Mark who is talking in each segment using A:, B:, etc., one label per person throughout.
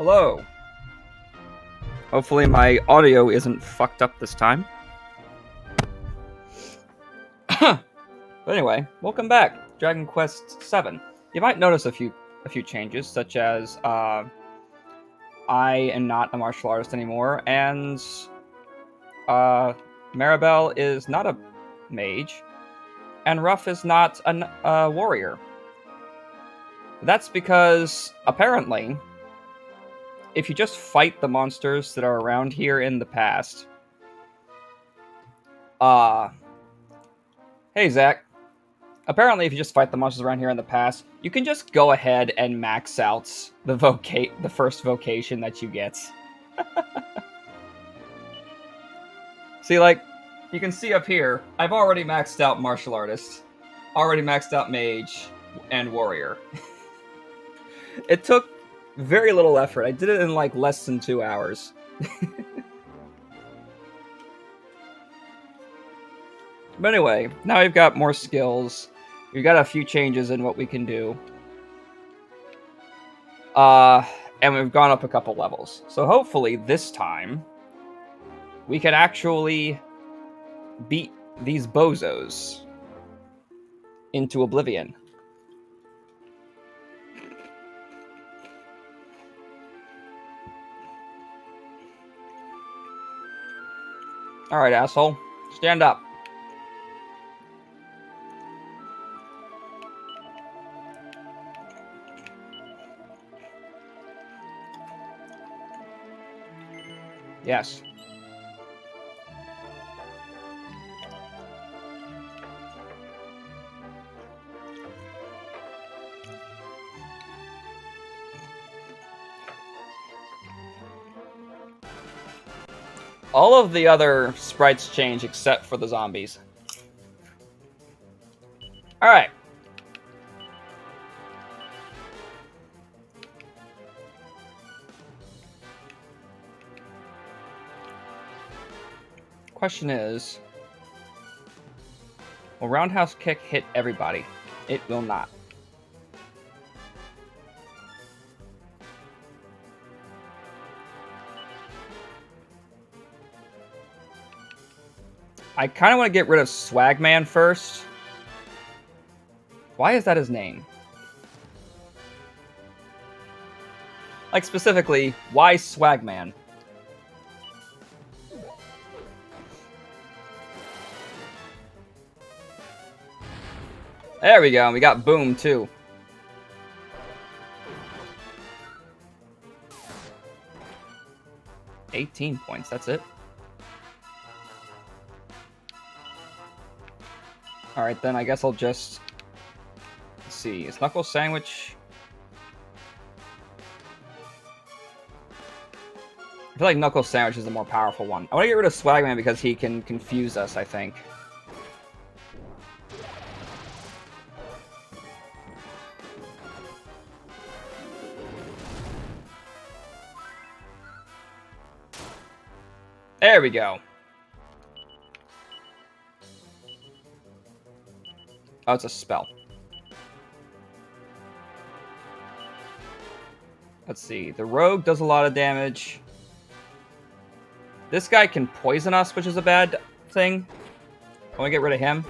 A: Hello. Hopefully my audio isn't fucked up this time. But anyway, welcome back. Dragon Quest VII. You might notice a few changes, such as I am not a martial artist anymore, and Maribel is not a mage, and Ruff is not a warrior. That's because, apparently, if you just fight the monsters that are around here in the past... Hey, Zach. Apparently, if you just fight the monsters around here in the past, you can just go ahead and max out the first vocation that you get. See, like, you can see up here, I've already maxed out Martial Artist, already maxed out Mage, and Warrior. It took very little effort. I did it in, like, less than 2 hours. But anyway, now we've got more skills. We've got a few changes in what we can do. And we've gone up a couple levels. So hopefully this time we can actually beat these bozos into oblivion. Alright, asshole. Stand up. Yes. All of the other sprites change except for the zombies. Alright. Question is, will Roundhouse Kick hit everybody? It will not. I kind of want to get rid of Swagman first. Why is that his name? Like, specifically, why Swagman? There we go, we got Boom, too. $18 points, that's it. Alright, then I guess I'll just... Let's see, is Knuckle Sandwich... I feel like Knuckle Sandwich is the more powerful one. I want to get rid of Swagman because he can confuse us, I think. There we go. Oh, it's a spell. Let's see. The Rogue does a lot of damage. This guy can poison us, which is a bad thing. I want to get rid of him.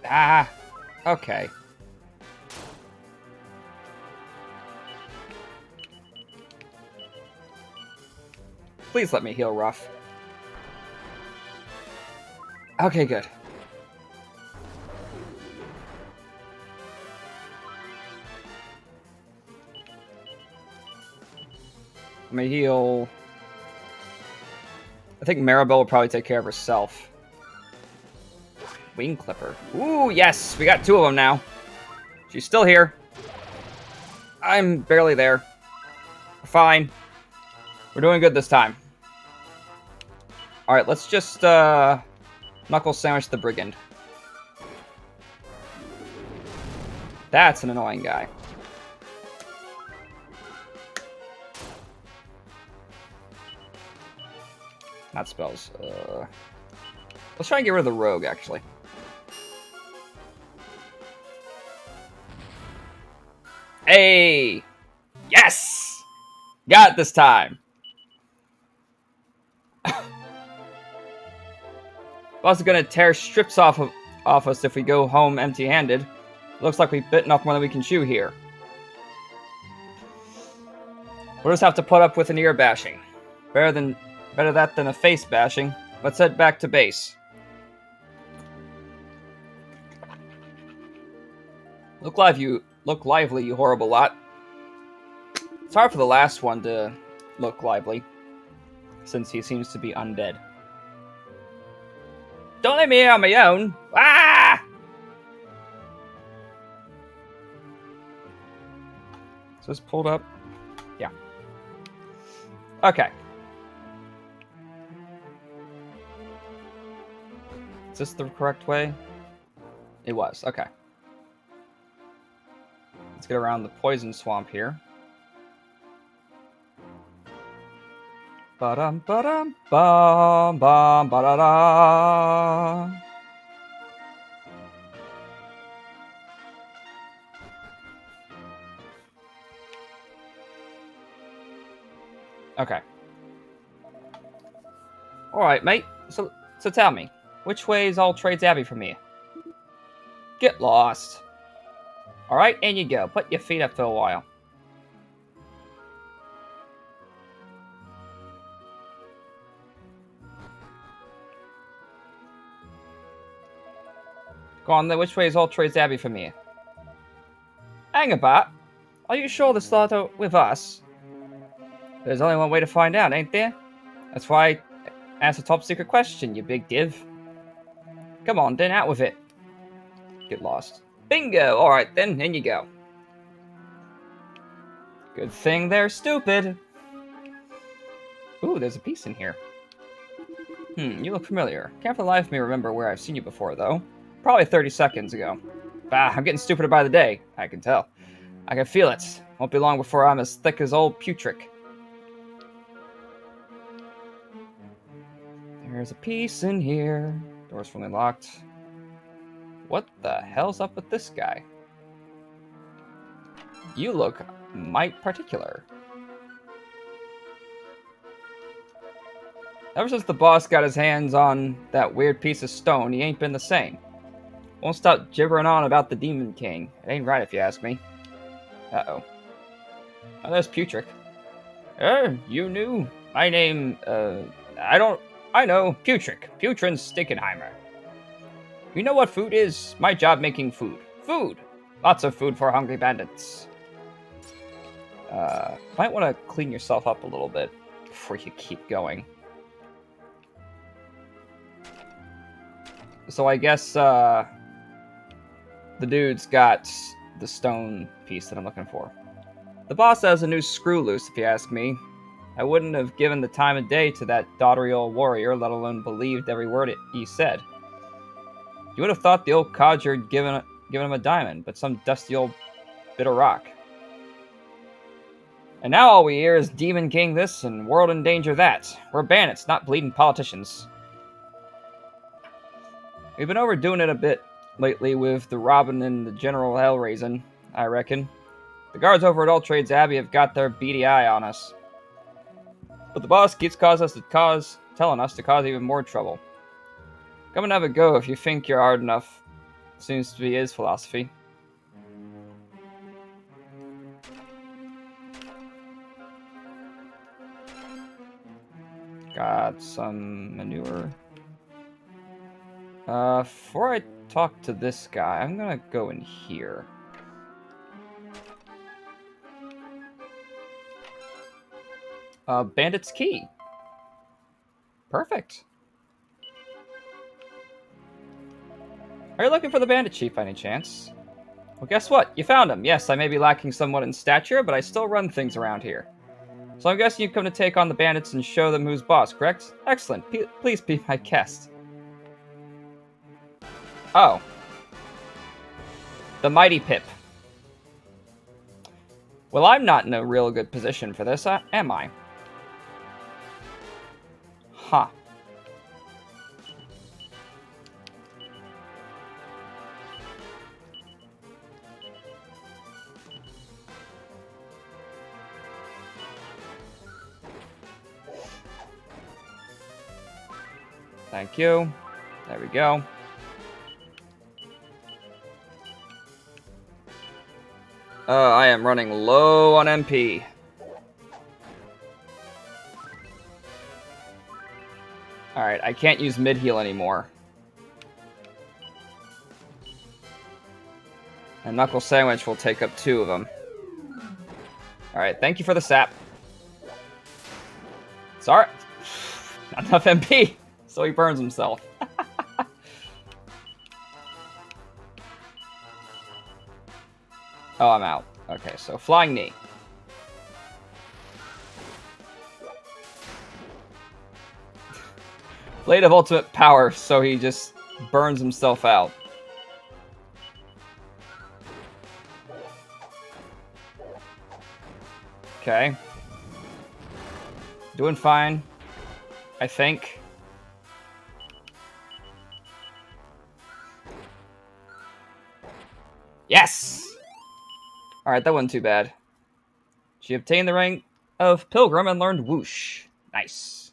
A: Ah, okay. Please let me heal Ruff. Okay, good. Let me heal... I think Maribel will probably take care of herself. Wing Clipper. Ooh, yes! We got 2 of them now. She's still here. I'm barely there. We're fine. We're doing good this time. Alright, let's just, Knuckle Sandwich the Brigand. That's an annoying guy. Not spells. Let's try and get rid of the Rogue, actually. Hey! Yes! Got it this time. Boss is gonna tear strips off us if we go home empty-handed. Looks like we've bitten off more than we can chew here. We'll just have to put up with an ear bashing. Better that than a face bashing. Let's head back to base. Look lively, you horrible lot. It's hard for the last one to look lively, since he seems to be undead. Don't leave me here on my own! Ah! Is this pulled up? Yeah. Okay. Is this the correct way? It was. Okay. Let's get around the poison swamp here. Ba-dum, ba-dum, bum, bum, ba-da-da. Okay. Alright, mate. So tell me, which way is All Trades Abbey from here? Get lost. Alright, in you go. Put your feet up for a while. Go on then, which way is All Trades Abbey from here? Hang about. Are you sure to start out with us? There's only one way to find out, ain't there? That's why I asked a top secret question, you big div. Come on, then, out with it. Get lost. Bingo! Alright then, in you go. Good thing they're stupid. Ooh, there's a piece in here. You look familiar. Can't for the life of me remember where I've seen you before, though. Probably 30 seconds ago. Bah, I'm getting stupider by the day. I can tell. I can feel it. Won't be long before I'm as thick as old Putrick. There's a piece in here. Door's firmly locked. What the hell's up with this guy? You look might particular. Ever since the boss got his hands on that weird piece of stone, he ain't been the same. Won't stop gibbering on about the Demon King. It ain't right if you ask me. Uh-oh. Oh, there's Putrick. You knew? My name, I know, Putrick. Putrin Stickenheimer. You know what food is? My job making food. Food! Lots of food for hungry bandits. Might want to clean yourself up a little bit before you keep going. So I guess, the dude's got the stone piece that I'm looking for. The boss has a new screw loose, if you ask me. I wouldn't have given the time of day to that dottery old warrior, let alone believed every word he said. You would have thought the old codger had given him a diamond, but some dusty old bit of rock. And now all we hear is Demon King this and World in Danger that. We're bandits, not bleeding politicians. We've been overdoing it a bit lately with the robbing and the general hell raising, I reckon. The guards over at All Trades Abbey have got their beady eye on us. But the boss keeps telling us to cause even more trouble. Come and have a go if you think you're hard enough. Seems to be his philosophy. Got some manure. Before I talk to this guy, I'm gonna go in here. Bandit's Key. Perfect. Are you looking for the Bandit Chief by any chance? Well, guess what? You found him. Yes, I may be lacking somewhat in stature, but I still run things around here. So I'm guessing you've come to take on the bandits and show them who's boss, correct? Excellent. Please be my guest. Oh. The Mighty Pip. Well, I'm not in a real good position for this, am I? Huh. Thank you. There we go. I am running low on MP. Alright, I can't use mid-heal anymore. And Knuckle Sandwich will take up 2 of them. Alright, thank you for the sap. Sorry. Not enough MP, so he burns himself. Oh, I'm out. Okay, so Flying Knee. Blade of Ultimate Power, so he just burns himself out. Okay. Doing fine, I think. Yes! Alright, that wasn't too bad. She obtained the rank of Pilgrim and learned Whoosh. Nice.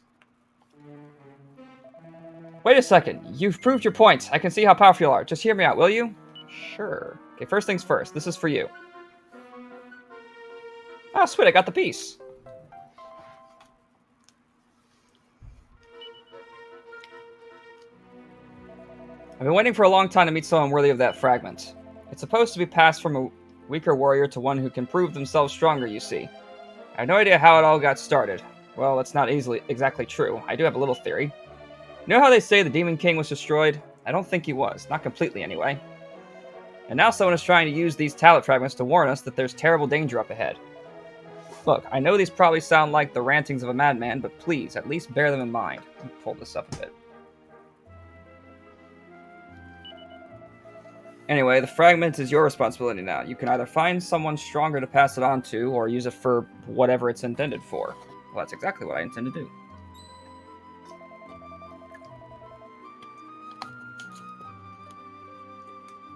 A: Wait a second. You've proved your point. I can see how powerful you are. Just hear me out, will you? Sure. Okay, first things first. This is for you. Oh, sweet. I got the piece. I've been waiting for a long time to meet someone worthy of that fragment. It's supposed to be passed from a weaker warrior to one who can prove themselves stronger, you see. I have no idea how it all got started. Well, that's not exactly true. I do have a little theory. You know how they say the Demon King was destroyed? I don't think he was. Not completely, anyway. And now someone is trying to use these tablet fragments to warn us that there's terrible danger up ahead. Look, I know these probably sound like the rantings of a madman, but please, at least bear them in mind. Let me pull this up a bit. Anyway, the fragment is your responsibility now. You can either find someone stronger to pass it on to, or use it for whatever it's intended for. Well, that's exactly what I intend to do.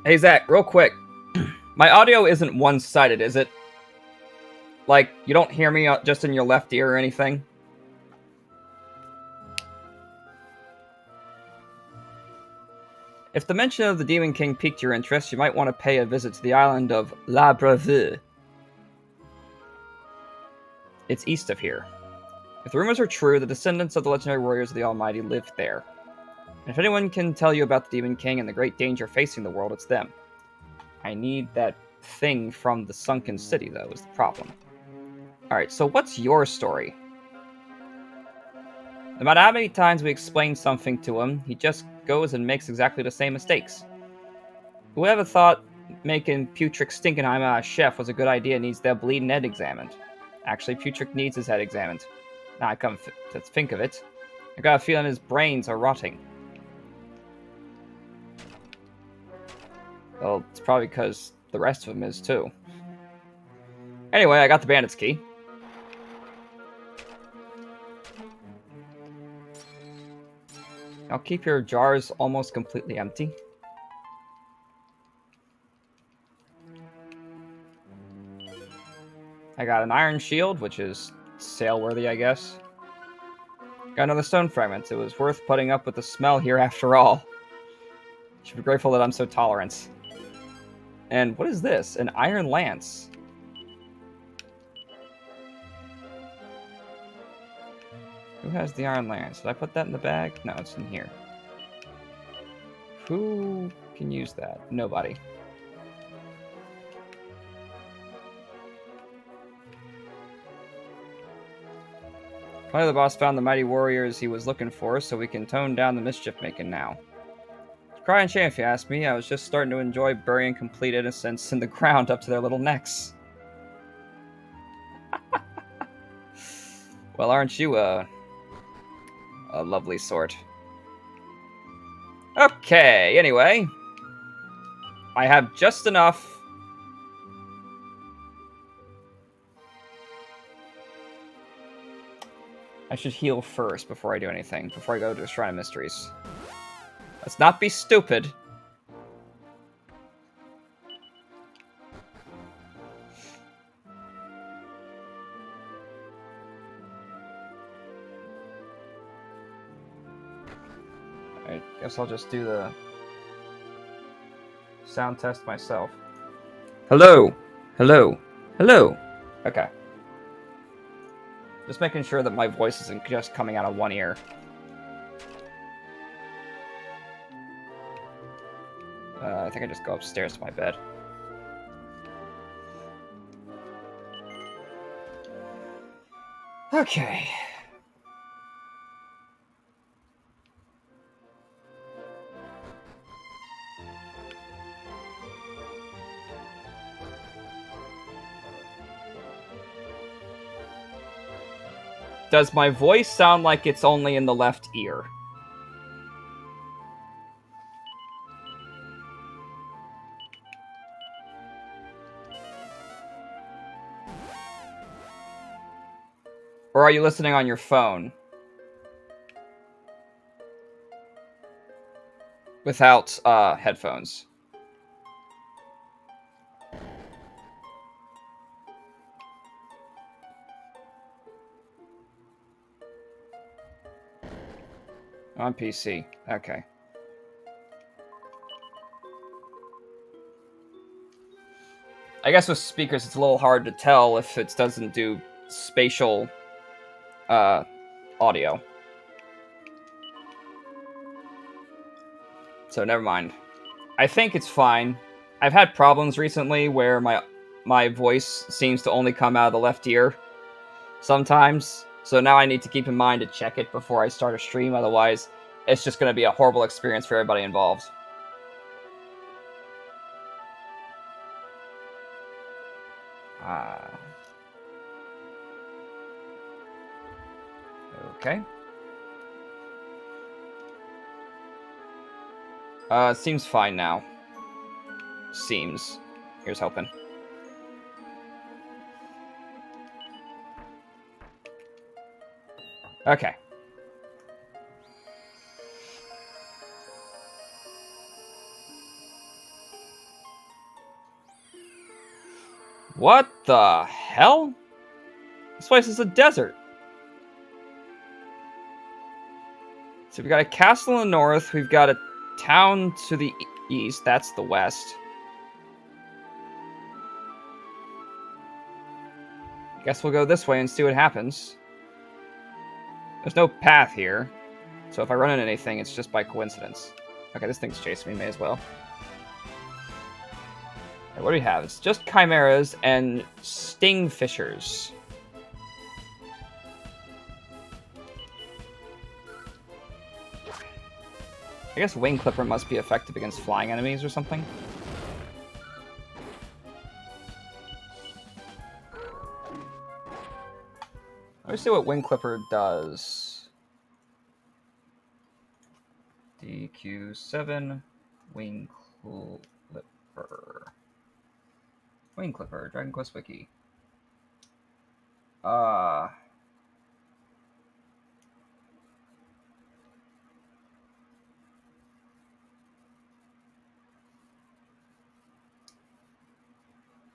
A: Hey, Zach, real quick. My audio isn't one-sided, is it? Like, you don't hear me just in your left ear or anything? If the mention of the Demon King piqued your interest, you might want to pay a visit to the island of La Breville. It's east of here. If the rumors are true, the descendants of the legendary warriors of the Almighty live there. And if anyone can tell you about the Demon King and the great danger facing the world, it's them. I need that thing from the sunken city, though, is the problem. Alright, so what's your story? No matter how many times we explain something to him, he just goes and makes exactly the same mistakes. Whoever thought making Putrick Stinkenheim a chef was a good idea needs their bleeding head examined. Actually, Putrick needs his head examined. Now I come to think of it, I got a feeling his brains are rotting. Well, it's probably because the rest of him is too. Anyway, I got the bandit's key. I'll keep your jars almost completely empty. I got an iron shield, which is sail-worthy, I guess. Got another stone fragment. It was worth putting up with the smell here after all. Should be grateful that I'm so tolerant. And what is this? An iron lance. Who has the iron lance? Did I put that in the bag? No, it's in here. Who can use that? Nobody. Finally, the boss found the mighty warriors he was looking for, so we can tone down the mischief-making now. Cry and shame if you ask me. I was just starting to enjoy burying complete innocents in the ground up to their little necks. Well, aren't you a lovely sort? Okay, anyway. I have just enough. I should heal first before I do anything, before I go to the Shrine of Mysteries. Let's not be stupid. I guess I'll just do the sound test myself. Hello! Hello! Hello! Okay. Just making sure that my voice isn't just coming out of one ear. I think I just go upstairs to my bed. Okay. Does my voice sound like it's only in the left ear? Or are you listening on your phone? Without headphones? On PC. Okay. I guess with speakers it's a little hard to tell if it doesn't do spatial audio. So never mind. I think it's fine. I've had problems recently where my voice seems to only come out of the left ear sometimes. So now I need to keep in mind to check it before I start a stream, otherwise it's just going to be a horrible experience for everybody involved. Okay. Seems fine now. Seems. Here's hoping. Okay. What the hell? This place is a desert. So we've got a castle in the north, we've got a town to the east, that's the west. Guess we'll go this way and see what happens. There's no path here, so if I run into anything, it's just by coincidence. Okay, this thing's chasing me, may as well. Okay, what do we have? It's just chimeras and stingfishers. I guess Wing Clipper must be effective against flying enemies or something. Let me see what Wing Clipper does. DQ7, Wing Clipper. Wing Clipper, Dragon Quest Wiki.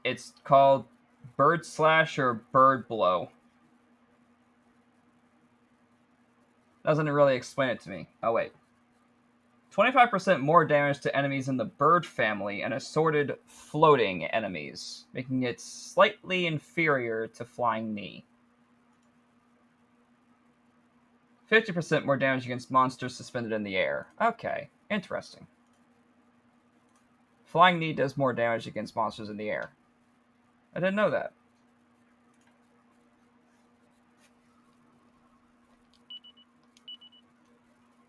A: It's called Bird Slash or Bird Blow. Doesn't really explain it to me. Oh, wait. 25% more damage to enemies in the bird family and assorted floating enemies, making it slightly inferior to Flying Knee. 50% more damage against monsters suspended in the air. Okay, interesting. Flying Knee does more damage against monsters in the air. I didn't know that.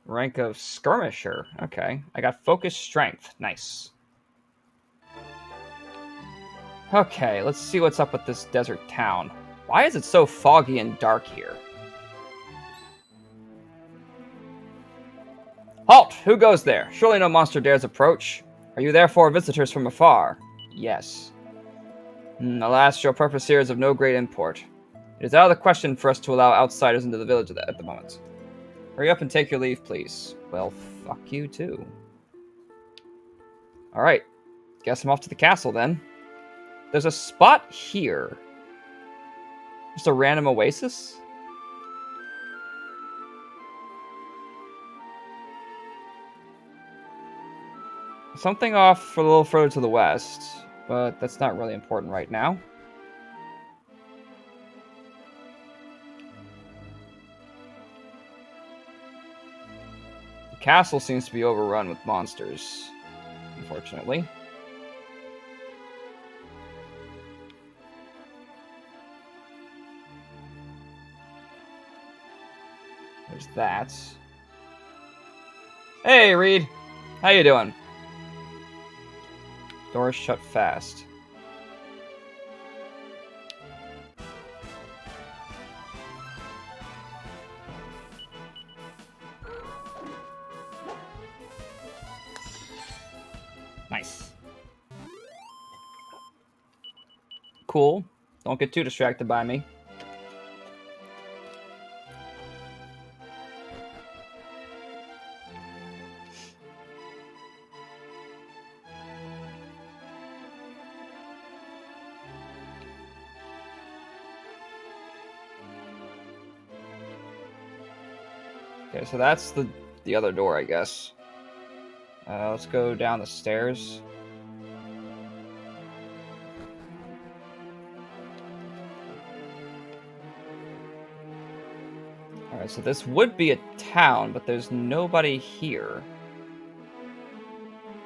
A: Rank of Skirmisher. Okay. I got Focus Strength. Nice. Okay, let's see what's up with this desert town. Why is it so foggy and dark here? Halt! Who goes there? Surely no monster dares approach. Are you therefore visitors from afar? Yes. Alas, your purpose here is of no great import. It is out of the question for us to allow outsiders into the village at the moment. Hurry up and take your leave, please. Well, fuck you too. Alright. Guess I'm off to the castle then. There's a spot here. Just a random oasis? something off a little further to the west, but that's not really important right now. The castle seems to be overrun with monsters, unfortunately. There's that. Hey, Reed. How you doing? Doors shut fast. Nice. Cool. Don't get too distracted by me. Okay, so that's the other door, I guess. Let's go down the stairs. Alright, so this would be a town, but there's nobody here.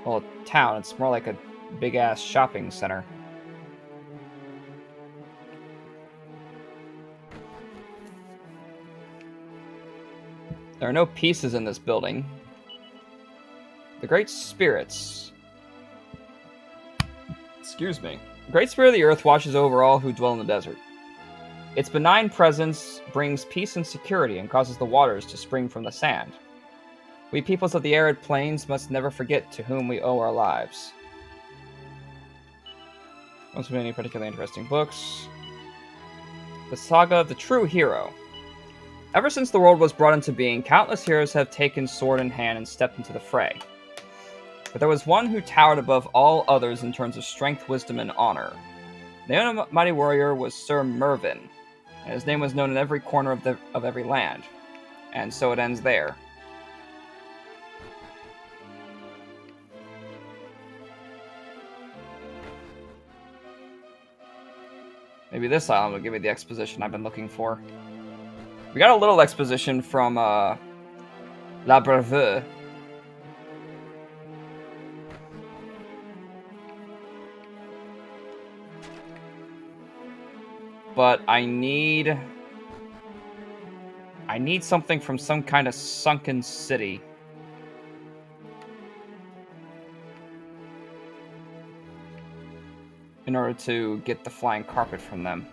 A: Well, a town, it's more like a big-ass shopping center. There are no pieces in this building. The Great Spirits. Excuse me. The Great Spirit of the Earth watches over all who dwell in the desert. Its benign presence brings peace and security and causes the waters to spring from the sand. We peoples of the arid plains must never forget to whom we owe our lives. Most many particularly interesting books. The Saga of the True Hero. Ever since the world was brought into being, countless heroes have taken sword in hand and stepped into the fray. But there was one who towered above all others in terms of strength, wisdom, and honor. The only mighty warrior was Sir Mervyn, and his name was known in every corner of every land. And so it ends there. Maybe this island will give me the exposition I've been looking for. We got a little exposition from La Breveux. But I need something from some kind of sunken city. In order to get the flying carpet from them.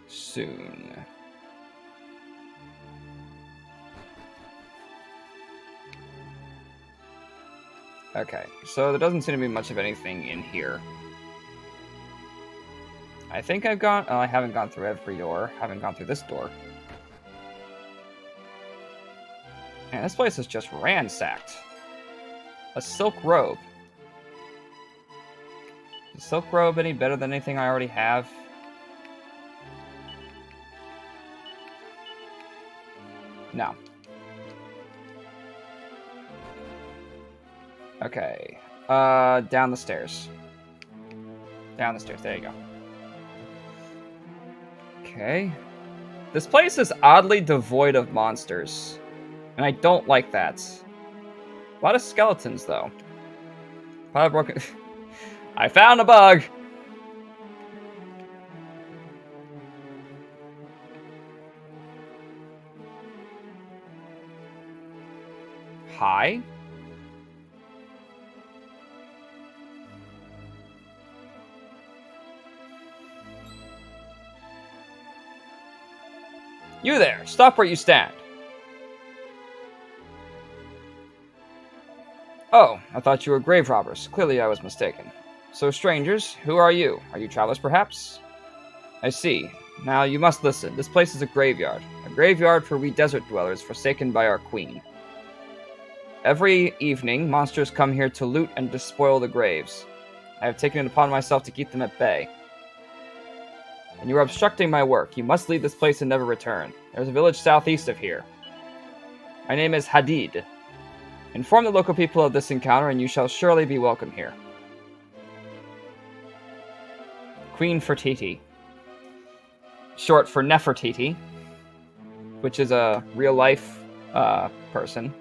A: Soon. Okay, so there doesn't seem to be much of anything in here. I think I've gone... Oh, I haven't gone through every door. Haven't gone through this door. Man, this place is just ransacked. A silk robe. Is silk robe any better than anything I already have? No. Okay. Down the stairs. Down the stairs. There you go. Okay. This place is oddly devoid of monsters. And I don't like that. A lot of skeletons, though. A lot of broken... I found a bug! Hi? You there! Stop where you stand! Oh, I thought you were grave robbers. Clearly I was mistaken. So, strangers, who are you? Are you travelers, perhaps? I see. Now, you must listen. This place is a graveyard. A graveyard for we desert dwellers forsaken by our queen. Every evening, monsters come here to loot and despoil the graves. I have taken it upon myself to keep them at bay. and you are obstructing my work. You must leave this place and never return. There's a village southeast of here. My name is Hadid. Inform the local people of this encounter, and you shall surely be welcome here. Queen Fertiti. Short for Nefertiti, which is a real-life person.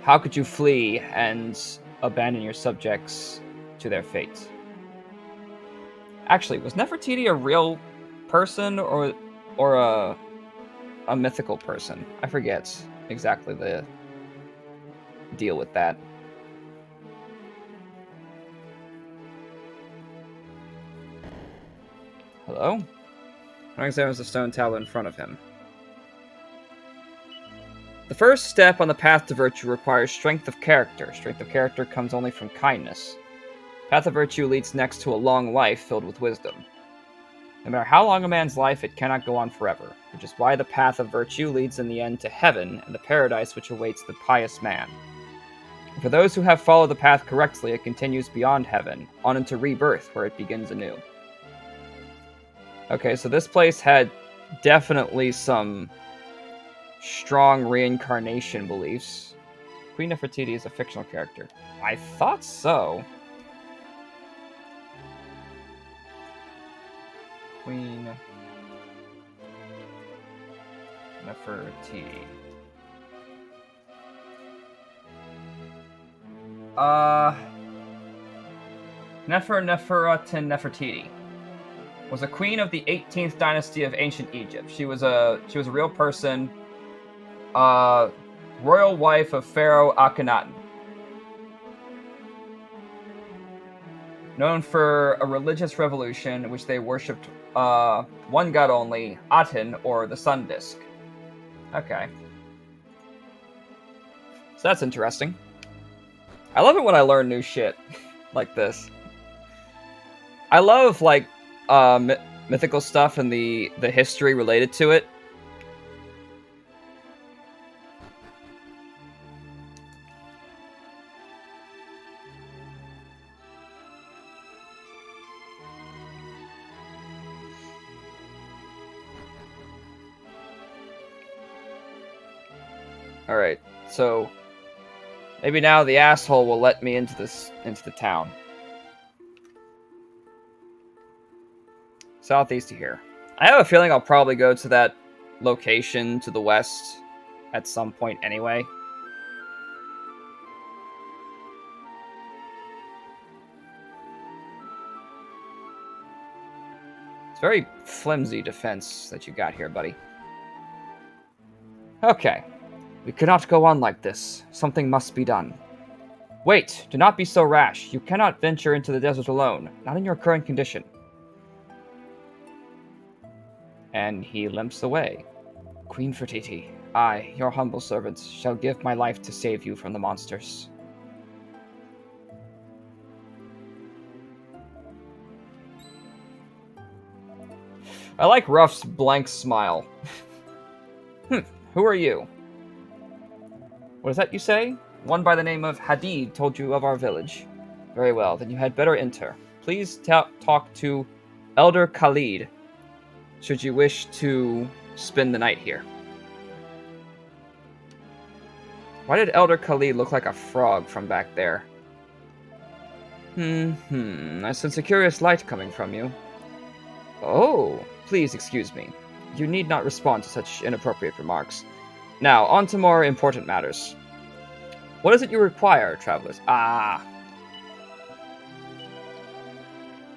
A: How could you flee and abandon your subjects to their fate? Actually, was Nefertiti a real person or a mythical person? I forget exactly the deal with that. Hello? He examines the stone tablet in front of him. The first step on the path to virtue requires strength of character. Strength of character comes only from kindness. Path of virtue leads next to a long life filled with wisdom. No matter how long a man's life, it cannot go on forever, which is why the path of virtue leads in the end to heaven and the paradise which awaits the pious man. And for those who have followed the path correctly, it continues beyond heaven, on into rebirth, where it begins anew. Okay, so this place had definitely some strong reincarnation beliefs. Queen Nefertiti is a fictional character. I thought so. Queen Nefertiti. Nefertiti was a queen of the 18th dynasty of ancient Egypt. She was a real person, royal wife of Pharaoh Akhenaten. Known for a religious revolution in which they worshipped one god only, Aten, or the sun disk. Okay. So that's interesting. I love it when I learn new shit like this. I love, like, mythical stuff and the history related to it. Alright, so maybe now the asshole will let me into the town. Southeast of here. I have a feeling I'll probably go to that location to the west at some point anyway. It's very flimsy defense that you got here, buddy. Okay. We cannot go on like this. Something must be done. Wait, do not be so rash. You cannot venture into the desert alone, not in your current condition. And he limps away. Queen Fertiti, I, your humble servant, shall give my life to save you from the monsters. I like Ruff's blank smile. Who are you? What is that you say? One by the name of Hadid told you of our village. Very well, then you had better enter. Please talk to Elder Khalid, should you wish to spend the night here. Why did Elder Khalid look like a frog from back there? I sense a curious light coming from you. Oh, please excuse me. You need not respond to such inappropriate remarks. Now, on to more important matters. What is it you require, travelers?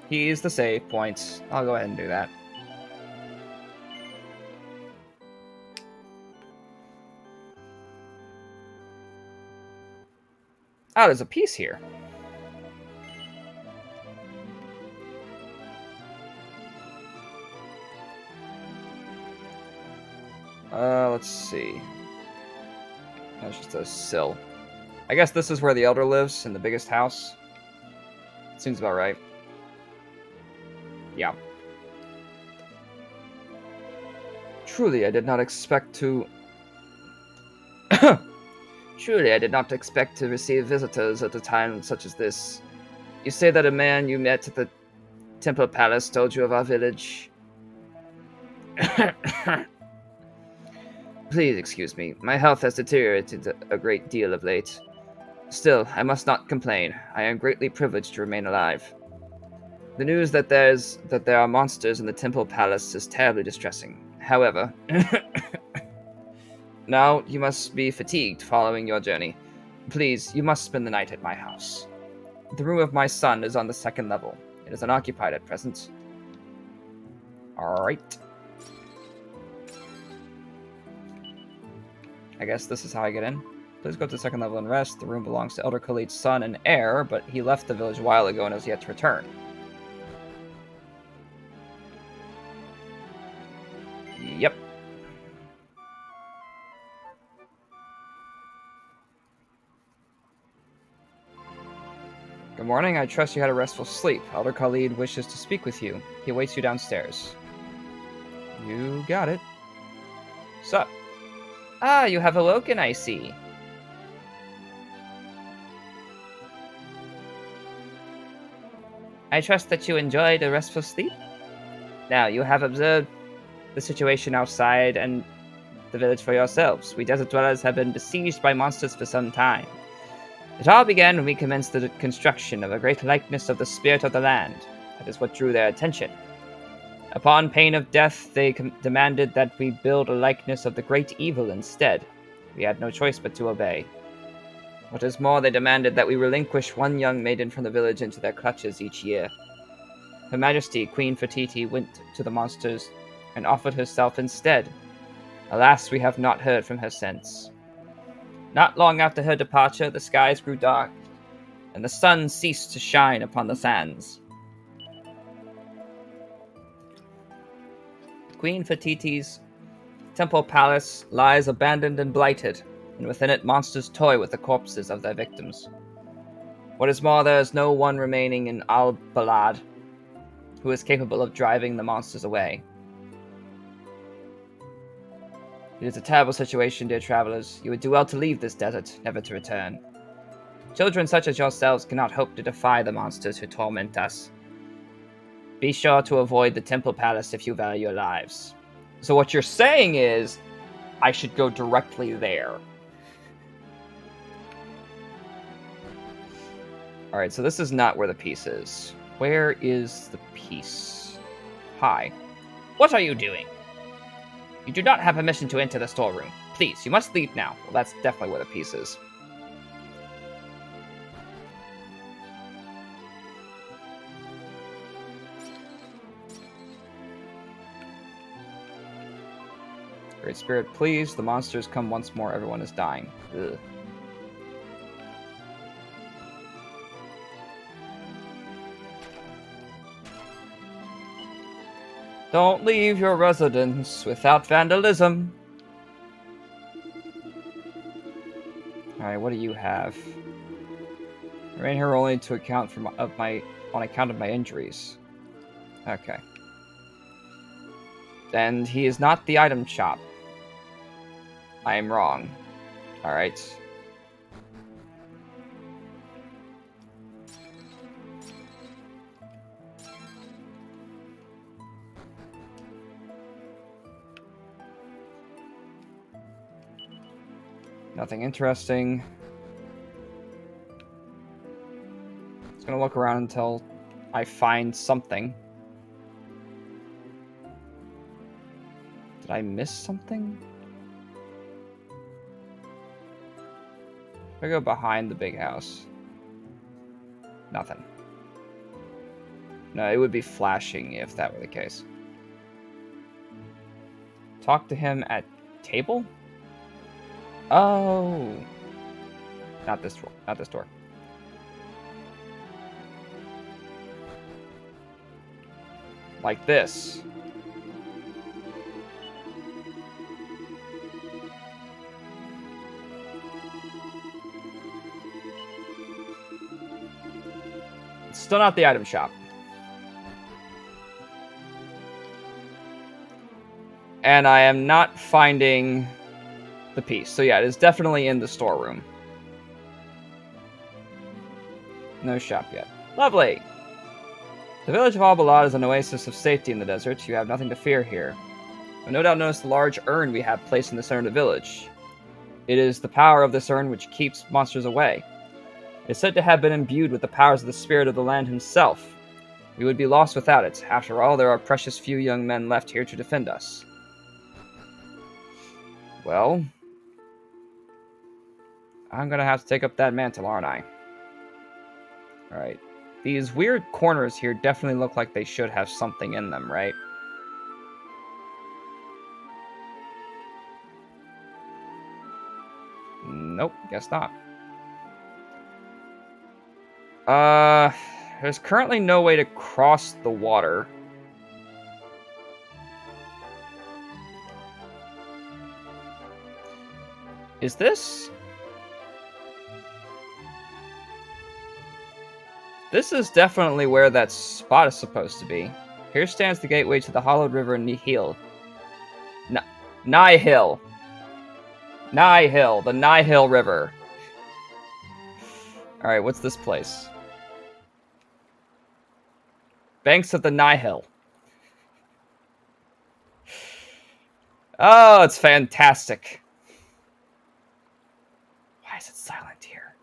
A: He's the save point. I'll go ahead and do that. Ah, there's a piece here. Let's see. That's just a sill. I guess this is where the Elder lives, in the biggest house. Seems about right. Yeah. Truly, I did not expect to... Truly, I did not expect to receive visitors at a time such as this. You say that a man you met at the Temple Palace told you of our village? Please excuse me. My health has deteriorated a great deal of late. Still, I must not complain. I am greatly privileged to remain alive. The news that there are monsters in the Temple Palace is terribly distressing. However, now you must be fatigued following your journey. Please, you must spend the night at my house. The room of my son is on the second level. It is unoccupied at present. Alright. I guess this is how I get in. Please go to the second level and rest. The room belongs to Elder Khalid's son and heir, but he left the village a while ago and has yet to return. Yep. Good morning. I trust you had a restful sleep. Elder Khalid wishes to speak with you. He awaits you downstairs. You got it. Sup? Ah, you have awoken, I see. I trust that you enjoyed a restful sleep. Now, you have observed the situation outside and the village for yourselves. We desert dwellers have been besieged by monsters for some time. It all began when we commenced the construction of a great likeness of the spirit of the land. That is what drew their attention. Upon pain of death, they demanded that we build a likeness of the great evil instead. We had no choice but to obey. What is more, they demanded that we relinquish one young maiden from the village into their clutches each year. Her Majesty, Queen Fatiti, went to the monsters and offered herself instead. Alas, we have not heard from her since. Not long after her departure, the skies grew dark, and the sun ceased to shine upon the sands. Queen Fatiti's temple palace lies abandoned and blighted, and within it monsters toy with the corpses of their victims. What is more, there is no one remaining in Al-Balad who is capable of driving the monsters away. It is a terrible situation, dear travelers. You would do well to leave this desert, never to return. Children such as yourselves cannot hope to defy the monsters who torment us. Be sure to avoid the Temple Palace if you value your lives. So what you're saying is, I should go directly there. Alright, so this is not where the piece is. Where is the piece? Hi. What are you doing? You do not have permission to enter the storeroom. Please, you must leave now. Well, that's definitely where the piece is. Great Spirit, please. The monsters come once more. Everyone is dying. Ugh. Don't leave your residence without vandalism. Alright, what do you have? Remain here only to account for on account of my injuries. Okay. And he is not the item shop. I am wrong. Alright. Nothing interesting. Just gonna look around until I find something. Did I miss something? If I go behind the big house. Nothing. No, it would be flashing if that were the case. Talk to him at table? Oh. Not this door. Not this door. Like this. It's still not the item shop. And I am not finding the piece. So yeah, it is definitely in the storeroom. No shop yet. Lovely. The village of Albalad is an oasis of safety in the desert. You have nothing to fear here. You'll no doubt notice the large urn we have placed in the center of the village. It is the power of this urn which keeps monsters away. It is said to have been imbued with the powers of the spirit of the land himself. We would be lost without it. After all, there are precious few young men left here to defend us. Well, I'm gonna have to take up that mantle, aren't I? Alright. These weird corners here definitely look like they should have something in them, right? Nope, guess not. There's currently no way to cross the water. Is this? This is definitely where that spot is supposed to be. Here stands the gateway to the hollowed river Nihil. Nihil. Nihil, the Nihil River. Alright, what's this place? Banks of the Nihil. Oh, it's fantastic. Why is it silent here?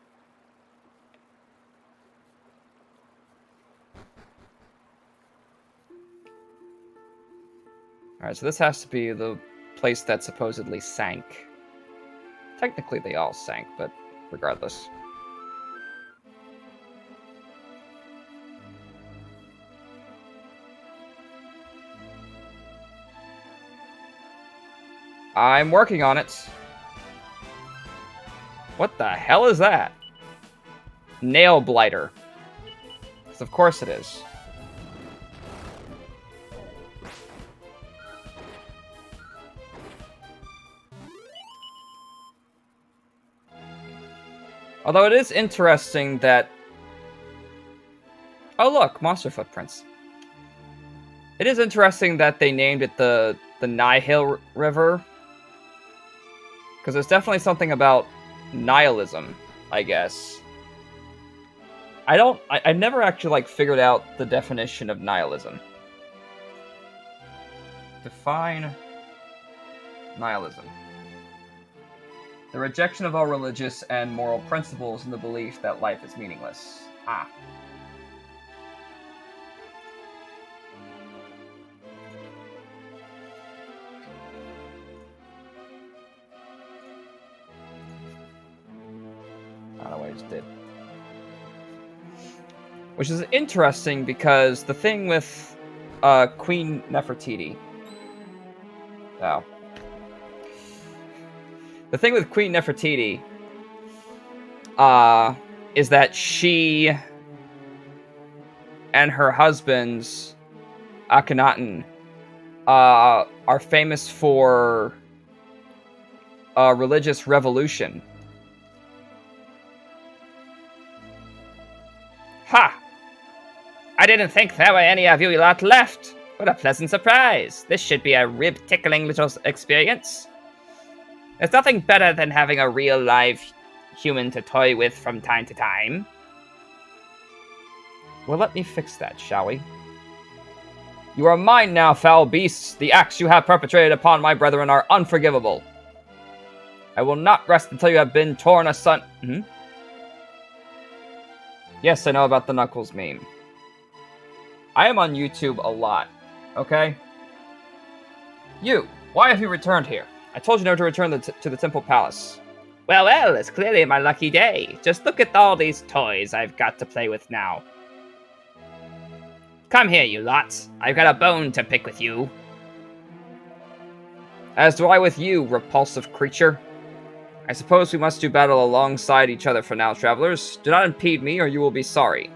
A: Alright, so this has to be the place that supposedly sank. Technically, they all sank, but regardless. I'm working on it. What the hell is that? Nail blighter. Because of course it is. Although it is interesting that... Oh look, monster footprints. It is interesting that they named it the Nihil River. Because there's definitely something about nihilism, I guess. I never actually, like, figured out the definition of nihilism. Define nihilism. The rejection of all religious and moral principles and the belief that life is meaningless. Ah. I don't know what I just did. Which is interesting because the thing with Queen Nefertiti. Oh. The thing with Queen Nefertiti is that she and her husband, Akhenaten, are famous for a religious revolution. Ha! I didn't think there were any of you lot left. What a pleasant surprise. This should be a rib-tickling little experience. There's nothing better than having a real live human to toy with from time to time. Well, let me fix that, shall we? You are mine now, foul beasts. The acts you have perpetrated upon my brethren are unforgivable. I will not rest until you have been torn asunder. Yes, I know about the Knuckles meme. I am on YouTube a lot, okay? You, why have you returned here? I told you never to return to the Temple Palace. Well, it's clearly my lucky day. Just look at all these toys I've got to play with now. Come here, you lots. I've got a bone to pick with you. As do I with you, repulsive creature. I suppose we must do battle alongside each other for now, travelers. Do not impede me, or you will be sorry.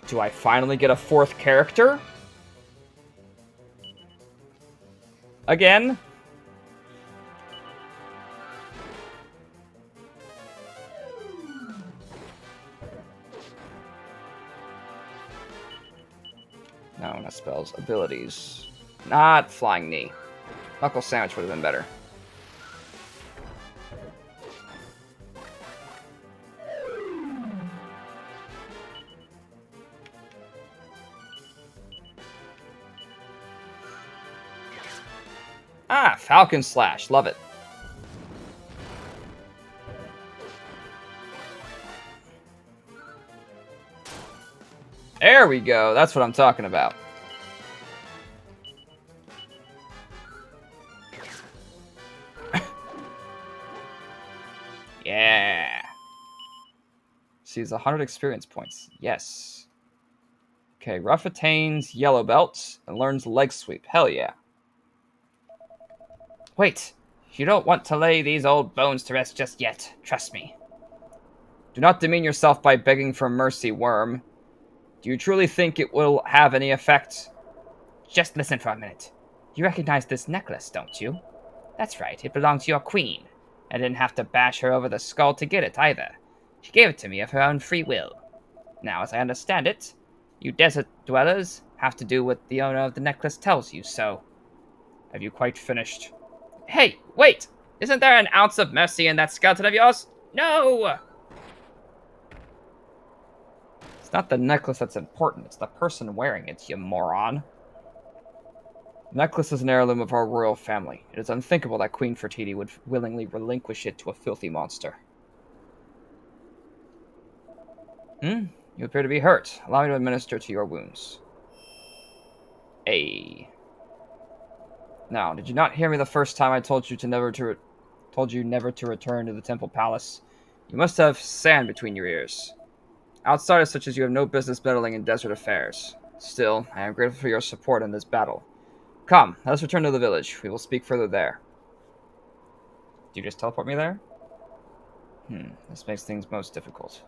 A: Do I finally get a fourth character? Again? No, not spells. Abilities. Not Flying Knee. Knuckle Sandwich would have been better. Ah, Falcon Slash. Love it. There we go. That's what I'm talking about. Yeah. Sees 100 experience points. Yes. Okay, Ruff attains Yellow Belt and learns Leg Sweep. Hell yeah. Wait. You don't want to lay these old bones to rest just yet. Trust me. Do not demean yourself by begging for mercy, Worm. Do you truly think it will have any effect? Just listen for a minute. You recognize this necklace, don't you? That's right, it belongs to your queen. I didn't have to bash her over the skull to get it either. She gave it to me of her own free will. Now, as I understand it, you desert dwellers have to do what the owner of the necklace tells you, so... Have you quite finished? Hey, wait! Isn't there an ounce of mercy in that skeleton of yours? No! It's not the necklace that's important, it's the person wearing it, you moron. The necklace is an heirloom of our royal family. It is unthinkable that Queen Fertiti would willingly relinquish it to a filthy monster. You appear to be hurt. Allow me to administer to your wounds. Ay. Now, did you not hear me the first time I told you never to return to the Temple Palace? You must have sand between your ears. Outsiders such as you have no business meddling in desert affairs. Still, I am grateful for your support in this battle. Come, let us return to the village. We will speak further there. Do you just teleport me there? This makes things most difficult.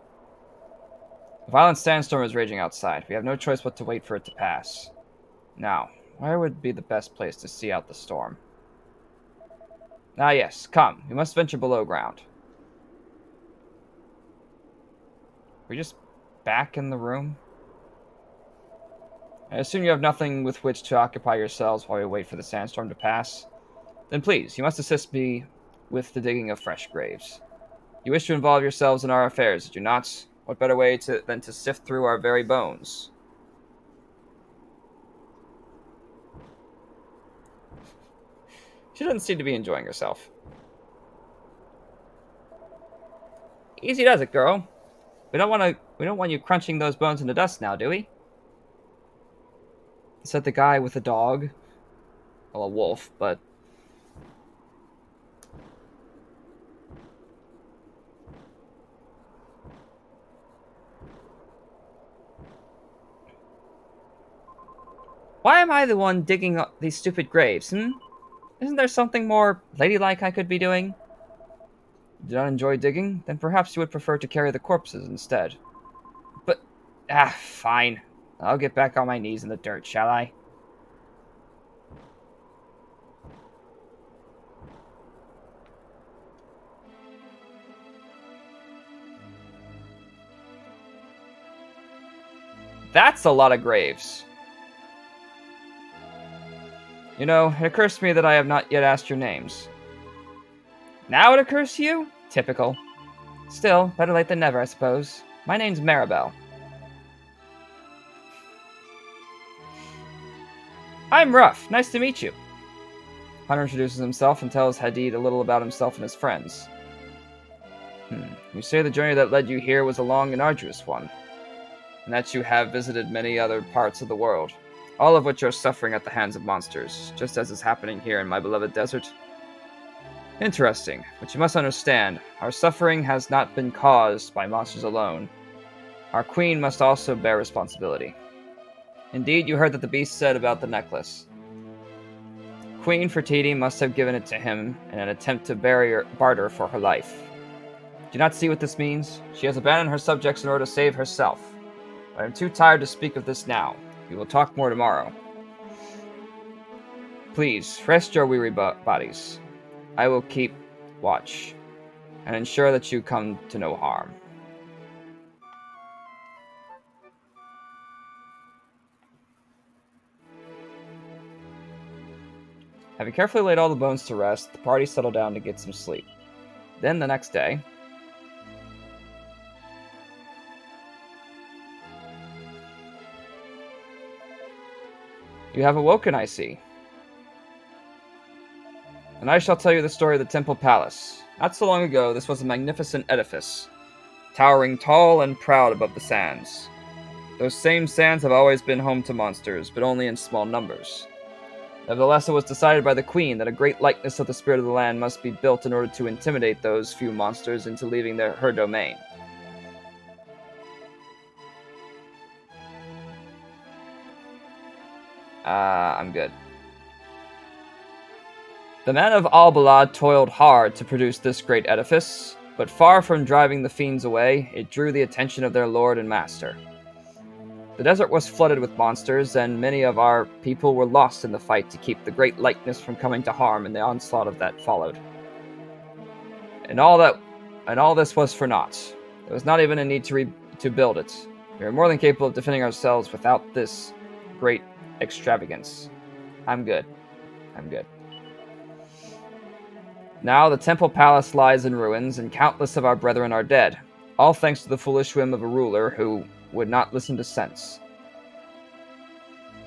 A: A violent sandstorm is raging outside. We have no choice but to wait for it to pass. Now, where would be the best place to see out the storm? Ah yes, come. We must venture below ground. Are we just back in the room? I assume you have nothing with which to occupy yourselves while we wait for the sandstorm to pass? Then please, you must assist me with the digging of fresh graves. You wish to involve yourselves in our affairs, did you not? What better way than to sift through our very bones? She doesn't seem to be enjoying herself. Easy does it, girl. We don't want you crunching those bones into dust now, do we? Said the guy with the dog. Well, a wolf, but... Why am I the one digging up these stupid graves, Isn't there something more ladylike I could be doing? You do not enjoy digging? Then perhaps you would prefer to carry the corpses instead. But... fine. I'll get back on my knees in the dirt, shall I? That's a lot of graves. You know, it occurs to me that I have not yet asked your names. Now it occurs to you? Typical. Still, better late than never, I suppose. My name's Maribel. I'm Ruff. Nice to meet you. Hunter introduces himself and tells Hadid a little about himself and his friends. You say the journey that led you here was a long and arduous one, and that you have visited many other parts of the world, all of which are suffering at the hands of monsters, just as is happening here in my beloved desert. Interesting, but you must understand, our suffering has not been caused by monsters alone. Our queen must also bear responsibility. Indeed, you heard that the beast said about the necklace. Queen Fertiti must have given it to him in an attempt to barter for her life. Do you not see what this means? She has abandoned her subjects in order to save herself. But I'm too tired to speak of this now. We will talk more tomorrow. Please, rest your weary bodies. I will keep watch, and ensure that you come to no harm. Having carefully laid all the bones to rest, the party settled down to get some sleep. Then the next day... You have awoken, I see. and I shall tell you the story of the Temple Palace. Not so long ago, this was a magnificent edifice, towering tall and proud above the sands. Those same sands have always been home to monsters, but only in small numbers. Nevertheless, it was decided by the Queen that a great likeness of the spirit of the land must be built in order to intimidate those few monsters into leaving her domain. I'm good. The men of Albalad toiled hard to produce this great edifice, but far from driving the fiends away, it drew the attention of their lord and master. The desert was flooded with monsters, and many of our people were lost in the fight to keep the great likeness from coming to harm in the onslaught of that followed. And all this was for naught. There was not even a need to build it. We are more than capable of defending ourselves without this great extravagance. I'm good. Now the Temple Palace lies in ruins, and countless of our brethren are dead, all thanks to the foolish whim of a ruler who would not listen to sense.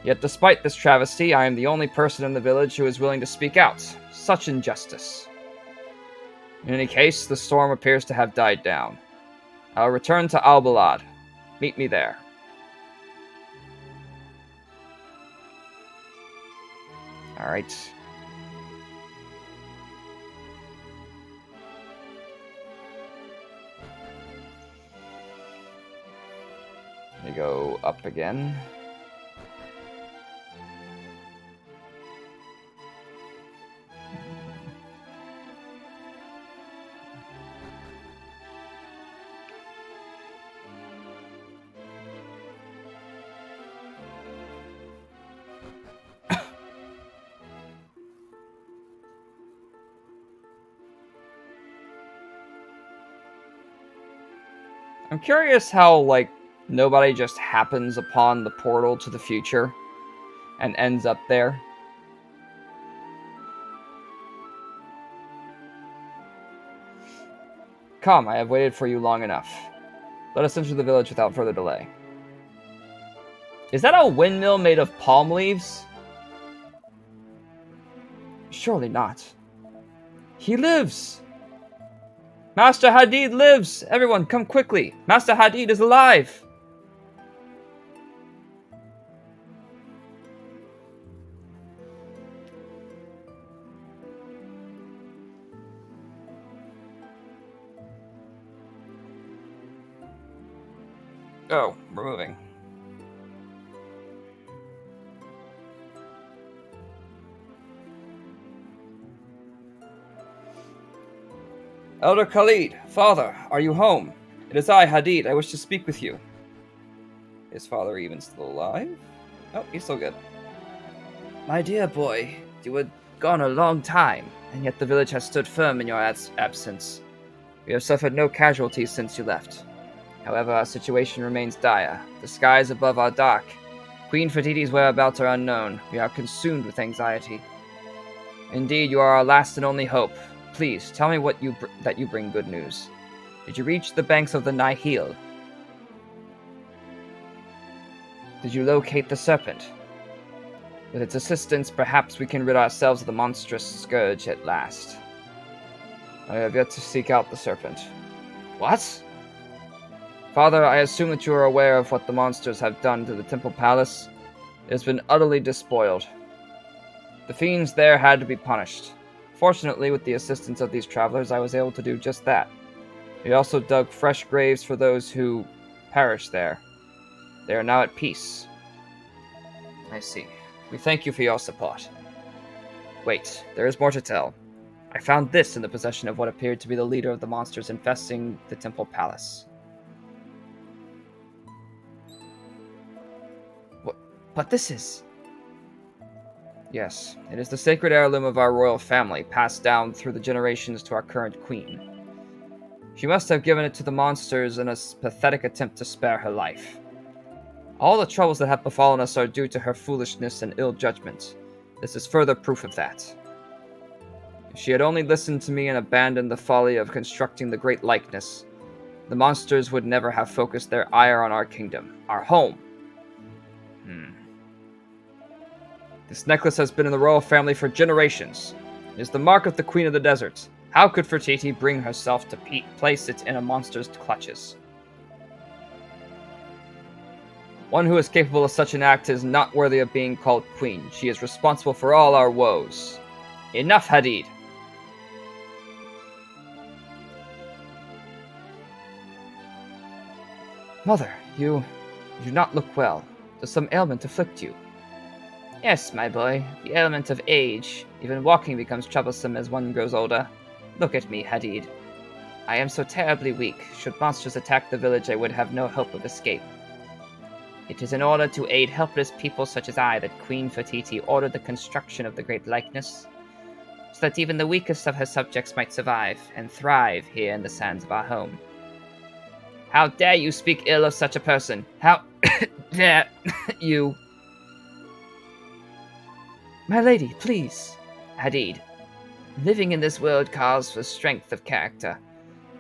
A: Yet despite this travesty, I am the only person in the village who is willing to speak out. Such injustice. In any case, the storm appears to have died down. I'll return to Albalad. Meet me there. Alright. You go up again. I'm curious how, nobody just happens upon the portal to the future and ends up there. Come, I have waited for you long enough. Let us enter the village without further delay. Is that a windmill made of palm leaves? Surely not. He lives! Master Hadid lives! Everyone, come quickly! Master Hadid is alive! Oh, we're moving. Elder Khalid, father, are you home? It is I, Hadid. I wish to speak with you. Is father even still alive? Oh, he's still good. My dear boy, you were gone a long time, and yet the village has stood firm in your absence. We have suffered no casualties since you left. However, our situation remains dire. The skies above are dark. Queen Fatidi's whereabouts are unknown. We are consumed with anxiety. Indeed, you are our last and only hope. Please, tell me that you bring good news. Did you reach the banks of the Nihil? Did you locate the serpent? With its assistance, perhaps we can rid ourselves of the monstrous scourge at last. I have yet to seek out the serpent. What? Father, I assume that you are aware of what the monsters have done to the Temple Palace. It has been utterly despoiled. The fiends there had to be punished. Fortunately, with the assistance of these travelers, I was able to do just that. We also dug fresh graves for those who perished there. They are now at peace. I see. We thank you for your support. Wait, there is more to tell. I found this in the possession of what appeared to be the leader of the monsters infesting the Temple Palace. But this is... Yes, it is the sacred heirloom of our royal family, passed down through the generations to our current queen. She must have given it to the monsters in a pathetic attempt to spare her life. All the troubles that have befallen us are due to her foolishness and ill judgment. This is further proof of that. If she had only listened to me and abandoned the folly of constructing the great likeness, the monsters would never have focused their ire on our kingdom, our home. This necklace has been in the royal family for generations. It is the mark of the Queen of the Desert. How could Fertiti bring herself to place it in a monster's clutches? One who is capable of such an act is not worthy of being called queen. She is responsible for all our woes. Enough, Hadid! Mother, you do not look well. Does some ailment afflict you? Yes, my boy, the ailment of age. Even walking becomes troublesome as one grows older. Look at me, Hadid. I am so terribly weak. Should monsters attack the village, I would have no hope of escape. It is in order to aid helpless people such as I that Queen Fertiti ordered the construction of the Great Likeness, so that even the weakest of her subjects might survive and thrive here in the sands of our home. How dare you speak ill of such a person? How dare you? My lady, please. Hadid, living in this world calls for strength of character,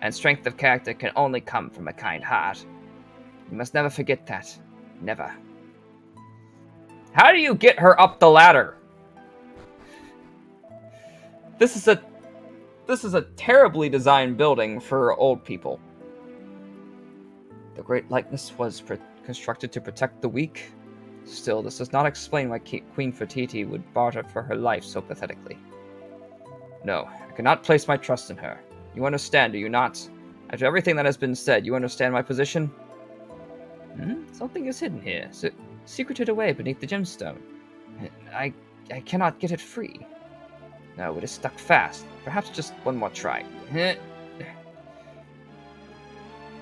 A: and strength of character can only come from a kind heart. You must never forget that. Never. How do you get her up the ladder? This is a terribly designed building for old people. The Great Likeness was constructed to protect the weak. Still, this does not explain why Queen Fertiti would barter for her life so pathetically. No, I cannot place my trust in her. You understand, do you not? After everything that has been said, you understand my position? Something is hidden here, secreted away beneath the gemstone. I cannot get it free. No, it is stuck fast. Perhaps just one more try.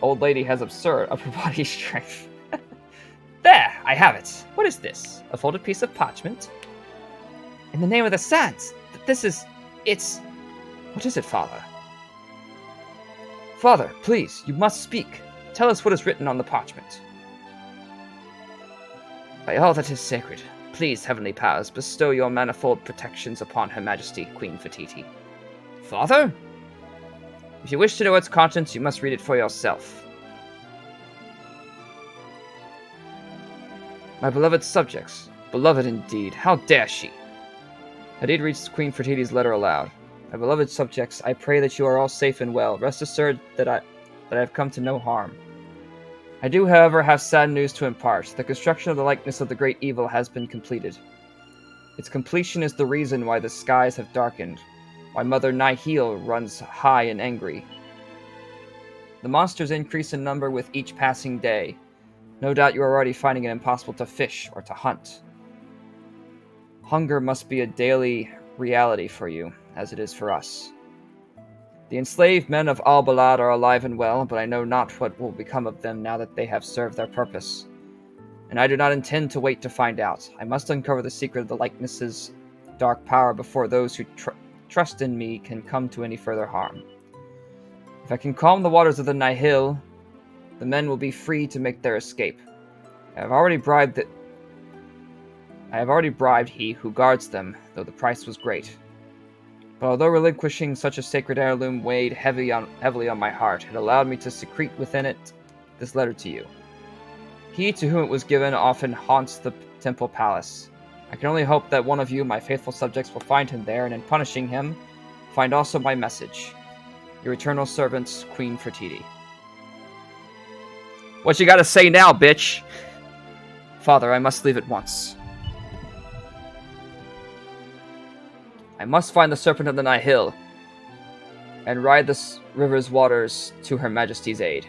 A: Old lady has absurd upper body strength. There, I have it. What is this? A folded piece of parchment? In the name of the sands, it's... What is it, Father? Father, please, you must speak. Tell us what is written on the parchment. By all that is sacred, please, heavenly powers, bestow your manifold protections upon Her Majesty, Queen Fertiti. Father? If you wish to know its contents, you must read it for yourself. My beloved subjects. Beloved indeed. How dare she? Hadid reads Queen Fertiti's letter aloud. My beloved subjects, I pray that you are all safe and well. Rest assured that I have come to no harm. I do, however, have sad news to impart. The construction of the likeness of the great evil has been completed. Its completion is the reason why the skies have darkened, why Mother Nihil runs high and angry. The monsters increase in number with each passing day. No doubt you are already finding it impossible to fish or to hunt. Hunger must be a daily reality for you, as it is for us. The enslaved men of Al-Balad are alive and well, but I know not what will become of them now that they have served their purpose. And I do not intend to wait to find out. I must uncover the secret of the likeness's dark power before those who trust in me can come to any further harm. If I can calm the waters of the Nihil, the men will be free to make their escape. I have already bribed he who guards them, though the price was great. But although relinquishing such a sacred heirloom weighed heavily on my heart, it allowed me to secrete within it this letter to you. He to whom it was given often haunts the temple palace. I can only hope that one of you, my faithful subjects, will find him there, and in punishing him, find also my message. Your eternal servants, Queen Fertiti. What you gotta say now, bitch? Father, I must leave at once. I must find the Serpent of the Nihil, and ride this river's waters to Her Majesty's aid.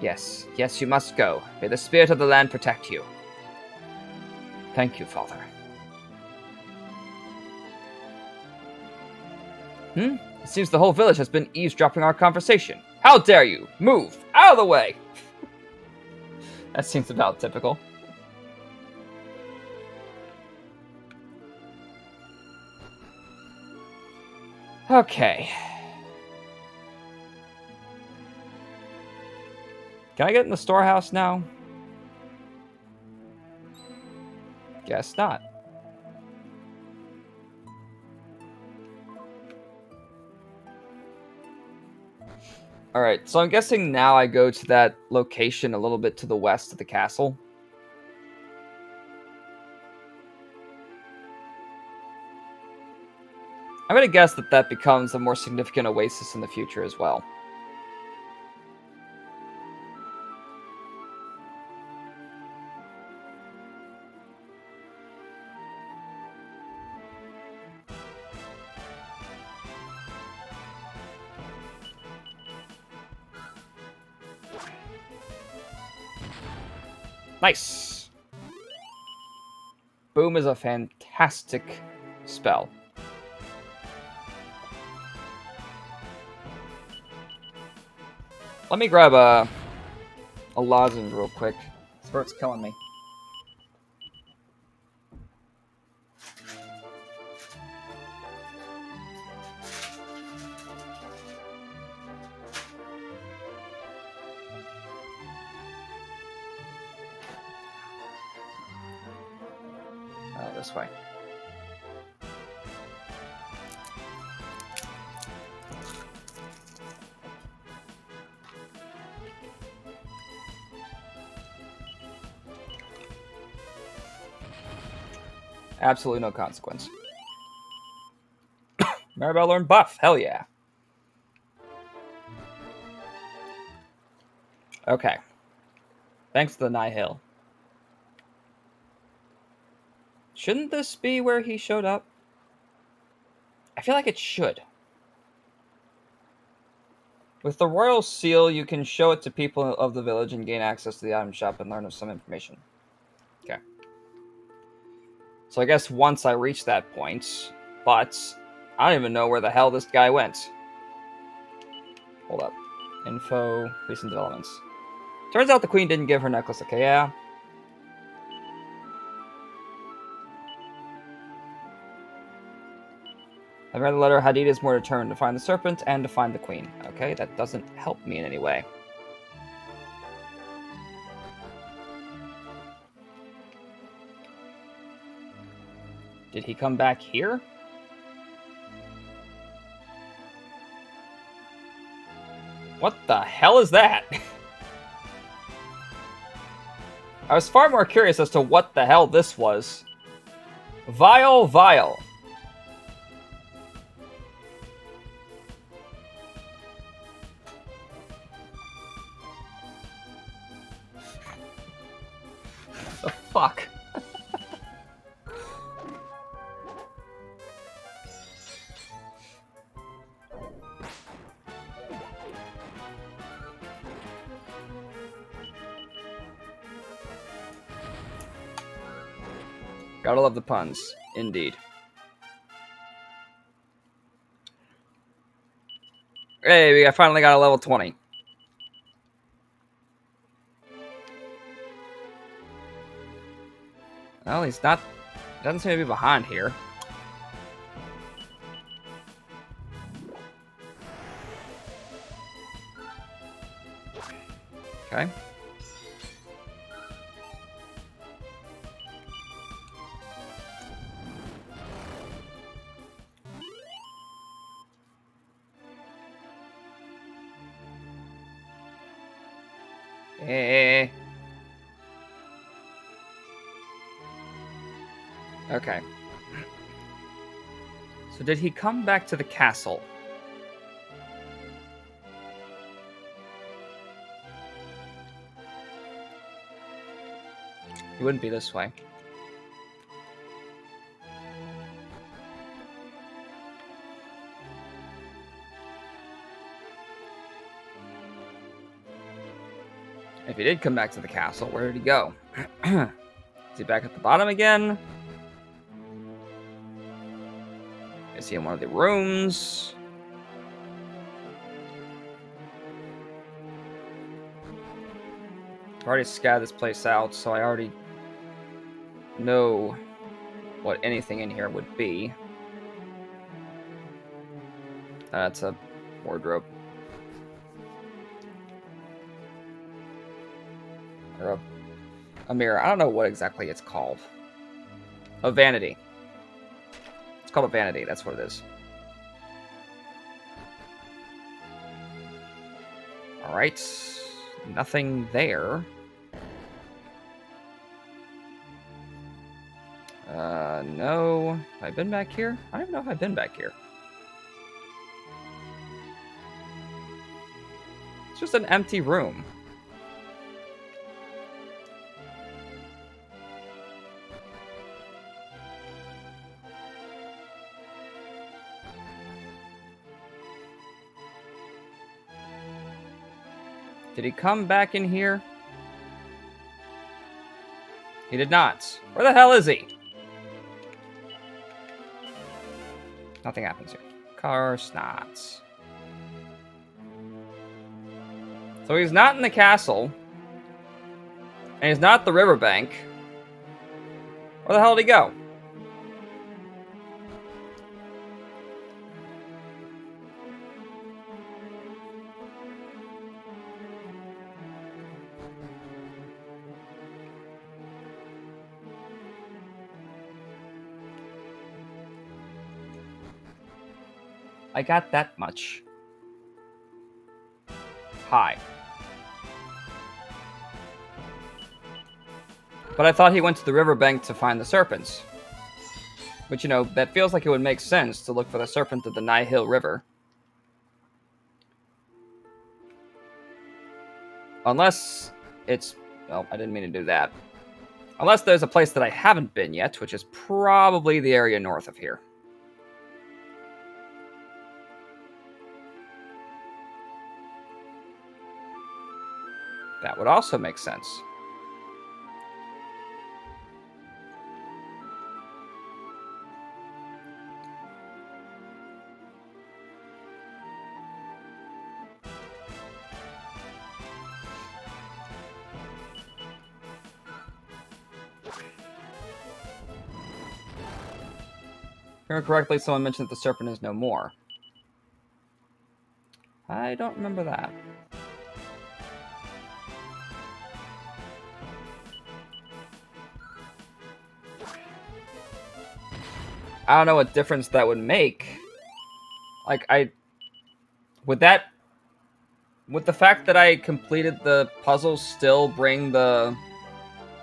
A: Yes, you must go. May the spirit of the land protect you. Thank you, Father. It seems the whole village has been eavesdropping our conversation. How dare you! Move! Out of the way! That seems about typical. Okay. Can I get in the storehouse now? Guess not. Alright, so I'm guessing now I go to that location a little bit to the west of the castle. I'm going to guess that that becomes a more significant oasis in the future as well. Nice! Boom is a fantastic spell. Let me grab a lozenge real quick. This hurt's killing me. This way. Absolutely no consequence. Maribel learned buff. Hell yeah. Okay. Thanks to the Nihil. Shouldn't this be where he showed up? I feel like it should. With the Royal Seal, you can show it to people of the village and gain access to the item shop and learn of some information. Okay. So I guess once I reach that point, but I don't even know where the hell this guy went. Hold up. Info, recent developments. Turns out the queen didn't give her necklace. Okay, yeah. I've read the letter. Hadid is more determined to find the serpent and to find the queen. Okay, that doesn't help me in any way. Did he come back here? What the hell is that? I was far more curious as to what the hell this was. Vile. The fuck? Gotta love the puns, indeed. Hey, I finally got a level 20. Well, he's not... doesn't seem to be behind here. Okay. Hey. Okay. So did he come back to the castle? He wouldn't be this way. If he did come back to the castle, where did he go? Is he back at the bottom again? Is he in one of the rooms? I've already scouted this place out, so I already know what anything in here would be. That's a wardrobe. Or a mirror. I don't know what exactly it's called. A vanity. It's called a vanity, that's what it is. Alright. Nothing there. No. Have I been back here? I don't even know if I've been back here. just an empty room. Did he come back in here? He did not. Where the hell is he? Nothing happens here. Course not. So he's not in the castle. And he's not at the riverbank. Where the hell did he go? I got that much. Hi. But I thought he went to the riverbank to find the serpents. Which, you know, that feels like it would make sense to look for the serpent at the Nihil River. Unless it's... Well, I didn't mean to do that. Unless there's a place that I haven't been yet, which is probably the area north of here. That would also make sense. If I remember correctly, someone mentioned that the serpent is no more. I don't remember that. I don't know what difference that would make. Like, would the fact that I completed the puzzle still bring the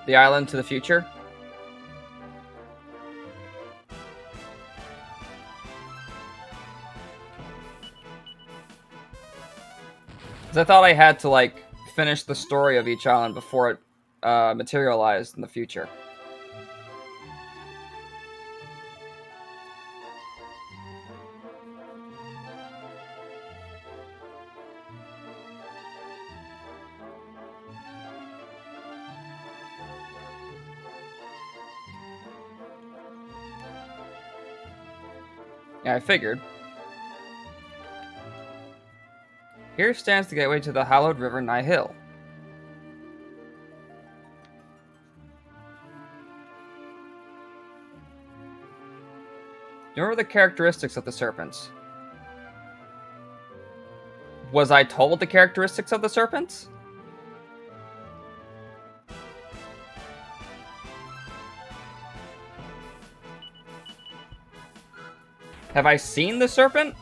A: island to the future? Because I thought I had to, like, finish the story of each island before it materialized in the future. Yeah, I figured. Here stands the gateway to the hallowed river Nihil. You remember the characteristics of the serpents? Was I told the characteristics of the serpents? Have I seen the serpent?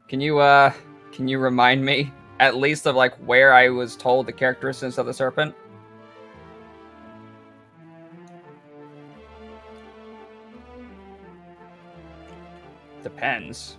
A: Can you remind me at least of like where I was told the characteristics of the serpent? Depends.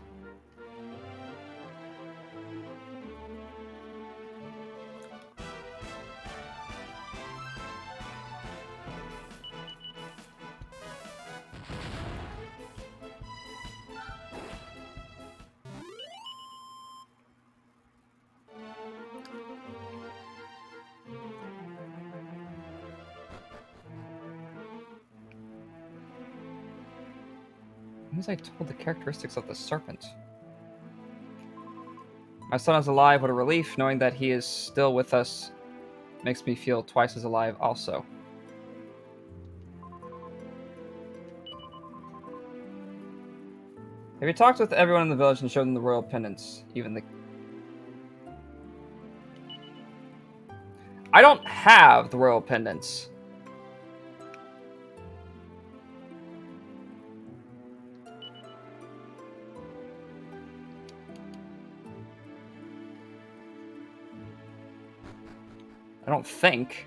A: When was I told the characteristics of the serpent? My son is alive. What a relief. Knowing that he is still with us makes me feel twice as alive also. Have you talked with everyone in the village and showed them the royal pendants? Even the... I don't have the royal pendants. I don't think.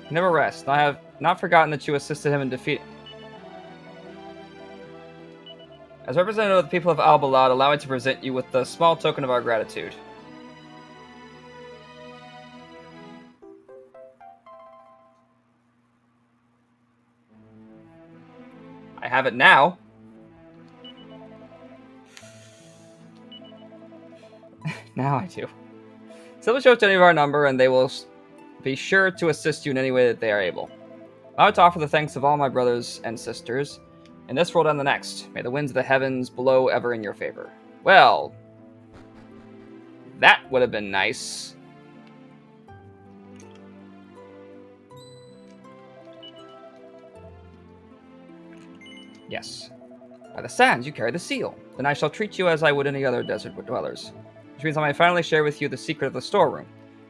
A: Never rest. I have not forgotten that you assisted him in defeat. As representative of the people of Albalad, allow me to present you with a small token of our gratitude. I have it now. Now I do. Simply show Jenny our number, and they will be sure to assist you in any way that they are able. I would to offer the thanks of all my brothers and sisters, in this world and the next. May the winds of the heavens blow ever in your favor. Well, that would have been nice. Yes. By the sands, you carry the seal. Then I shall treat you as I would any other desert dwellers. Which means I may finally share with you the secret of the storeroom.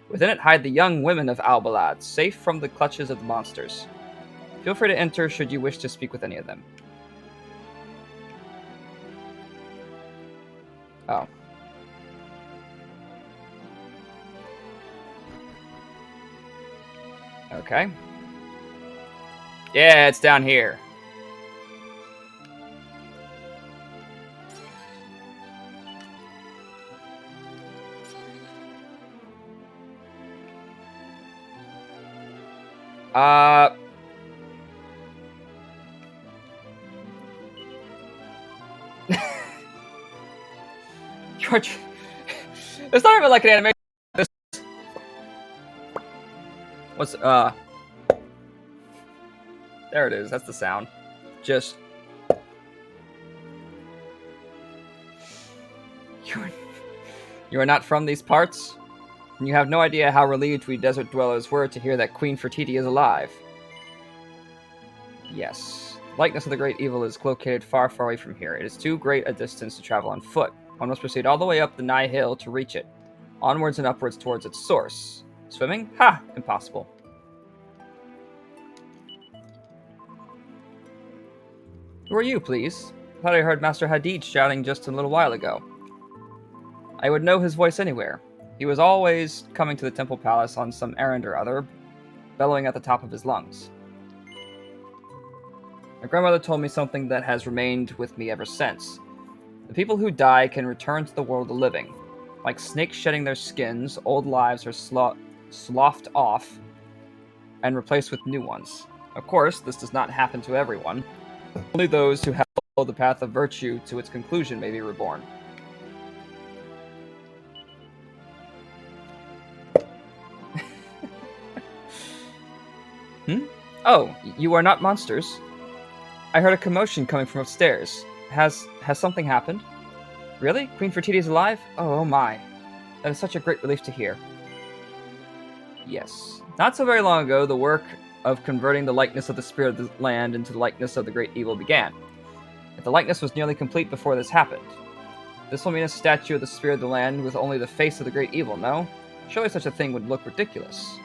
A: Within it hide the young women of Albalad, safe from the clutches of the monsters. Feel free to enter should you wish to speak with any of them. Oh. Okay. Yeah, it's down here. George, it's not even like an animation. What's there it is. That's the sound. Just you are not from these parts, and you have no idea how relieved we desert dwellers were to hear that Queen Fertiti is alive. Yes. The likeness of the great evil is located far, far away from here. It is too great a distance to travel on foot. One must proceed all the way up the Nigh Hill to reach it, onwards and upwards towards its source. Swimming? Ha! Impossible. Who are you, please? I thought I heard Master Hadid shouting just a little while ago. I would know his voice anywhere. He was always coming to the Temple Palace on some errand or other, bellowing at the top of his lungs. My grandmother told me something that has remained with me ever since. The people who die can return to the world of the living. Like snakes shedding their skins, old lives are sloughed off and replaced with new ones. Of course, this does not happen to everyone. Only those who have followed the path of virtue to its conclusion may be reborn. Oh, you are not monsters? I heard a commotion coming from upstairs. Has something happened? Really? Queen Fertiti is alive? Oh my. That is such a great relief to hear. Yes. Not so very long ago, the work of converting the likeness of the spirit of the land into the likeness of the great evil began. But the likeness was nearly complete before this happened. This will mean a statue of the spirit of the land with only the face of the great evil, no? Surely such a thing would look ridiculous.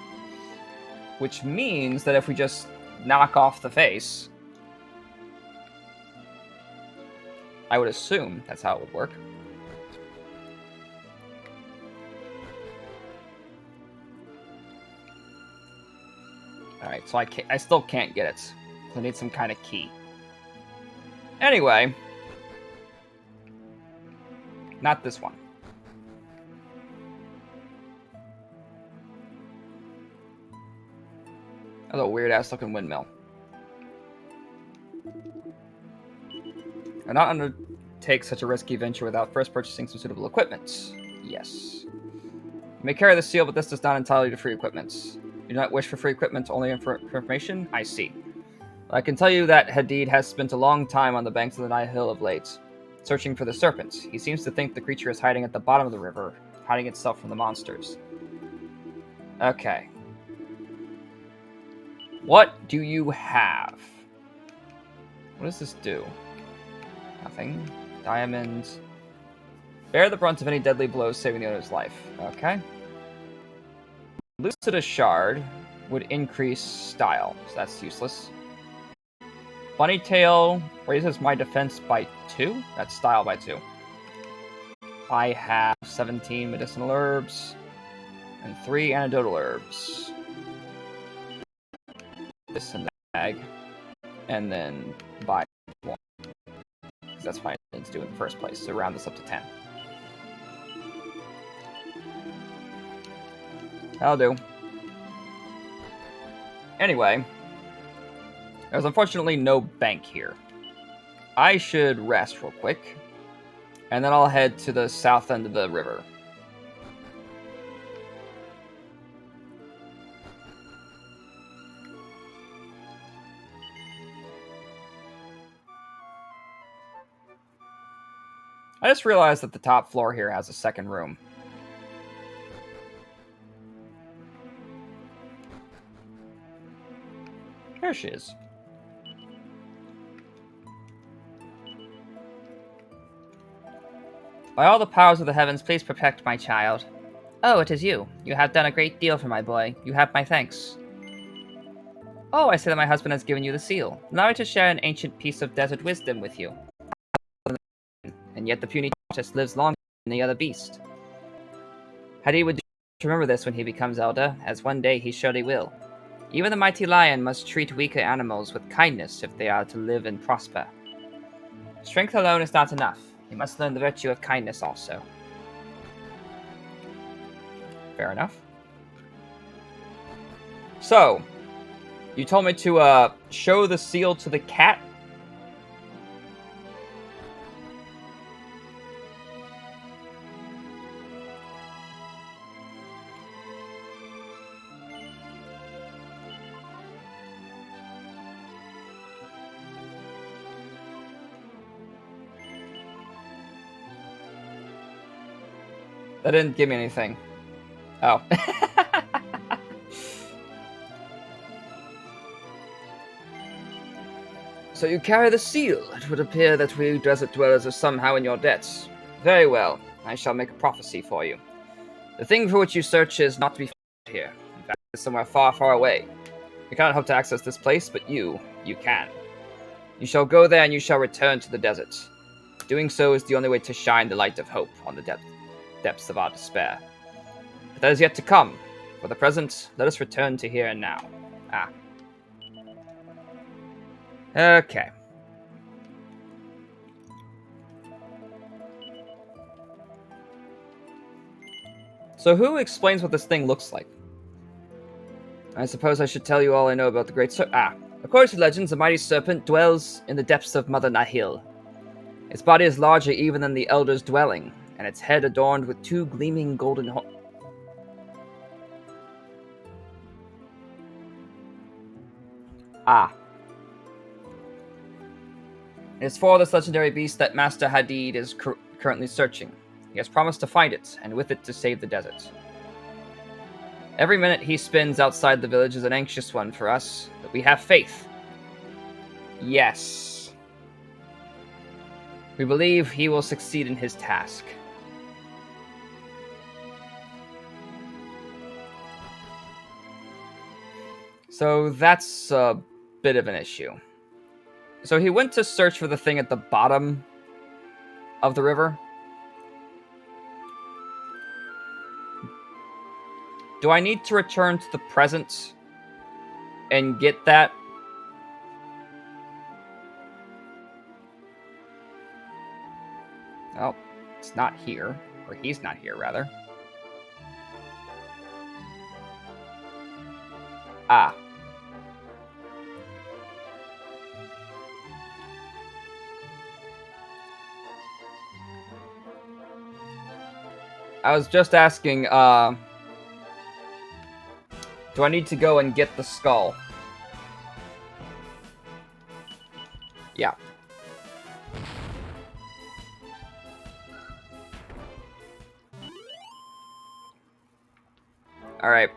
A: Which means that if we just knock off the face, I would assume that's how it would work. Alright, so I still can't get it. I need some kind of key. Anyway. Not this one. That's a weird-ass looking windmill. I'll not undertake such a risky venture without first purchasing some suitable equipment. Yes. You may carry the seal, but this does not entitle you to free equipment. You do not wish for free equipment, only for information? I see. I can tell you that Hadid has spent a long time on the banks of the Nigh Hill of late, searching for the serpent. He seems to think the creature is hiding at the bottom of the river, hiding itself from the monsters. Okay. What do you have? What does this do? Nothing. Diamonds. Bear the brunt of any deadly blows, saving the owner's life. Okay. Lucid a shard would increase style, so that's useless. Bunny tail raises my defense by 2. That's style by 2. I have 17 medicinal herbs and 3 antidotal herbs. This and that. and then buy one. Because that's what I need to do in the first place, to round this up to 10. That'll do. Anyway, there's unfortunately no bank here. I should rest real quick, and then I'll head to the south end of the river. I just realized that the top floor here has a second room. There she is. By all the powers of the heavens, please protect my child. Oh, it is you. You have done a great deal for my boy. You have my thanks. Oh, I see that my husband has given you the seal. Allow me to share an ancient piece of desert wisdom with you. And yet the puny tortoise lives longer than the other beast. Hadi would remember this when he becomes elder, as one day he surely will. Even the mighty lion must treat weaker animals with kindness if they are to live and prosper. Strength alone is not enough. He must learn the virtue of kindness also. Fair enough. So, you told me to show the seal to the cat? That didn't give me anything. Oh. So you carry the seal. It would appear that we desert dwellers are somehow in your debts. Very well. I shall make a prophecy for you. The thing for which you search is not to be found here. In fact, it's somewhere far, far away. You cannot hope to access this place, but you can. You shall go there and you shall return to the desert. Doing so is the only way to shine the light of hope on the depths of our despair. But that is yet to come. For the present, let us return to here and now. Okay. So who explains what this thing looks like? I suppose I should tell you all I know about the great according to legends, the mighty serpent dwells in the depths of Mother Nahil. Its body is larger even than the Elder's dwelling, and its head adorned with two gleaming golden horns. It is for this legendary beast that Master Hadid is currently searching. He has promised to find it, and with it to save the desert. Every minute he spends outside the village is an anxious one for us, but we have faith. Yes. We believe he will succeed in his task. So that's a bit of an issue. So he went to search for the thing at the bottom of the river. Do I need to return to the present and get that? Oh, it's not here. Or he's not here, rather. I was just asking, do I need to go and get the skull? Yeah. Alright.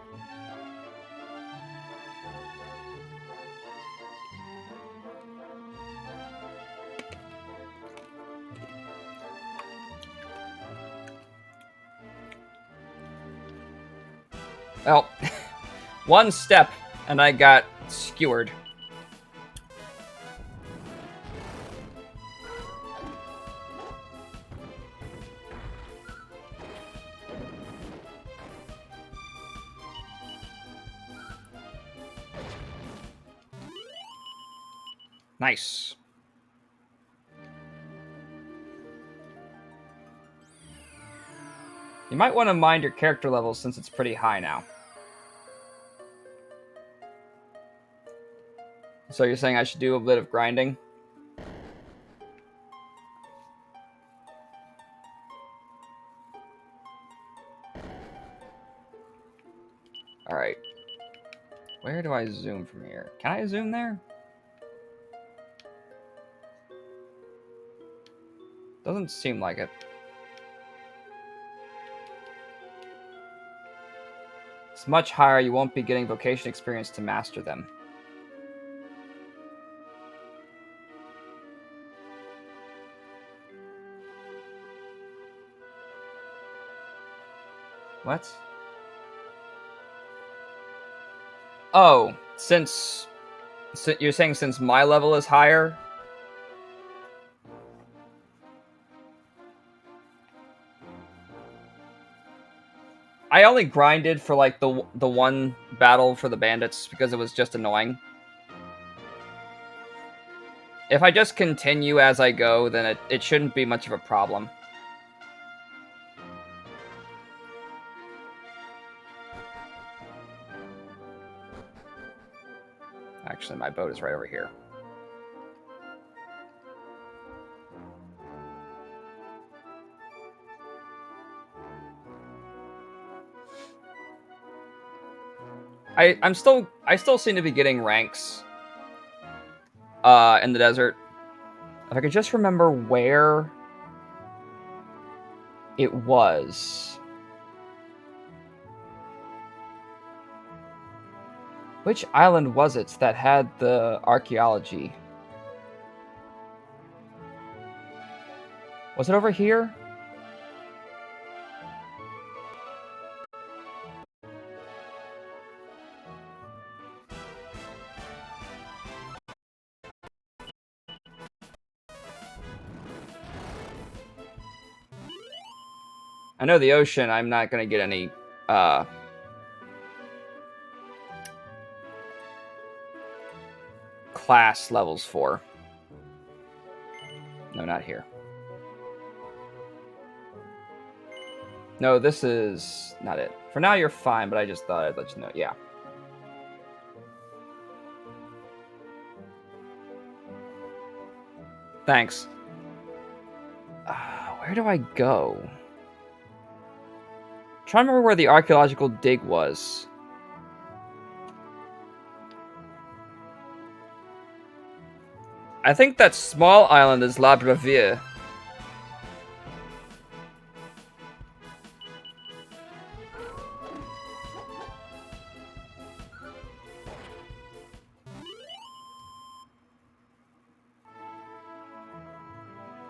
A: Well, one step, and I got skewered. Nice. You might want to mind your character levels since it's pretty high now. So you're saying I should do a bit of grinding? Alright. Where do I zoom from here? Can I zoom there? Doesn't seem like it. It's much higher. You won't be getting vocation experience to master them. What? Oh, since you're saying since my level is higher? I only grinded for like the one battle for the bandits because it was just annoying. If I just continue as I go, then it shouldn't be much of a problem. Actually, my boat is right over here. I still seem to be getting ranks in the desert. If I could just remember where it was. Which island was it that had the archaeology? Was it over here? I know the ocean, I'm not going to get any class levels for. No, not here. No, this is not it. For now, you're fine, but I just thought I'd let you know. Yeah. Thanks. Where do I go? I'm trying to remember where the archaeological dig was. I think that small island is La Braville.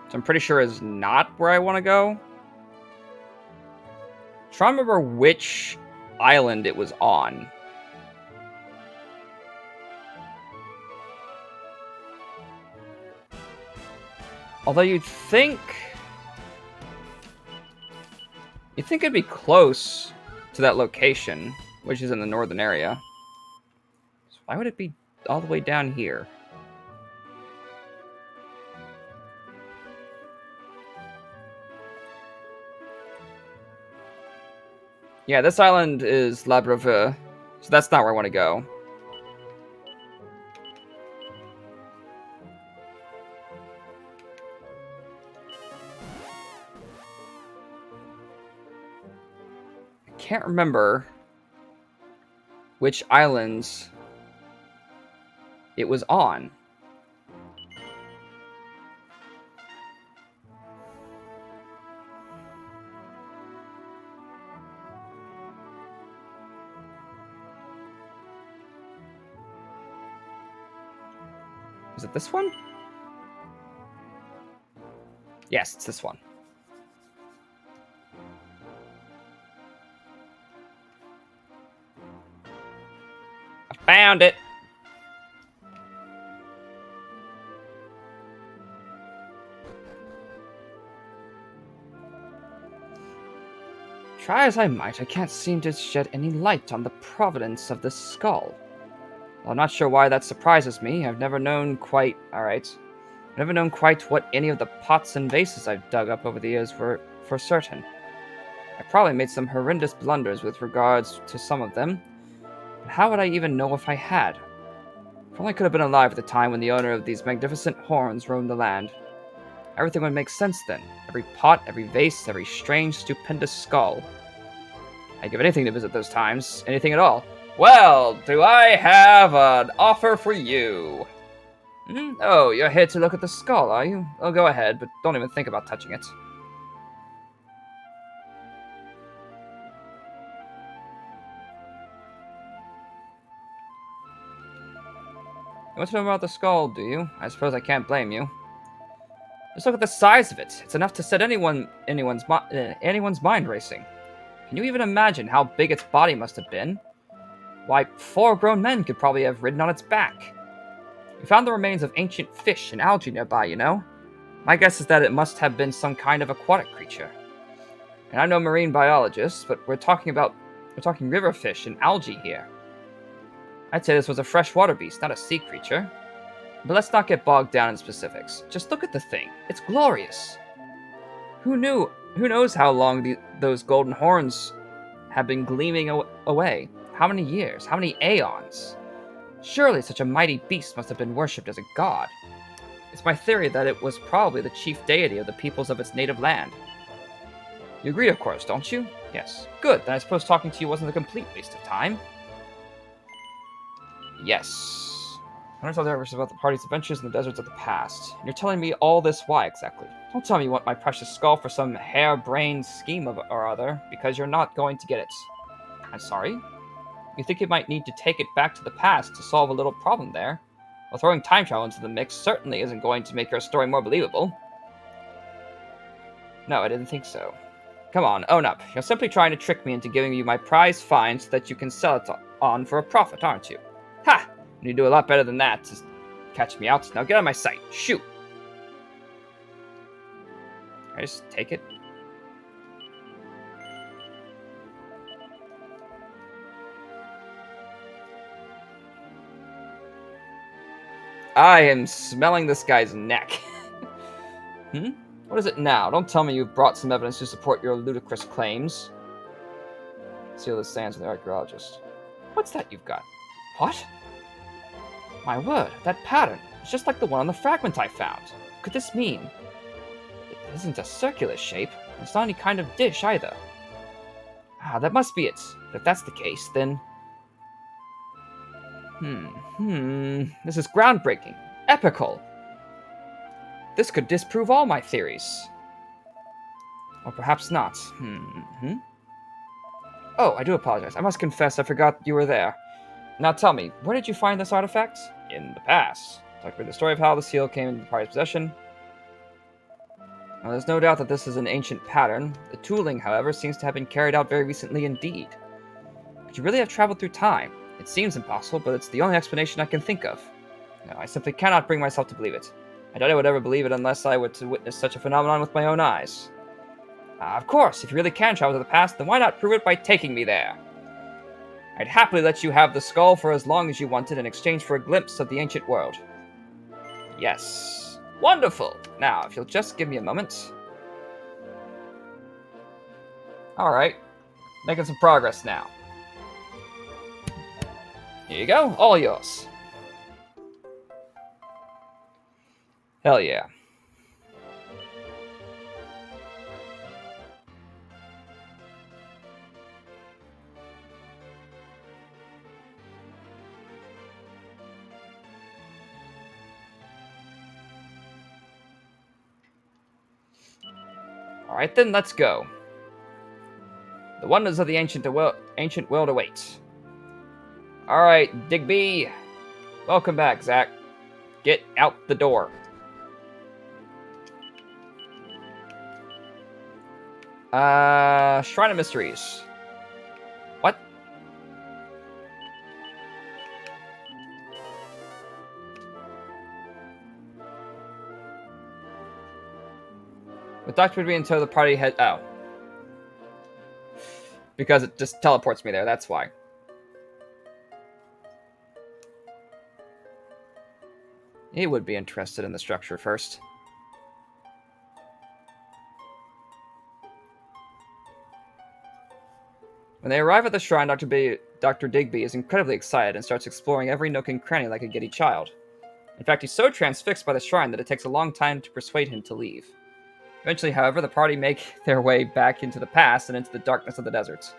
A: So I'm pretty sure is not where I want to go. I'm trying to remember which island it was on. Although you'd think it'd be close to that location, which is in the northern area. So why would it be all the way down here? Yeah, this island is La Braville, so that's not where I want to go. I can't remember which islands it was on. Is it this one? Yes, it's this one. I found it! Try as I might, I can't seem to shed any light on the provenance of this skull.
B: Well, I'm not sure why that surprises me. I've never known quite... Alright. I've never known quite what any of the pots and vases I've dug up over the years were for certain. I probably made some horrendous blunders with regards to some of them. But how would I even know if I had? If only I could have been alive at the time when the owner of these magnificent horns roamed the land. Everything would make sense then. Every pot, every vase, every strange, stupendous skull. I'd give anything to visit those times. Anything at all.
A: Well, do I have an offer for you?
B: Oh, you're here to look at the skull, are you? Well, go ahead, but don't even think about touching it. You want to know about the skull, do you? I suppose I can't blame you. Just look at the size of it. It's enough to set anyone's mind racing. Can you even imagine how big its body must have been? Why, 4 grown men could probably have ridden on its back. We found the remains of ancient fish and algae nearby, you know? My guess is that it must have been some kind of aquatic creature. And I'm no marine biologist, but we're talking river fish and algae here. I'd say this was a freshwater beast, not a sea creature. But let's not get bogged down in specifics. Just look at the thing. It's glorious. Who knew? Who knows how long those golden horns have been gleaming away? How many years? How many aeons? Surely such a mighty beast must have been worshipped as a god. It's my theory that it was probably the chief deity of the peoples of its native land. You agree, of course, don't you? Yes. Good, then I suppose talking to you wasn't a complete waste of time. Yes. I learned something about the party's adventures in the deserts of the past. And you're telling me all this why exactly? Don't tell me you want my precious skull for some harebrained scheme or other, because you're not going to get it. I'm sorry? You think you might need to take it back to the past to solve a little problem there? Well, throwing time travel into the mix certainly isn't going to make your story more believable. No, I didn't think so. Come on, own up. You're simply trying to trick me into giving you my prize find so that you can sell it on for a profit, aren't you? Ha! You do a lot better than that to catch me out. Now get out of my sight. Shoot! I just take it? I am smelling this guy's neck. What is it now? Don't tell me you've brought some evidence to support your ludicrous claims. Seal the sands with the archaeologist. What's that you've got? What? My word, that pattern. It's just like the one on the fragment I found. What could this mean? It isn't a circular shape. It's not any kind of dish either. Ah, that must be it. If that's the case, then... This is groundbreaking. Epical. This could disprove all my theories. Or perhaps not. Oh, I do apologize. I must confess I forgot you were there. Now tell me, where did you find this artifact? In the past. Talk about the story of how the seal came into the party's possession. Now, there's no doubt that this is an ancient pattern. The tooling, however, seems to have been carried out very recently indeed. Could you really have traveled through time? It seems impossible, but it's the only explanation I can think of. No, I simply cannot bring myself to believe it. I doubt I would ever believe it unless I were to witness such a phenomenon with my own eyes. Of course, if you really can travel to the past, then why not prove it by taking me there? I'd happily let you have the skull for as long as you wanted in exchange for a glimpse of the ancient world. Yes. Wonderful! Now, if you'll just give me a moment. Alright. Making some progress now. Here you go. All yours. Hell yeah. Alright then, let's go. The wonders of the ancient world await. Alright, Digby. Welcome back, Zack. Get out the door. Shrine of Mysteries. What? With Dr. Bidby until the party head. Oh. Because it just teleports me there, that's why. He would be interested in the structure first. When they arrive at the shrine, Dr. Digby is incredibly excited and starts exploring every nook and cranny like a giddy child. In fact, he's so transfixed by the shrine that it takes a long time to persuade him to leave. Eventually, however, the party make their way back into the past and into the darkness of the deserts.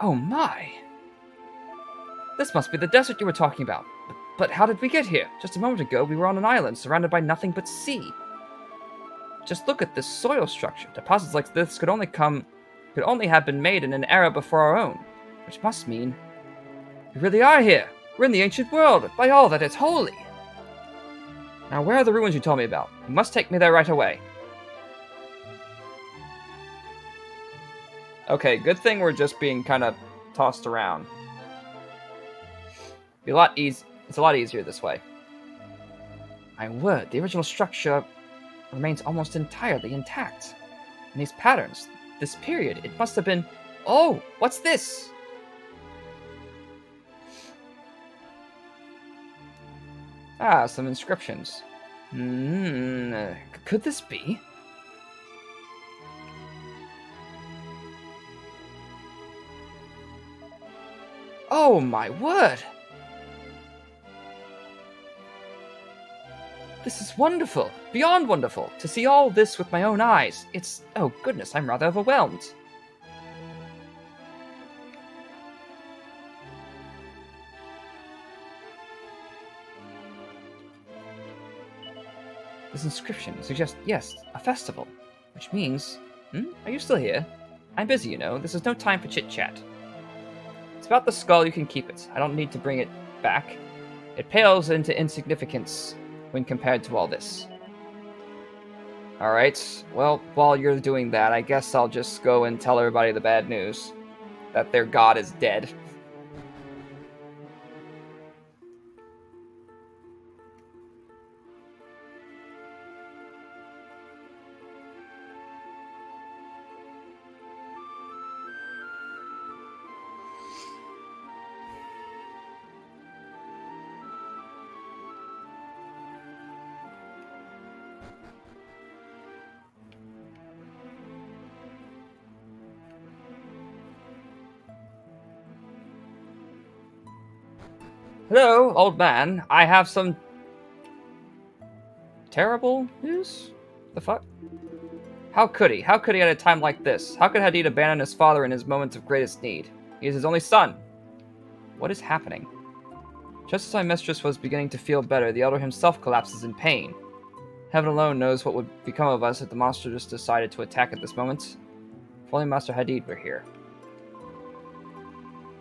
B: Oh my! This must be the desert you were talking about. But how did we get here? Just a moment ago, we were on an island surrounded by nothing but sea. Just look at this soil structure. Deposits like this could only have been made in an era before our own, which must mean we really are here. We're in the ancient world, by all that is holy. Now, where are the ruins you told me about? You must take me there right away. Okay, good thing we're just being kind of tossed around. It's a lot easier this way. My word, the original structure remains almost entirely intact. And these patterns, this period, it must have been... Oh, what's this? Ah, some inscriptions. Could this be? Oh my word! This is wonderful, beyond wonderful, to see all this with my own eyes. It's... oh goodness, I'm rather overwhelmed. This inscription suggests, yes, a festival. Which means... Are you still here? I'm busy, you know. This is no time for chit-chat. It's about the skull, you can keep it. I don't need to bring it back. It pales into insignificance when compared to all this. Alright, well, while you're doing that, I guess I'll just go and tell everybody the bad news. That their god is dead. Hello, old man. I have some terrible news? The fuck? How could he? How could he at a time like this? How could Hadid abandon his father in his moments of greatest need? He is his only son. What is happening? Just as my mistress was beginning to feel better, the elder himself collapses in pain. Heaven alone knows what would become of us if the monster just decided to attack at this moment. If only Master Hadid were here.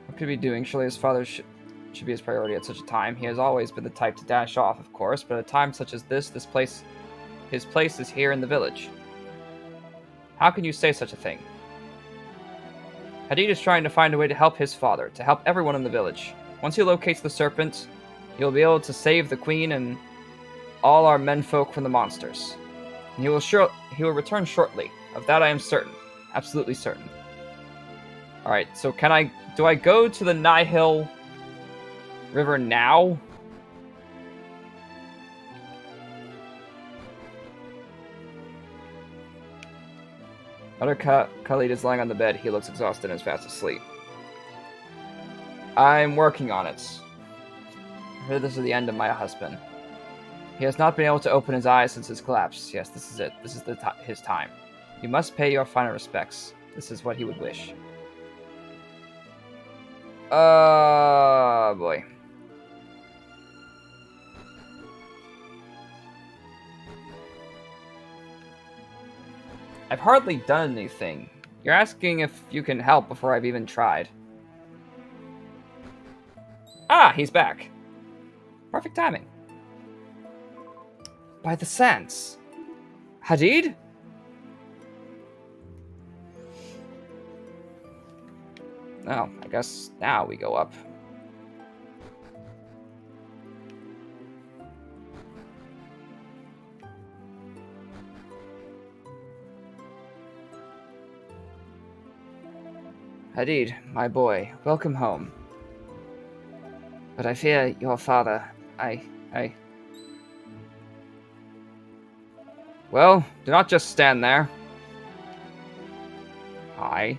B: What could he be doing? Surely his father should be his priority at such a time. He has always been the type to dash off, of course, but at a time such as this, his place is here in the village. How can you say such a thing? Hadid is trying to find a way to help his father, to help everyone in the village. Once he locates the serpent, he will be able to save the queen and all our menfolk from the monsters. And he will return shortly. Of that I am certain. Absolutely certain. Alright, so do I go to the Nihil River now? Elder Khalid is lying on the bed. He looks exhausted and is fast asleep. I'm working on it. I heard this is the end of my husband. He has not been able to open his eyes since his collapse. Yes, this is it. This is his time. You must pay your final respects. This is what he would wish. Boy. I've hardly done anything. You're asking if you can help before I've even tried. Ah, he's back. Perfect timing. By the sands. Hadid? Oh, I guess now we go up. Hadid, my boy, welcome home. But I fear your father. Well, do not just stand there. Hi.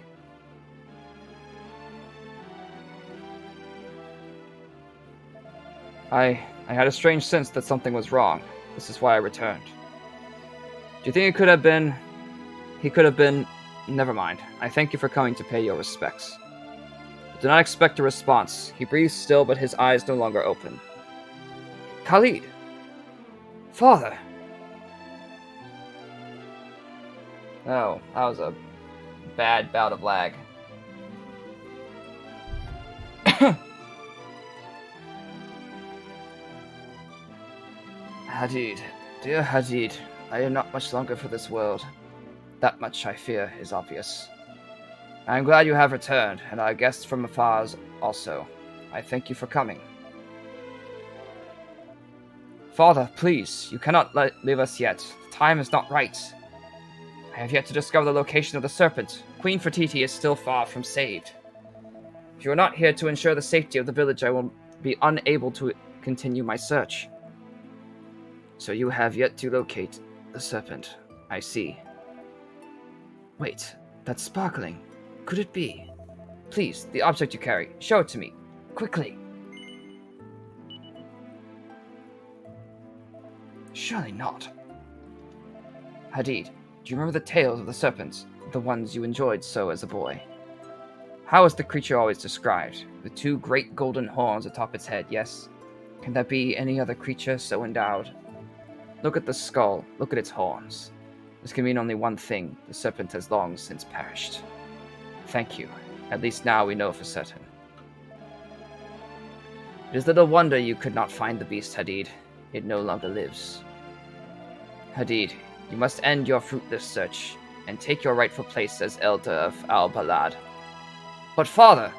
B: I had a strange sense that something was wrong. This is why I returned. Do you think it could have been... He could have been... Never mind. I thank you for coming to pay your respects. But do not expect a response. He breathes still, but his eyes no longer open. Khalid! Father! Oh, that was a bad bout of lag. Hadid, dear Hadid, I am not much longer for this world. That much, I fear, is obvious. I am glad you have returned, and our guests from afar also. I thank you for coming. Father, please, you cannot leave us yet. The time is not right. I have yet to discover the location of the serpent. Queen Fertiti is still far from saved. If you are not here to ensure the safety of the village, I will be unable to continue my search. So you have yet to locate the serpent. I see. Wait, that's sparkling. Could it be? Please, the object you carry, show it to me. Quickly. Surely not. Hadid, do you remember the tales of the serpents? The ones you enjoyed so as a boy? How is the creature always described? The two great golden horns atop its head, yes? Can there be any other creature so endowed? Look at the skull, look at its horns. This can mean only one thing. The serpent has long since perished. Thank you. At least now we know for certain. It is little wonder you could not find the beast, Hadid. It no longer lives. Hadid, you must end your fruitless search, and take your rightful place as Elder of Al-Balad. But father!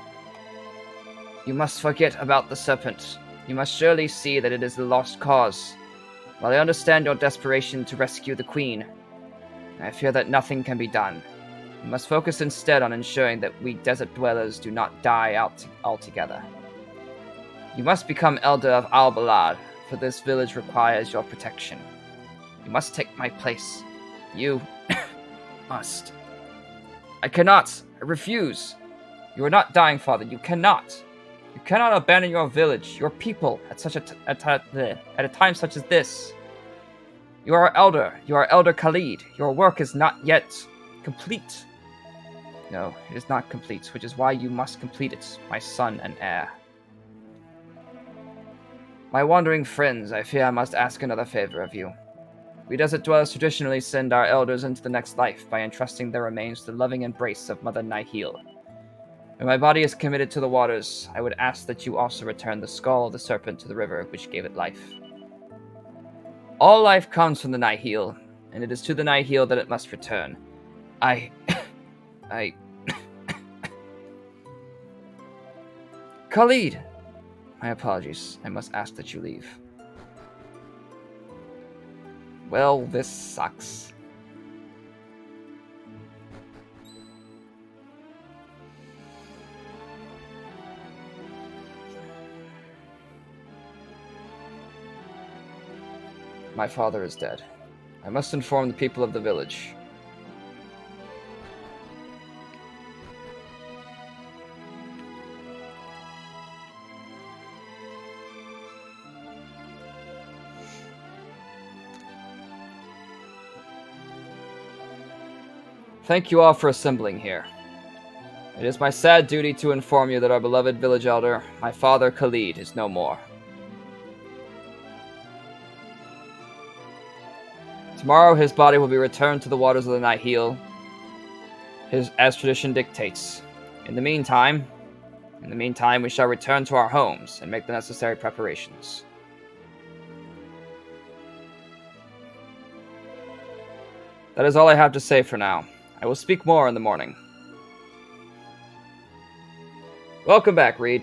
B: You must forget about the serpent. You must surely see that it is the lost cause. While I understand your desperation to rescue the Queen, I fear that nothing can be done. You must focus instead on ensuring that we desert dwellers do not die out altogether. You must become Elder of Al-Balad, for this village requires your protection. You must take my place. You must. I cannot. I refuse. You are not dying, father. You cannot. You cannot abandon your village, your people, at a time such as this. You are elder. You are Elder Khalid. Your work is not yet complete. No, it is not complete, which is why you must complete it, my son and heir. My wandering friends, I fear I must ask another favor of you. We desert dwellers traditionally send our elders into the next life by entrusting their remains to the loving embrace of Mother Nihil. When my body is committed to the waters, I would ask that you also return the skull of the serpent to the river which gave it life. All life comes from the Nihil, and it is to the Nihil that it must return. Khalid! My apologies. I must ask that you leave. Well, this sucks. My father is dead. I must inform the people of the village. Thank you all for assembling here. It is my sad duty to inform you that our beloved village elder, my father Khalid, is no more. Tomorrow his body will be returned to the waters of the Nihil, as tradition dictates. In the meantime, we shall return to our homes and make the necessary preparations. That is all I have to say for now. I will speak more in the morning. Welcome back, Reed.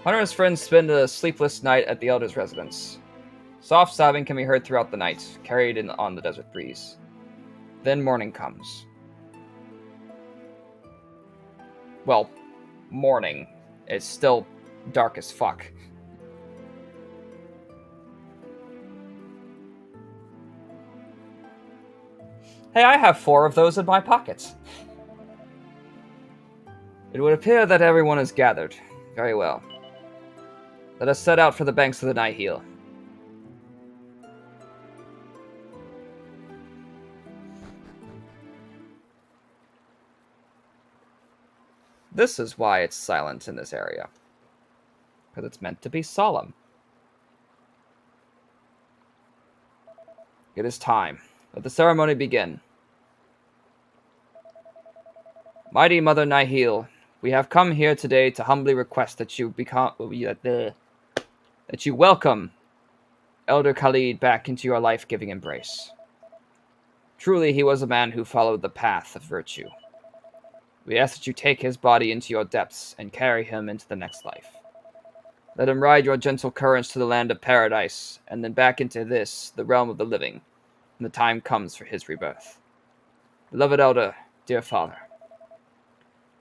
B: Hunter and his friends spend a sleepless night at the Elder's residence. Soft sobbing can be heard throughout the night, carried in on the desert breeze. Then morning comes. well, morning. It's still dark as fuck. Hey, I have 4 of those in my pockets. It would appear that everyone is gathered. Very well. Let us set out for the banks of the Nihil. This is why it's silent in this area. Because it's meant to be solemn. It is time. Let the ceremony begin. Mighty Mother Nihil, we have come here today to humbly request that you welcome Elder Khalid back into your life-giving embrace. Truly, he was a man who followed the path of virtue. We ask that you take his body into your depths and carry him into the next life. Let him ride your gentle currents to the land of paradise, and then back into this, the realm of the living, when the time comes for his rebirth. Beloved Elder, dear Father,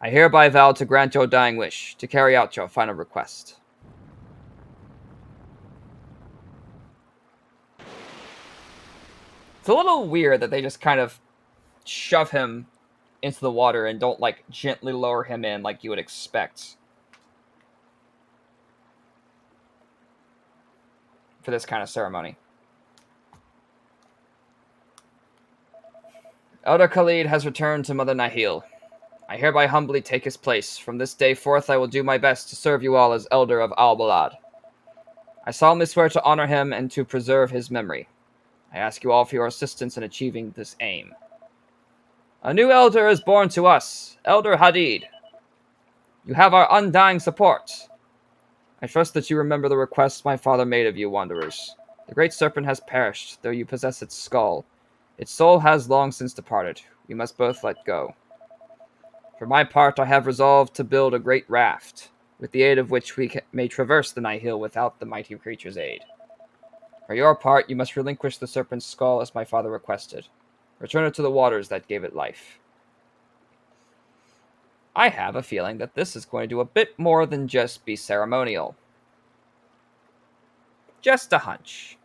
B: I hereby vow to grant your dying wish, to carry out your final request. It's a little weird that they just kind of shove him into the water and don't, like, gently lower him in like you would expect for this kind of ceremony. Elder Khalid has returned to Mother Nihil. I hereby humbly take his place. From this day forth, I will do my best to serve you all as Elder of Al-Balad. I solemnly swear to honor him and to preserve his memory. I ask you all for your assistance in achieving this aim. A new elder is born to us, Elder Hadid. You have our undying support. I trust that you remember the request my father made of you, wanderers. The great serpent has perished, though you possess its skull. Its soul has long since departed. We must both let go. For my part, I have resolved to build a great raft, with the aid of which we may traverse the Nihil without the mighty creature's aid. For your part, you must relinquish the serpent's skull as my father requested. Return it to the waters that gave it life. I have a feeling that this is going to do a bit more than just be ceremonial. Just a hunch.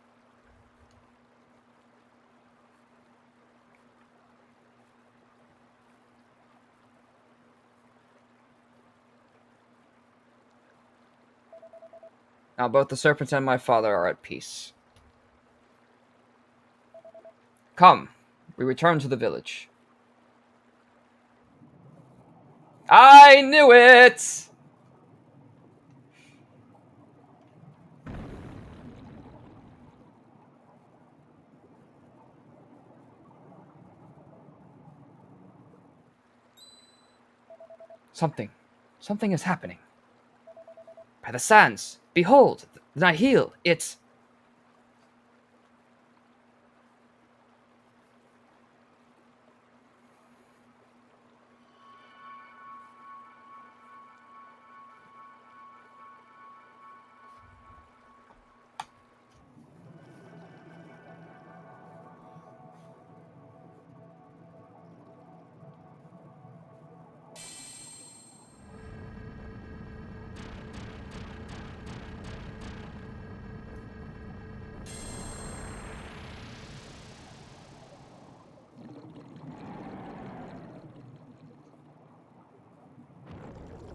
B: Now both the serpent and my father are at peace. Come, we return to the village. I knew it! Something is happening. By the sands, behold, the Nihil, it's...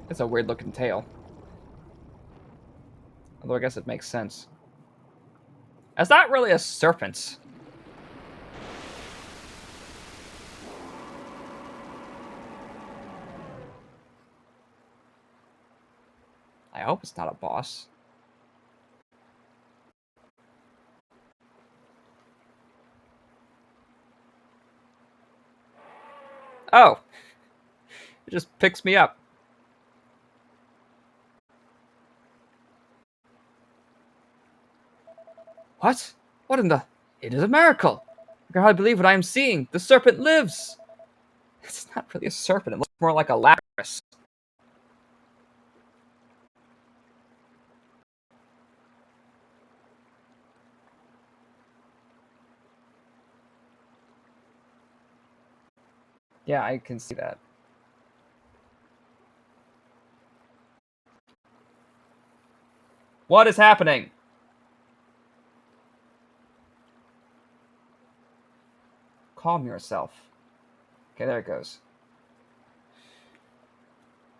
B: It's a weird looking tail. Although I guess it makes sense. It's not really a serpent. I hope it's not a boss. Oh! It just picks me up. What? What in the... It is a miracle! I can hardly believe what I am seeing. The serpent lives! It's not really a serpent. It looks more like a Lapras. Yeah, I can see that.
A: What is happening? Calm yourself. Okay, there it goes.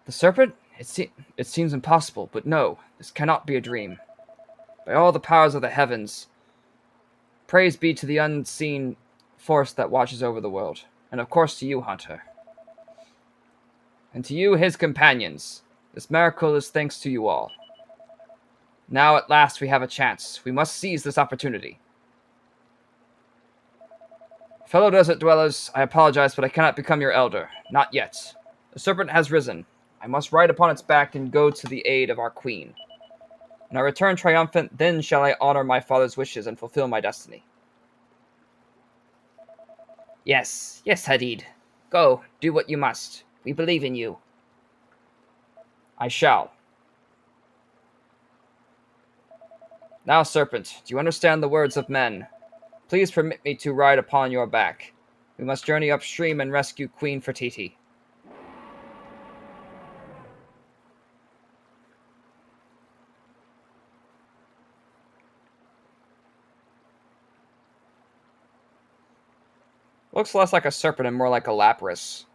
B: The serpent? It seems impossible, but no, this cannot be a dream. By all the powers of the heavens, praise be to the unseen force that watches over the world, and of course to you, Hunter. And to you, his companions. This miracle is thanks to you all. Now at last we have a chance. We must seize this opportunity. Fellow desert dwellers, I apologize, but I cannot become your elder. Not yet. The serpent has risen. I must ride upon its back and go to the aid of our queen. When I return triumphant, then shall I honor my father's wishes and fulfill my destiny. Yes, Hadid. Go, do what you must. We believe in you. I shall. Now, serpent, do you understand the words of men? Please permit me to ride upon your back. We must journey upstream and rescue Queen Fertiti.
A: Looks less like a serpent and more like a Lapras.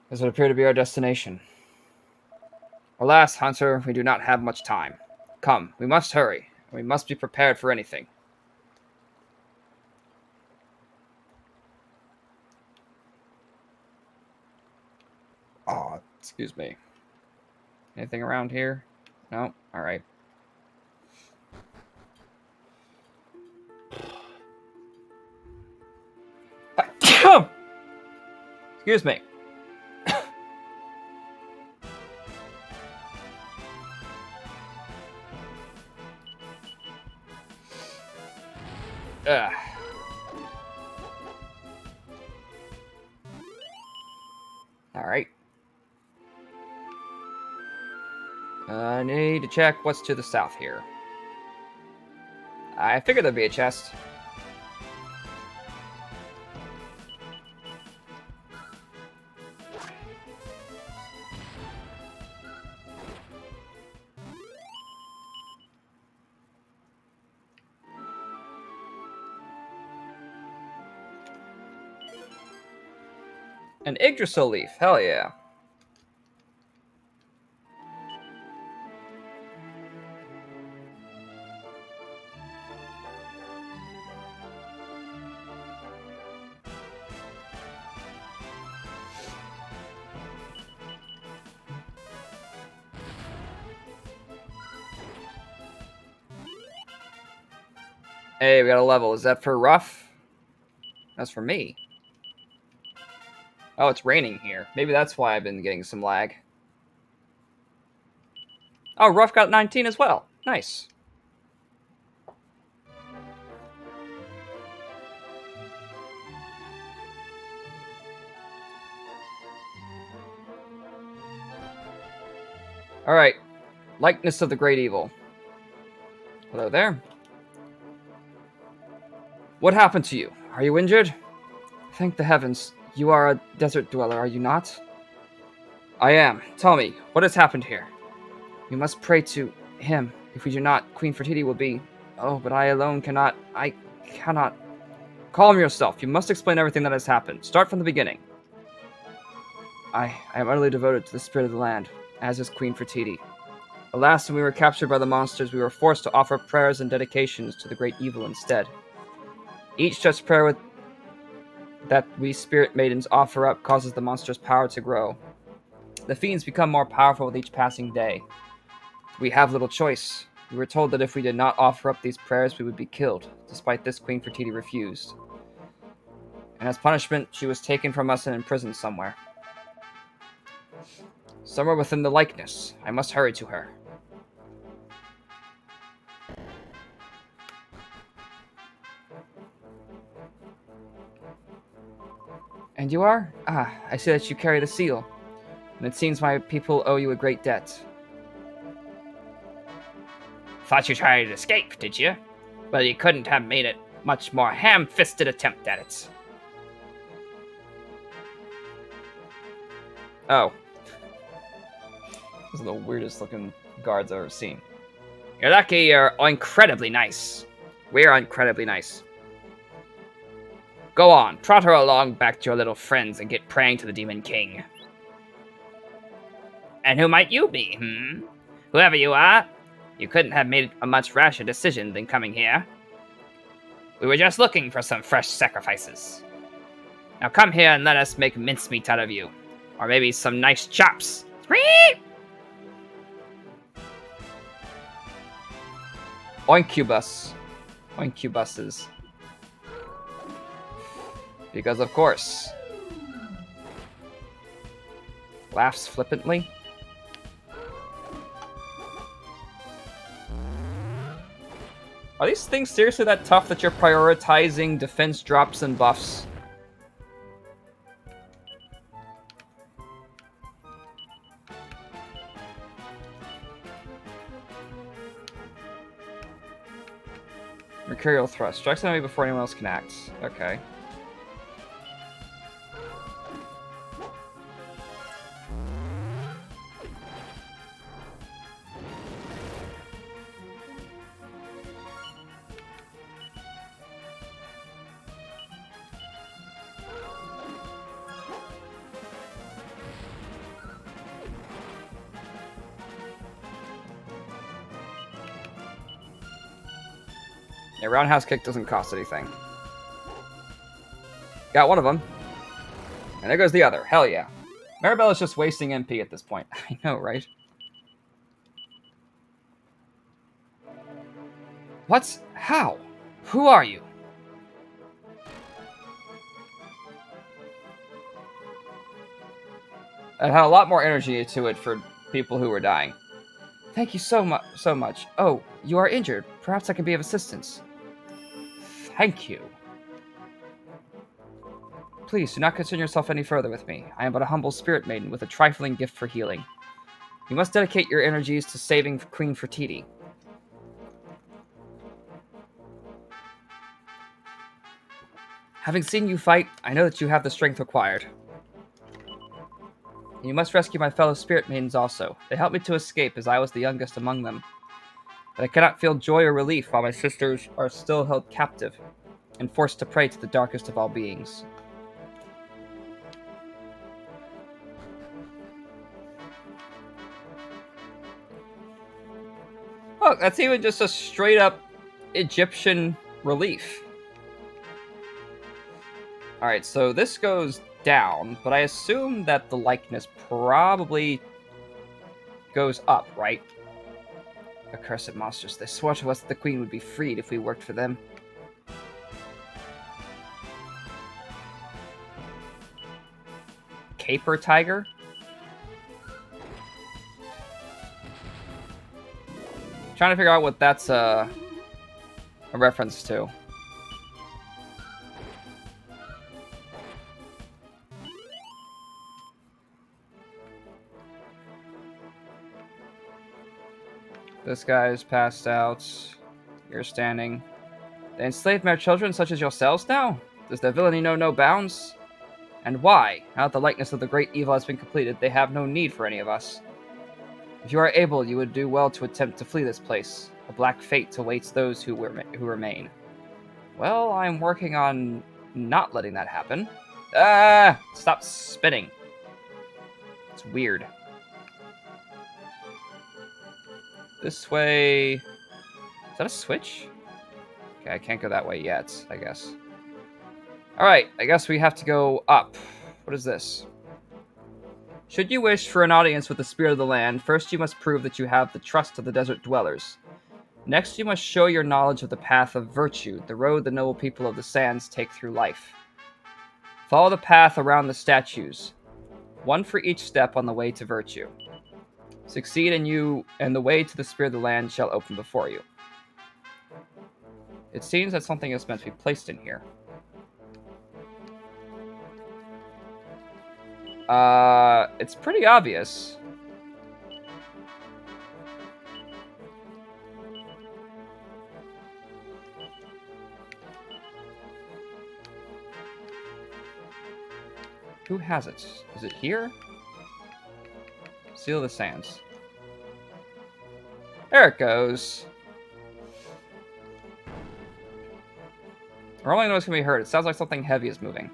B: This would appear to be our destination. Alas, Hunter, we do not have much time. Come, we must hurry, and we must be prepared for anything.
A: Oh, excuse me. Anything around here? No? Alright. Excuse me. Ugh. Alright. I need to check what's to the south here. I figured there'd be a chest. An Yggdrasil leaf, hell yeah. Hey, we got a level. Is that for Ruff? That's for me. Oh, it's raining here. Maybe that's why I've been getting some lag. Oh, Ruff got 19 as well. Nice. Alright. Likeness of the Great Evil. Hello there. What happened to you? Are you injured? Thank the heavens. You are a desert dweller, are you not? I am. Tell me, what has happened here? We must pray to him. If we do not, Queen Fertiti will be... Oh, but I alone cannot... I cannot... Calm yourself. You must explain everything that has happened. Start from the beginning. I am utterly devoted to the spirit of the land, as is Queen Fertiti. Alas, when we were captured by the monsters, we were forced to offer prayers and dedications to the great evil instead. Each such prayer that we spirit maidens offer up causes the monster's power to grow. The fiends become more powerful with each passing day. We have little choice. We were told that if we did not offer up these prayers, we would be killed. Despite this, Queen Fertiti refused. And as punishment, she was taken from us and imprisoned somewhere. Somewhere within the likeness. I must hurry to her. And you are? Ah, I see that you carry the seal. And it seems my people owe you a great debt.
C: Thought you tried to escape, did you?
B: But you couldn't have made it much more ham-fisted attempt at it. Oh. Those are the weirdest looking guards I've ever seen. You're lucky you're incredibly nice. We're incredibly nice. Go on, trot her along back to your little friends and get praying to the Demon King. And who might you be, Whoever you are, you couldn't have made a much rasher decision than coming here. We were just looking for some fresh sacrifices. Now come here and let us make mincemeat out of you. Or maybe some nice chops. Oincubus. Oincubuses. Because of course. Laughs flippantly. Are these things seriously that tough that you're prioritizing defense drops and buffs? Mercurial Thrust. Strikes enemy before anyone else can act. Okay. Yeah, roundhouse kick doesn't cost anything. Got one of them. And there goes the other. Hell yeah. Maribella's just wasting MP at this point. I know, right? What? How? Who are you? It had a lot more energy to it for people who were dying. Thank you so much. Oh, you are injured. Perhaps I can be of assistance. Thank you. Please, do not concern yourself any further with me. I am but a humble spirit maiden with a trifling gift for healing. You must dedicate your energies to saving Queen Fertiti. Having seen you fight, I know that you have the strength required. You must rescue my fellow spirit maidens also. They helped me to escape as I was the youngest among them. But I cannot feel joy or relief while my sisters are still held captive and forced to pray to the darkest of all beings. Oh, that's even just a straight up Egyptian relief. Alright, so this goes down, but I assume that the likeness probably goes up, right? Accursed monsters. They swore to us that the queen would be freed if we worked for them. Caper Tiger? Trying to figure out what that's a reference to. This guy is passed out. You're standing. They enslaved mere children such as yourselves now? Does their villainy know no bounds? And why? Now that the likeness of the great evil has been completed, they have no need for any of us. If you are able, you would do well to attempt to flee this place. A black fate awaits those who remain. Well, I'm working on not letting that happen. Ah! Stop spinning. It's weird. This way... Is that a switch? Okay, I can't go that way yet, I guess. Alright, I guess we have to go up. What is this? Should you wish for an audience with the spirit of the land, first you must prove that you have the trust of the desert dwellers. Next, you must show your knowledge of the path of virtue, the road the noble people of the sands take through life. Follow the path around the statues, one for each step on the way to virtue. Succeed and you, and the way to the spirit of the land shall open before you. It seems that something is meant to be placed in here. It's pretty obvious. Who has it? Is it here? Seal of the Sands. There it goes. Rolling noise can be heard. It sounds like something heavy is moving.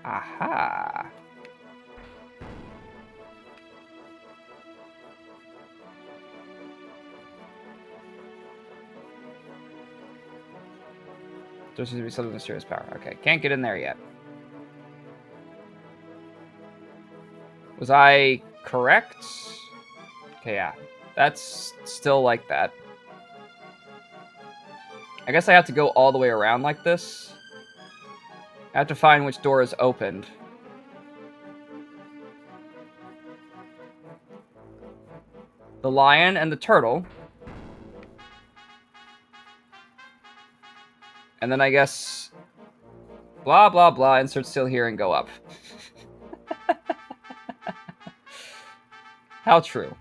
B: Aha. There seems to be some mysterious power. Okay, can't get in there yet. Was I correct? Okay, yeah. That's still like that. I guess I have to go all the way around like this. I have to find which door is opened. The lion and the turtle. And then I guess... blah, blah, blah. Insert seal here and go up. How true.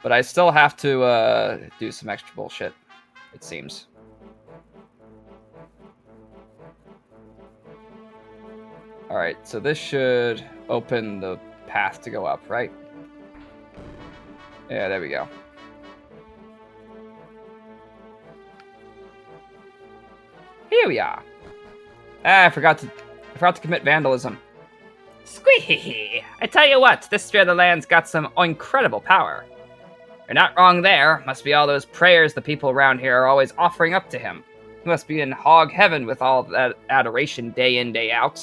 B: But I still have to do some extra bullshit, it seems. Alright, so this should open the path to go up, right? Yeah, there we go. Here we are. Ah, I forgot to commit vandalism. Squee! I tell you what, this Spirit of the Land's got some incredible power. You're not wrong there. Must be all those prayers the people around here are always offering up to him. He must be in hog heaven with all that adoration day in, day out.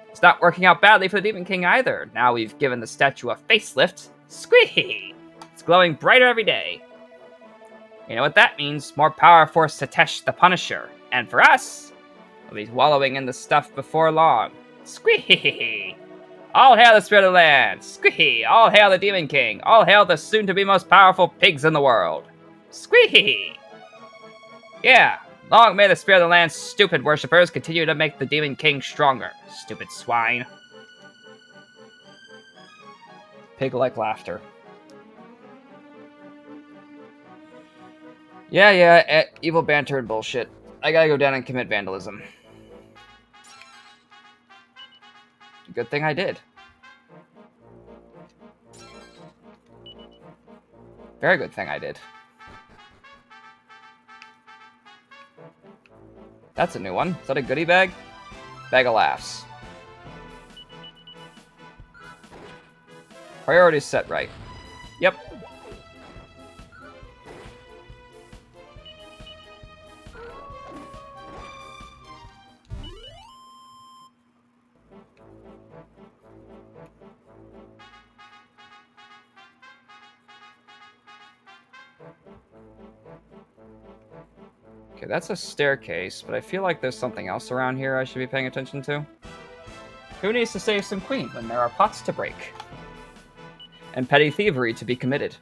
B: It's not working out badly for the Demon King either. Now we've given the statue a facelift. Squee! It's glowing brighter every day. You know what that means? More power for Satesh the Punisher. And for us, we'll be wallowing in the stuff before long. Squee! All hail the Spirit of the Land! Squee! All hail the Demon King! All hail the soon-to-be most powerful pigs in the world! Squee! Yeah, long may the Spirit of the Land's stupid worshippers continue to make the Demon King stronger. Stupid swine. Pig-like laughter. Yeah, evil banter and bullshit. I gotta go down and commit vandalism. Good thing I did. Very good thing I did. That's a new one. Is that a goodie bag? Bag of laughs. Priorities set right. Yep. Okay, that's a staircase, but I feel like there's something else around here I should be paying attention to. Who needs to save some queen when there are pots to break? And petty thievery to be committed.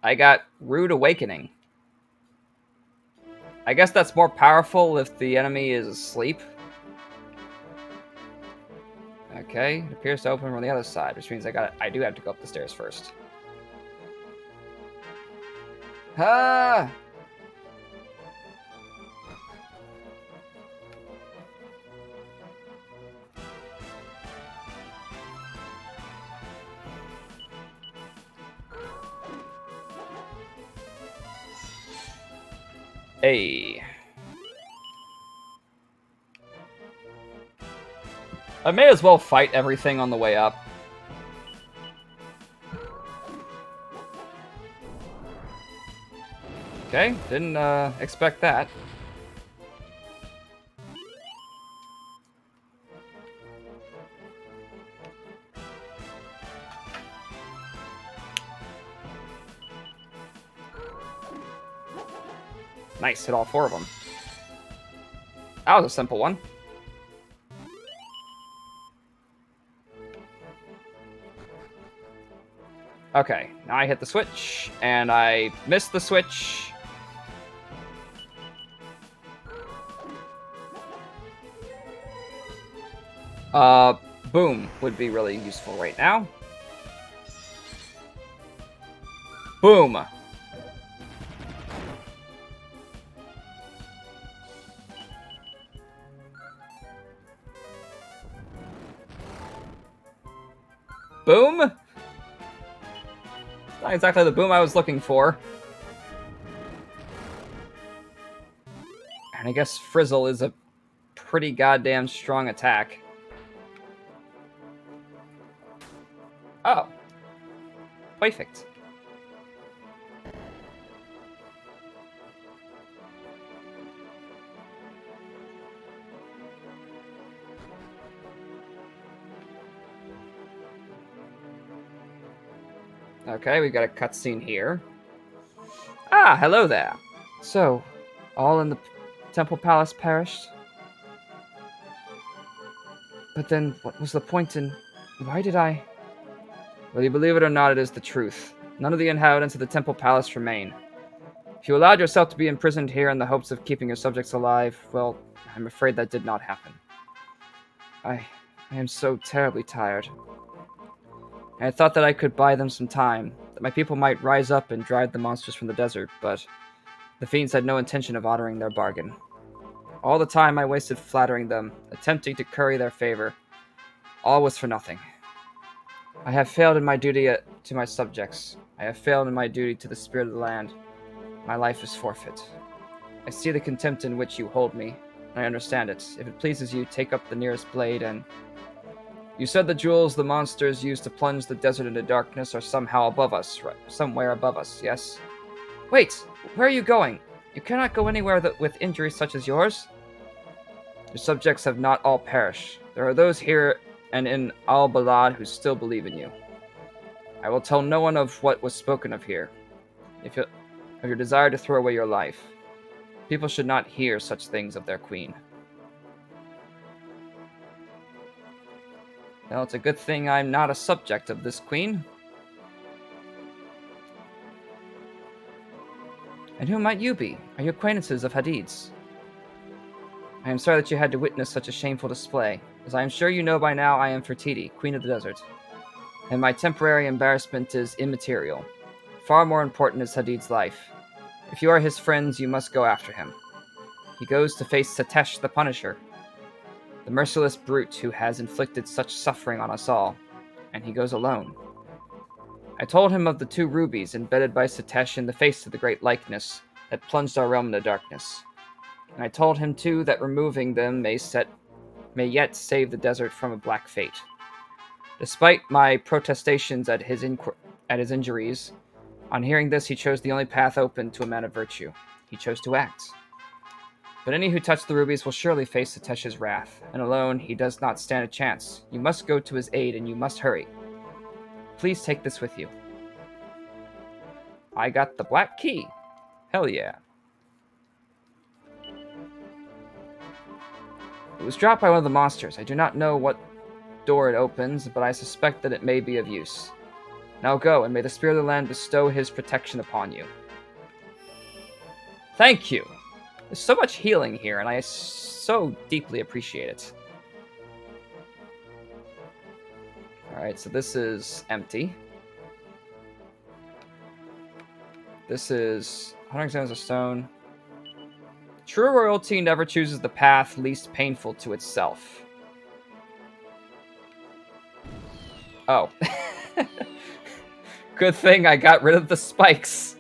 B: I got Rude Awakening. I guess that's more powerful if the enemy is asleep. Okay, it appears to open from the other side, which means I do have to go up the stairs first. Ah! Hey. I may as well fight everything on the way up. Okay, didn't expect that. Nice, hit all four of them. That was a simple one. Okay, now I hit the switch, and I missed the switch. Boom would be really useful right now. Boom! Boom? Not exactly the boom I was looking for. And I guess Frizzle is a pretty goddamn strong attack. Oh. Perfect. Okay, we've got a cutscene here. Ah, hello there. So, all in the Temple Palace perished? But then, what was the point in... Why did I... Whether you believe it or not, it is the truth. None of the inhabitants of the Temple Palace remain. If you allowed yourself to be imprisoned here in the hopes of keeping your subjects alive, well, I'm afraid that did not happen. I am so terribly tired. I thought that I could buy them some time, that my people might rise up and drive the monsters from the desert, but the fiends had no intention of honoring their bargain. All the time I wasted flattering them, attempting to curry their favor. All was for nothing. I have failed in my duty to my subjects. I have failed in my duty to the spirit of the land. My life is forfeit. I see the contempt in which you hold me, and I understand it. If it pleases you, take up the nearest blade and... You said the jewels the monsters used to plunge the desert into darkness are somehow above us, right? Somewhere above us, yes? Wait! Where are you going? You cannot go anywhere with injuries such as yours. Your subjects have not all perished. There are those here and in Al-Balad who still believe in you. I will tell no one of what was spoken of here. Of your desire to throw away your life. People should not hear such things of their queen. Well, it's a good thing I'm not a subject of this queen. And who might you be? Are you acquaintances of Hadid's? I am sorry that you had to witness such a shameful display. As I am sure you know by now, I am Fertiti, Queen of the Desert. And my temporary embarrassment is immaterial. Far more important is Hadid's life. If you are his friends, you must go after him. He goes to face Satesh the Punisher, the merciless brute who has inflicted such suffering on us all, and he goes alone. I told him of the 2 rubies embedded by Satesh in the face of the great likeness that plunged our realm into darkness. And I told him, too, that removing them may yet save the desert from a black fate. Despite my protestations at his injuries, on hearing this, he chose the only path open to a man of virtue. He chose to act. But any who touch the rubies will surely face Satesh's wrath, and alone he does not stand a chance. You must go to his aid, and you must hurry. Please take this with you. I got the black key. Hell yeah. It was dropped by one of the monsters. I do not know what door it opens, but I suspect that it may be of use. Now go, and may the spirit of the land bestow his protection upon you. Thank you. There's so much healing here, and I so deeply appreciate it. Alright, so this is empty. This is 100 exams of stone. True royalty never chooses the path least painful to itself. Oh. Good thing I got rid of the spikes.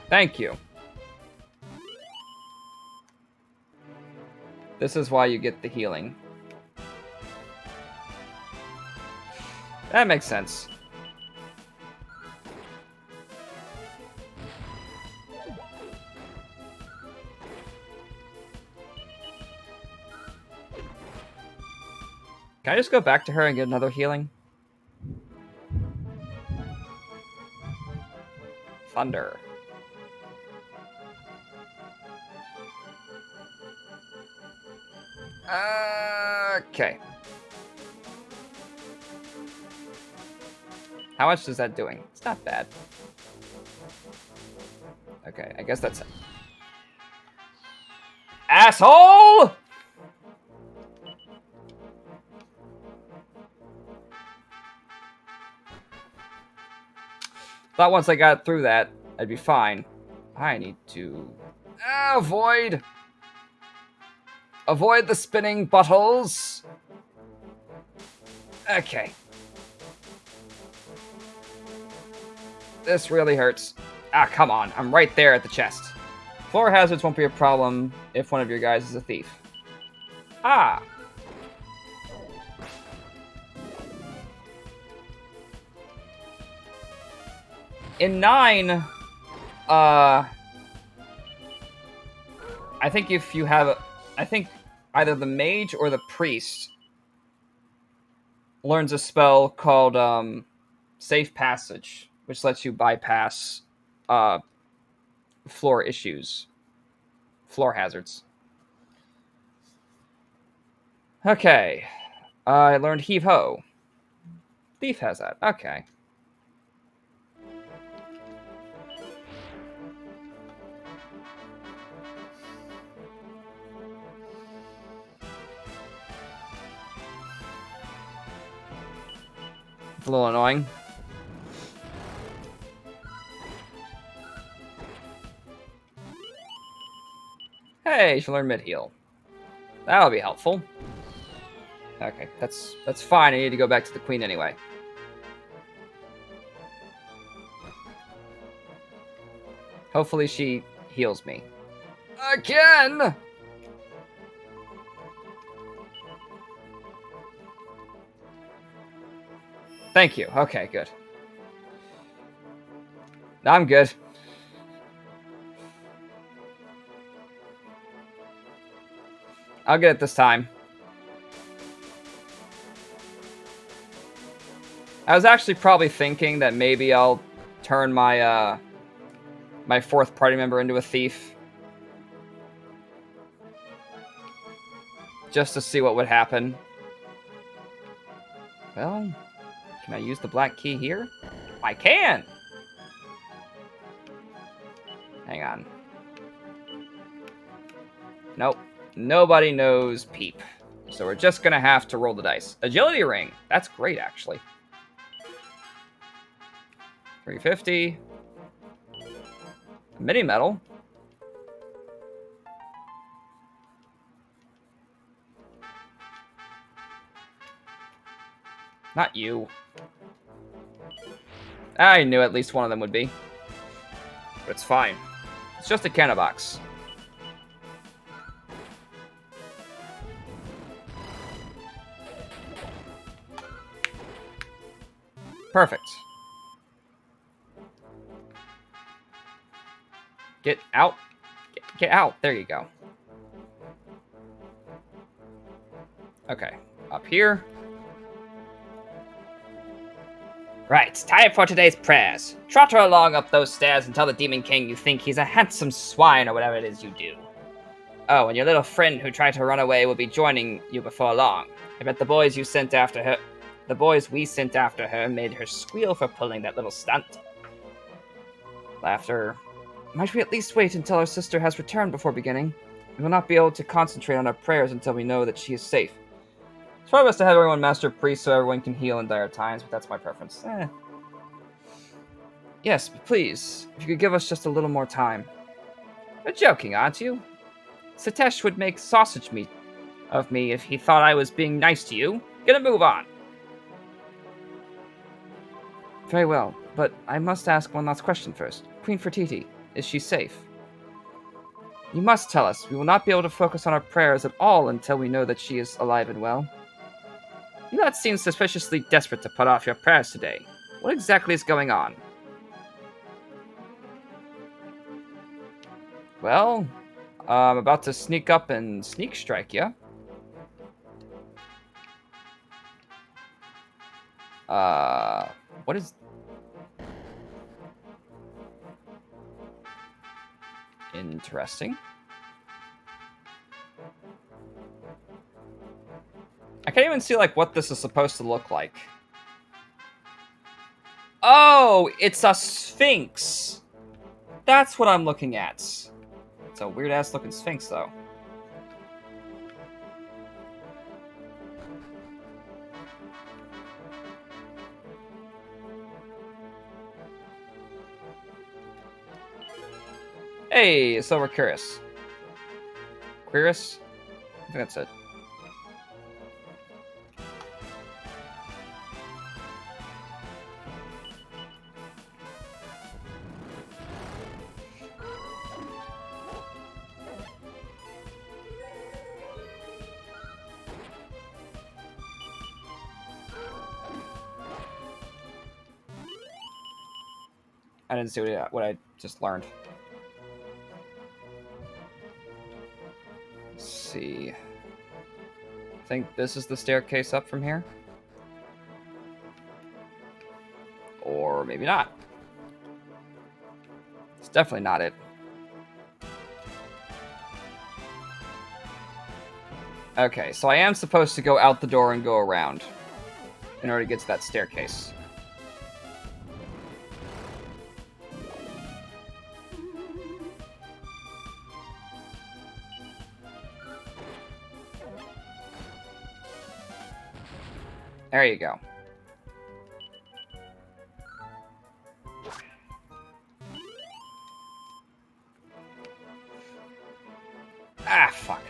B: Thank you. This is why you get the healing. That makes sense. Can I just go back to her and get another healing? Thunder. Okay. How much is that doing? It's not bad. Okay, I guess that's it. Asshole! Thought once I got through that, I'd be fine. I need to avoid the spinning bottles. Okay. This really hurts. Ah, come on. I'm right there at the chest. Floor hazards won't be a problem if one of your guys is a thief. Ah. In 9, I think if you have, I think either the mage or the priest learns a spell called Safe Passage, which lets you bypass floor hazards. Okay, I learned Heave Ho. Thief has that. Okay. It's a little annoying. Hey, you should learn mid heal. That'll be helpful. Okay, that's fine. I need to go back to the queen anyway. Hopefully she heals me. Again! Thank you. Okay, good. I'm good. I'll get it this time. I was actually probably thinking that maybe I'll turn my my fourth party member into a thief. Just to see what would happen. Well, can I use the black key here? I can! Hang on. Nope. Nobody knows Peep. So we're just gonna have to roll the dice. Agility ring. That's great, actually. 350. Mini medal. Not you. I knew at least one of them would be. But it's fine. It's just a canna box. Perfect. Get out. Get out. There you go. Okay. Up here. Right, time for today's prayers. Trotter along up those stairs and tell the Demon King you think he's a handsome swine or whatever it is you do. Oh, and your little friend who tried to run away will be joining you before long. I bet the boys we sent after her made her squeal for pulling that little stunt. Laughter. Might we at least wait until our sister has returned before beginning? We will not be able to concentrate on our prayers until we know that she is safe. It's probably best to have everyone master priest so everyone can heal in dire times, but that's my preference. Yes, but please, if you could give us just a little more time. You're joking, aren't you? Sitesh would make sausage meat of me if he thought I was being nice to you. Get a move on. Very well, but I must ask one last question first. Queen Fertiti, is she safe? You must tell us. We will not be able to focus on our prayers at all until we know that she is alive and well. You lot seem suspiciously desperate to put off your prayers today. What exactly is going on? Well, I'm about to sneak up and sneak strike you. What is... Interesting. I can't even see, like, what this is supposed to look like. Oh, it's a sphinx. That's what I'm looking at. It's a weird-ass looking sphinx, though. Hey, Silver Curious. Quirus? I think that's it. I didn't see what I just learned. Let's see. I think this is the staircase up from here. Or maybe not. It's definitely not it. Okay, so I am supposed to go out the door and go around in order to get to that staircase. There you go. Ah, fuck.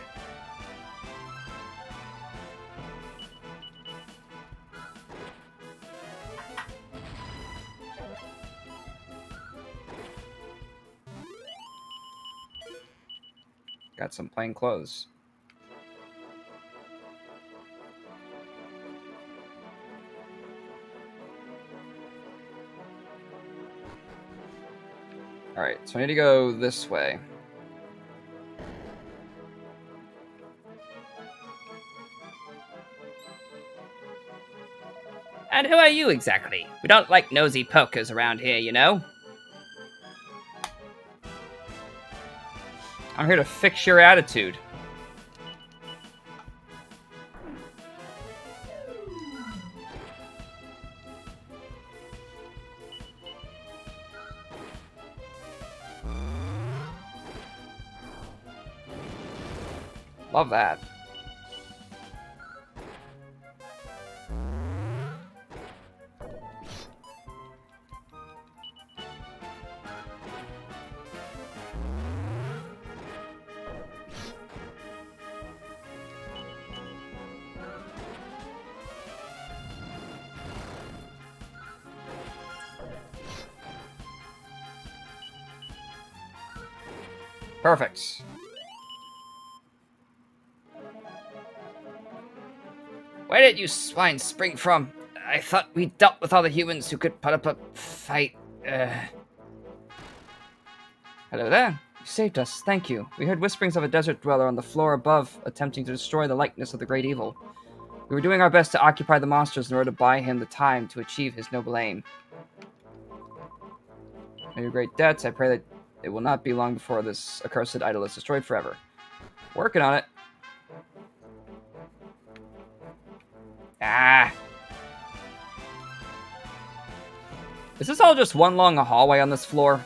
B: Got some plain clothes. Alright, so I need to go this way.
C: And who are you exactly? We don't like nosy pokers around here, you know?
B: I'm here to fix your attitude. Love that. Perfect.
C: Where did you swine spring from? I thought we dealt with all the humans who could put up a fight.
B: Hello there. You saved us. Thank you. We heard whisperings of a desert dweller on the floor above attempting to destroy the likeness of the great evil. We were doing our best to occupy the monsters in order to buy him the time to achieve his noble aim. May your great debts, I pray that it will not be long before this accursed idol is destroyed forever. Working on it. Ah! Is this all just one long hallway on this floor?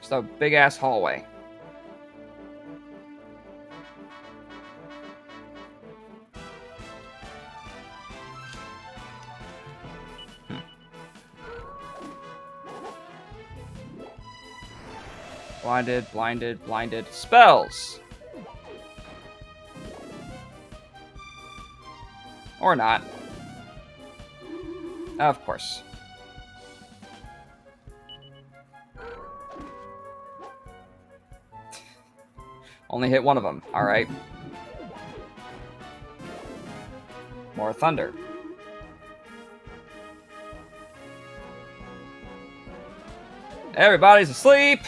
B: Just a big-ass hallway. Blinded, blinded, blinded. Spells! Or not. Of course. Only hit one of them. Alright. More thunder. Everybody's asleep!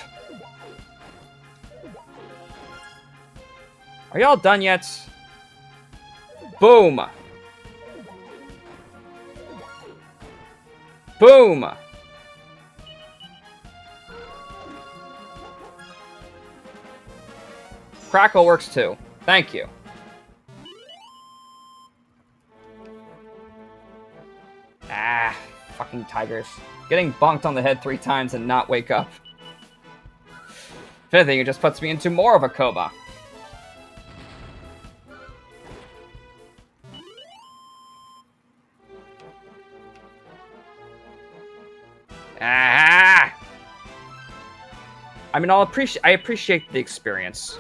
B: Are y'all done yet? Boom! Boom! Crackle works too. Thank you. Ah, fucking tigers. Getting bonked on the head 3 times and not wake up. If anything, it just puts me into more of a coma. Ah! I mean, I appreciate the experience.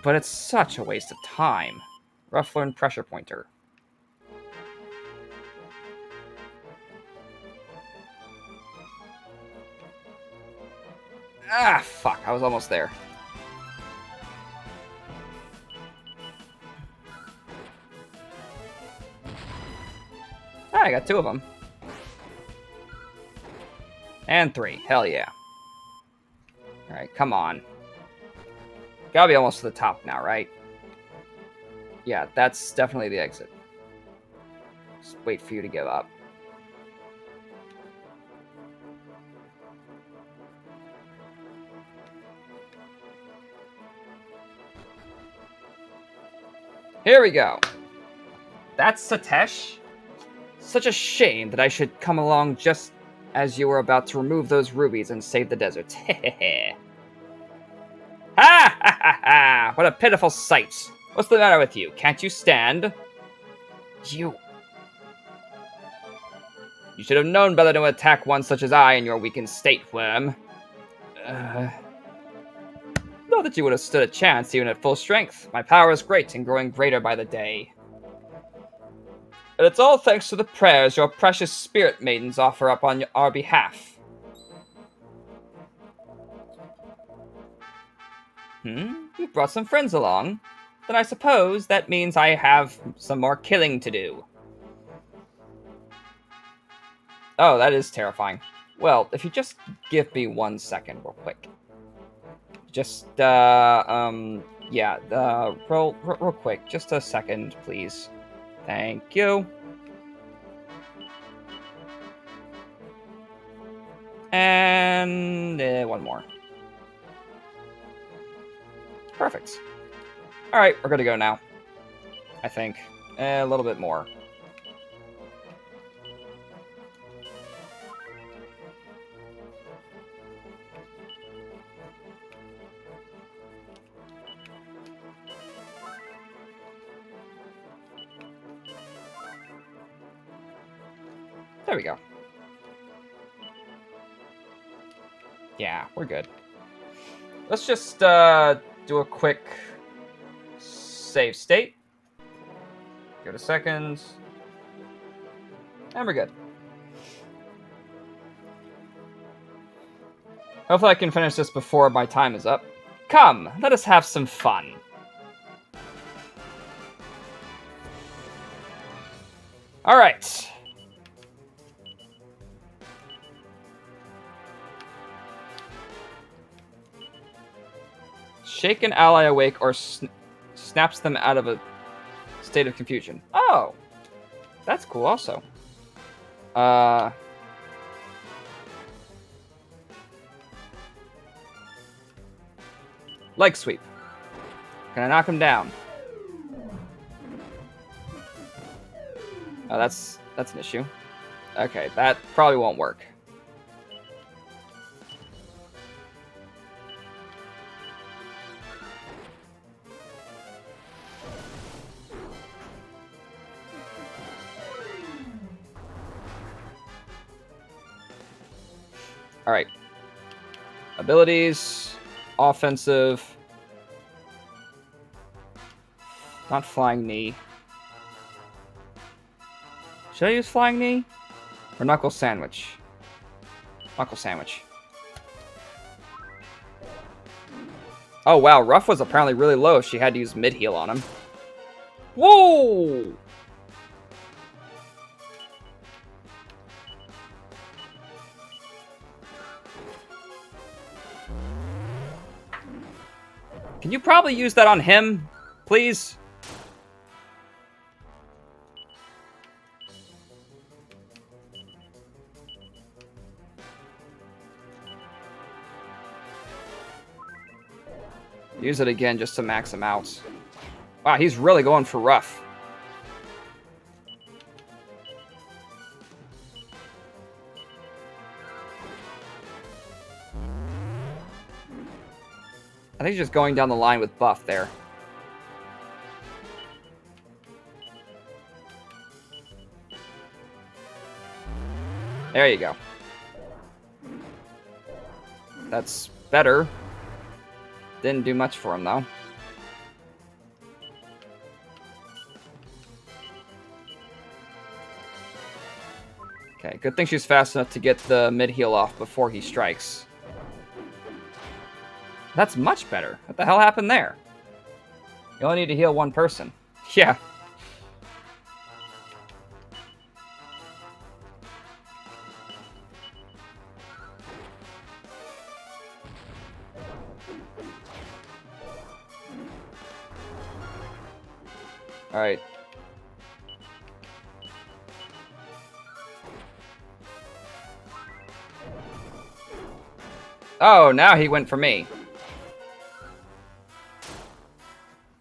B: But it's such a waste of time. Ruffler and Pressure Pointer. Ah, fuck. I was almost there. Ah, I got 2 of them. And 3. Hell yeah. Alright, come on. Gotta be almost to the top now, right? Yeah, that's definitely the exit. Just wait for you to give up. Here we go. That's Satesh? Such a shame that I should come along just as you were about to remove those rubies and save the desert. Hehehe. Ha ha ha ha! What a pitiful sight. What's the matter with you? Can't you stand? You should have known better to attack one such as I in your weakened state, Worm. Not that you would have stood a chance even at full strength. My power is great and growing greater by the day. And it's all thanks to the prayers your precious spirit maidens offer up on our behalf. You brought some friends along. Then I suppose that means I have some more killing to do. Oh, that is terrifying. Well, if you just give me 1 second real quick. Just, real quick. Just a second, please. Thank you. And 1 more. Perfect. Alright, we're good to go now. I think. A little bit more. There we go. Yeah, we're good. Let's just do a quick save state. Give it a second. And we're good. Hopefully I can finish this before my time is up. Come, let us have some fun. Alright. Shake an ally awake or snaps them out of a state of confusion. Oh! That's cool also. Leg sweep. Can I knock him down? Oh, that's an issue. Okay, that probably won't work. Alright. Abilities. Offensive. Not flying knee. Should I use flying knee? Or knuckle sandwich? Knuckle sandwich. Oh wow, Ruff was apparently really low if she had to use mid-heal on him. Whoa! Can you probably use that on him? Please. Use it again just to max him out. Wow, he's really going for rough. I think he's just going down the line with buff there. There you go. That's better. Didn't do much for him, though. Okay, good thing she's fast enough to get the mid-heal off before he strikes. That's much better. What the hell happened there? You only need to heal one person. Yeah. Alright. Oh, now he went for me.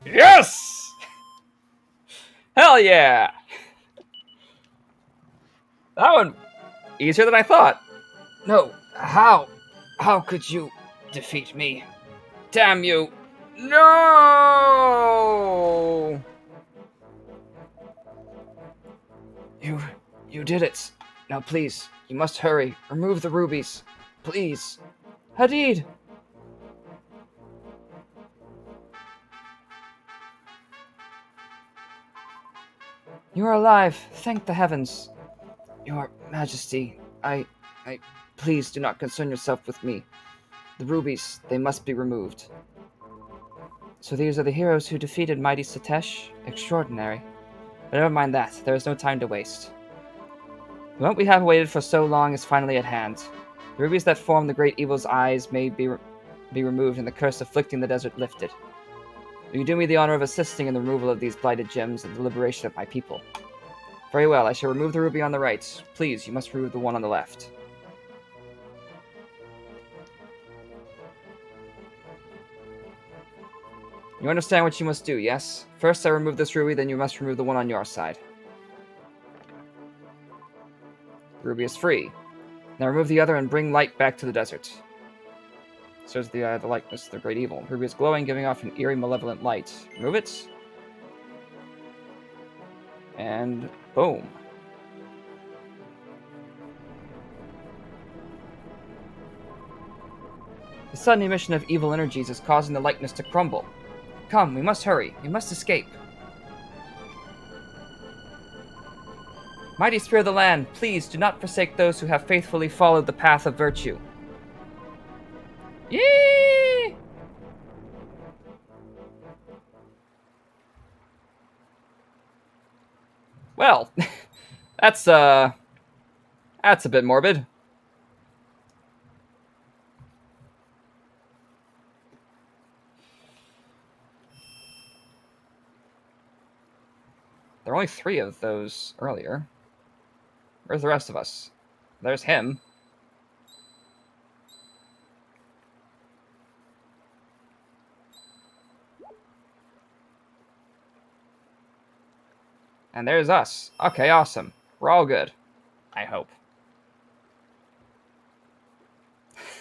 B: Yes! Hell yeah! That one easier than I thought.
C: No, how? How could you defeat me? Damn you!
B: No!
C: You did it. Now please, you must hurry. Remove the rubies. Please.
B: Hadid! You are alive. Thank the heavens.
C: Your Majesty, please do not concern yourself with me. The rubies, they must be removed.
B: So these are the heroes who defeated mighty Satesh? Extraordinary. But never mind that. There is no time to waste. The moment we have waited for so long is finally at hand. The rubies that form the great evil's eyes may be removed and the curse afflicting the desert lifted. Will you do me the honor of assisting in the removal of these blighted gems and the liberation of my people? Very well, I shall remove the ruby on the right. Please, you must remove the one on the left. You understand what you must do, yes? First I remove this ruby, then you must remove the one on your side. The ruby is free. Now remove the other and bring light back to the desert. Serves the eye of the likeness of the great evil. The ruby is glowing, giving off an eerie, malevolent light. Remove it. And boom. The sudden emission of evil energies is causing the likeness to crumble. Come, we must hurry. We must escape. Mighty Spear of the Land, please do not forsake those who have faithfully followed the path of virtue. Yee! Well, that's a bit morbid. There were only 3 of those earlier. Where's the rest of us? There's him. And there's us. Okay, awesome. We're all good. I hope.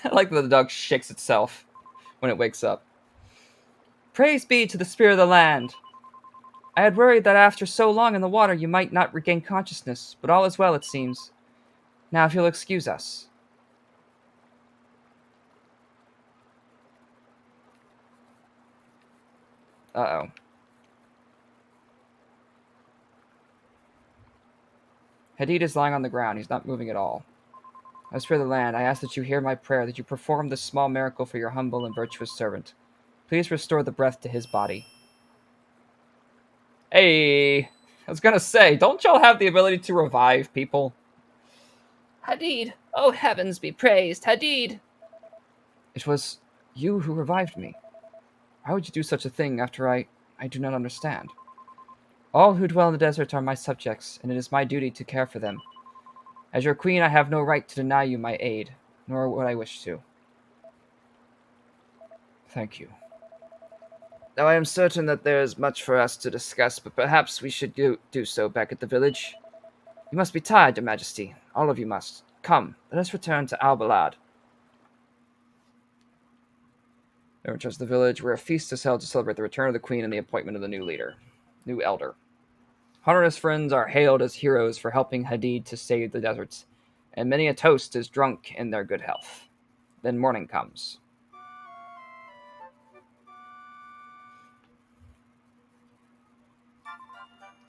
B: I like that the dog shakes itself when it wakes up. Praise be to the Spirit of the Land. I had worried that after so long in the water you might not regain consciousness, but all is well, it seems. Now, if you'll excuse us. Uh-oh. Hadid is lying on the ground. He's not moving at all. As for the land, I ask that you hear my prayer, that you perform this small miracle for your humble and virtuous servant. Please restore the breath to his body. Hey, I was gonna say, don't y'all have the ability to revive people?
C: Hadid, oh heavens be praised, Hadid!
B: It was you who revived me. Why would you do such a thing after I I do not understand. All who dwell in the desert are my subjects, and it is my duty to care for them. As your queen, I have no right to deny you my aid, nor would I wish to. Thank you. Now I am certain that there is much for us to discuss, but perhaps we should do so back at the village. You must be tired, Your Majesty. All of you must. Come, let us return to Albalad. They return to the village, where a feast is held to celebrate the return of the queen and the appointment of the new elder. Hunter and his friends are hailed as heroes for helping Hadid to save the deserts, and many a toast is drunk in their good health. Then morning comes.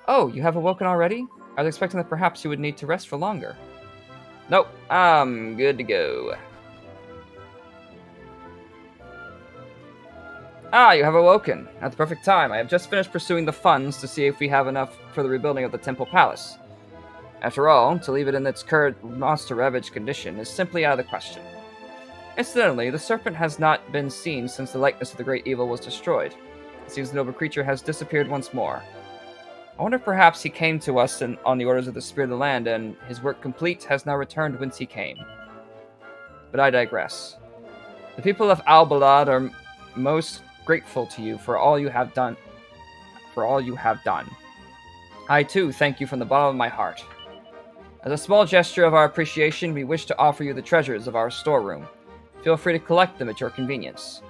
B: Oh, you have awoken already? I was expecting that perhaps you would need to rest for longer. Nope, I'm good to go. Ah, you have awoken. At the perfect time. I have just finished pursuing the funds to see if we have enough for the rebuilding of the Temple Palace. After all, to leave it in its current monster-ravaged condition is simply out of the question. Incidentally, the serpent has not been seen since the likeness of the great evil was destroyed. It seems the noble creature has disappeared once more. I wonder if perhaps he came to us on the orders of the Spirit of the Land, and his work complete has now returned whence he came. But I digress. The people of Albalad are most grateful to you for all you have done. I too thank you from the bottom of my heart. As a small gesture of our appreciation, we wish to offer you the treasures of our storeroom. Feel free to collect them at your convenience.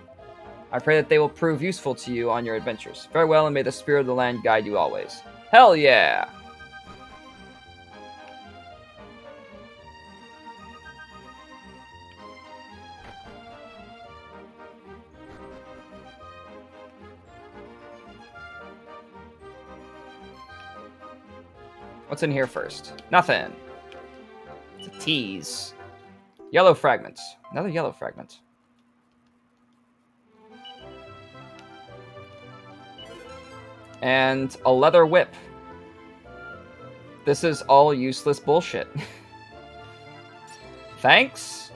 B: I pray that they will prove useful to you on your adventures. Farewell, and may the Spirit of the Land guide you always. Hell yeah! What's in here first? Nothing. It's a tease. Yellow fragment. Another yellow fragment. And a leather whip. This is all useless bullshit. Thanks?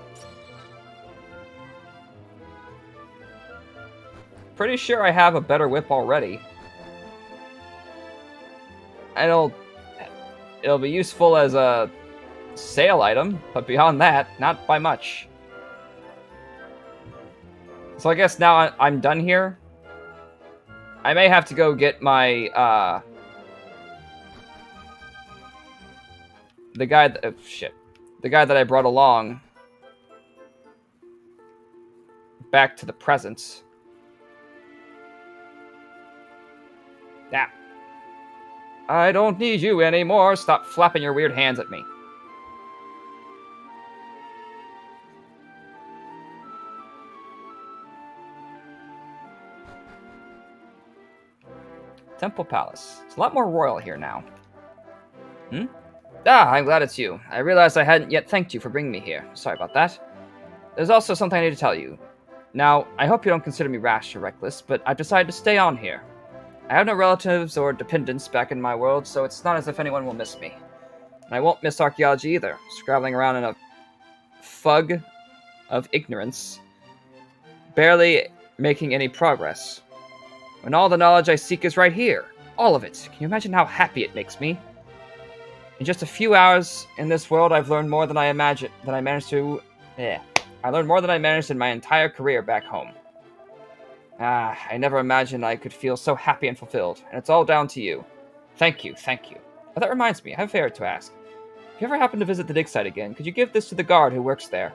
B: Pretty sure I have a better whip already. It'll be useful as a sale item, but beyond that, not by much. So I guess now I'm done here. I may have to go get my, the guy that I brought along back to the present. Yeah. I don't need you anymore. Stop flapping your weird hands at me. Temple Palace. It's a lot more royal here now. Ah, I'm glad it's you. I realized I hadn't yet thanked you for bringing me here. Sorry about that. There's also something I need to tell you. Now, I hope you don't consider me rash or reckless, but I've decided to stay on here. I have no relatives or dependents back in my world, so it's not as if anyone will miss me. And I won't miss archaeology either, scrabbling around in a fug of ignorance, barely making any progress. When all the knowledge I seek is right here. All of it. Can you imagine how happy it makes me? In just a few hours in this world, I've learned more than I learned more than I managed in my entire career back home. Ah, I never imagined I could feel so happy and fulfilled, and it's all down to you. Thank you, thank you. Oh, that reminds me, I have a favor to ask. If you ever happen to visit the dig site again, could you give this to the guard who works there?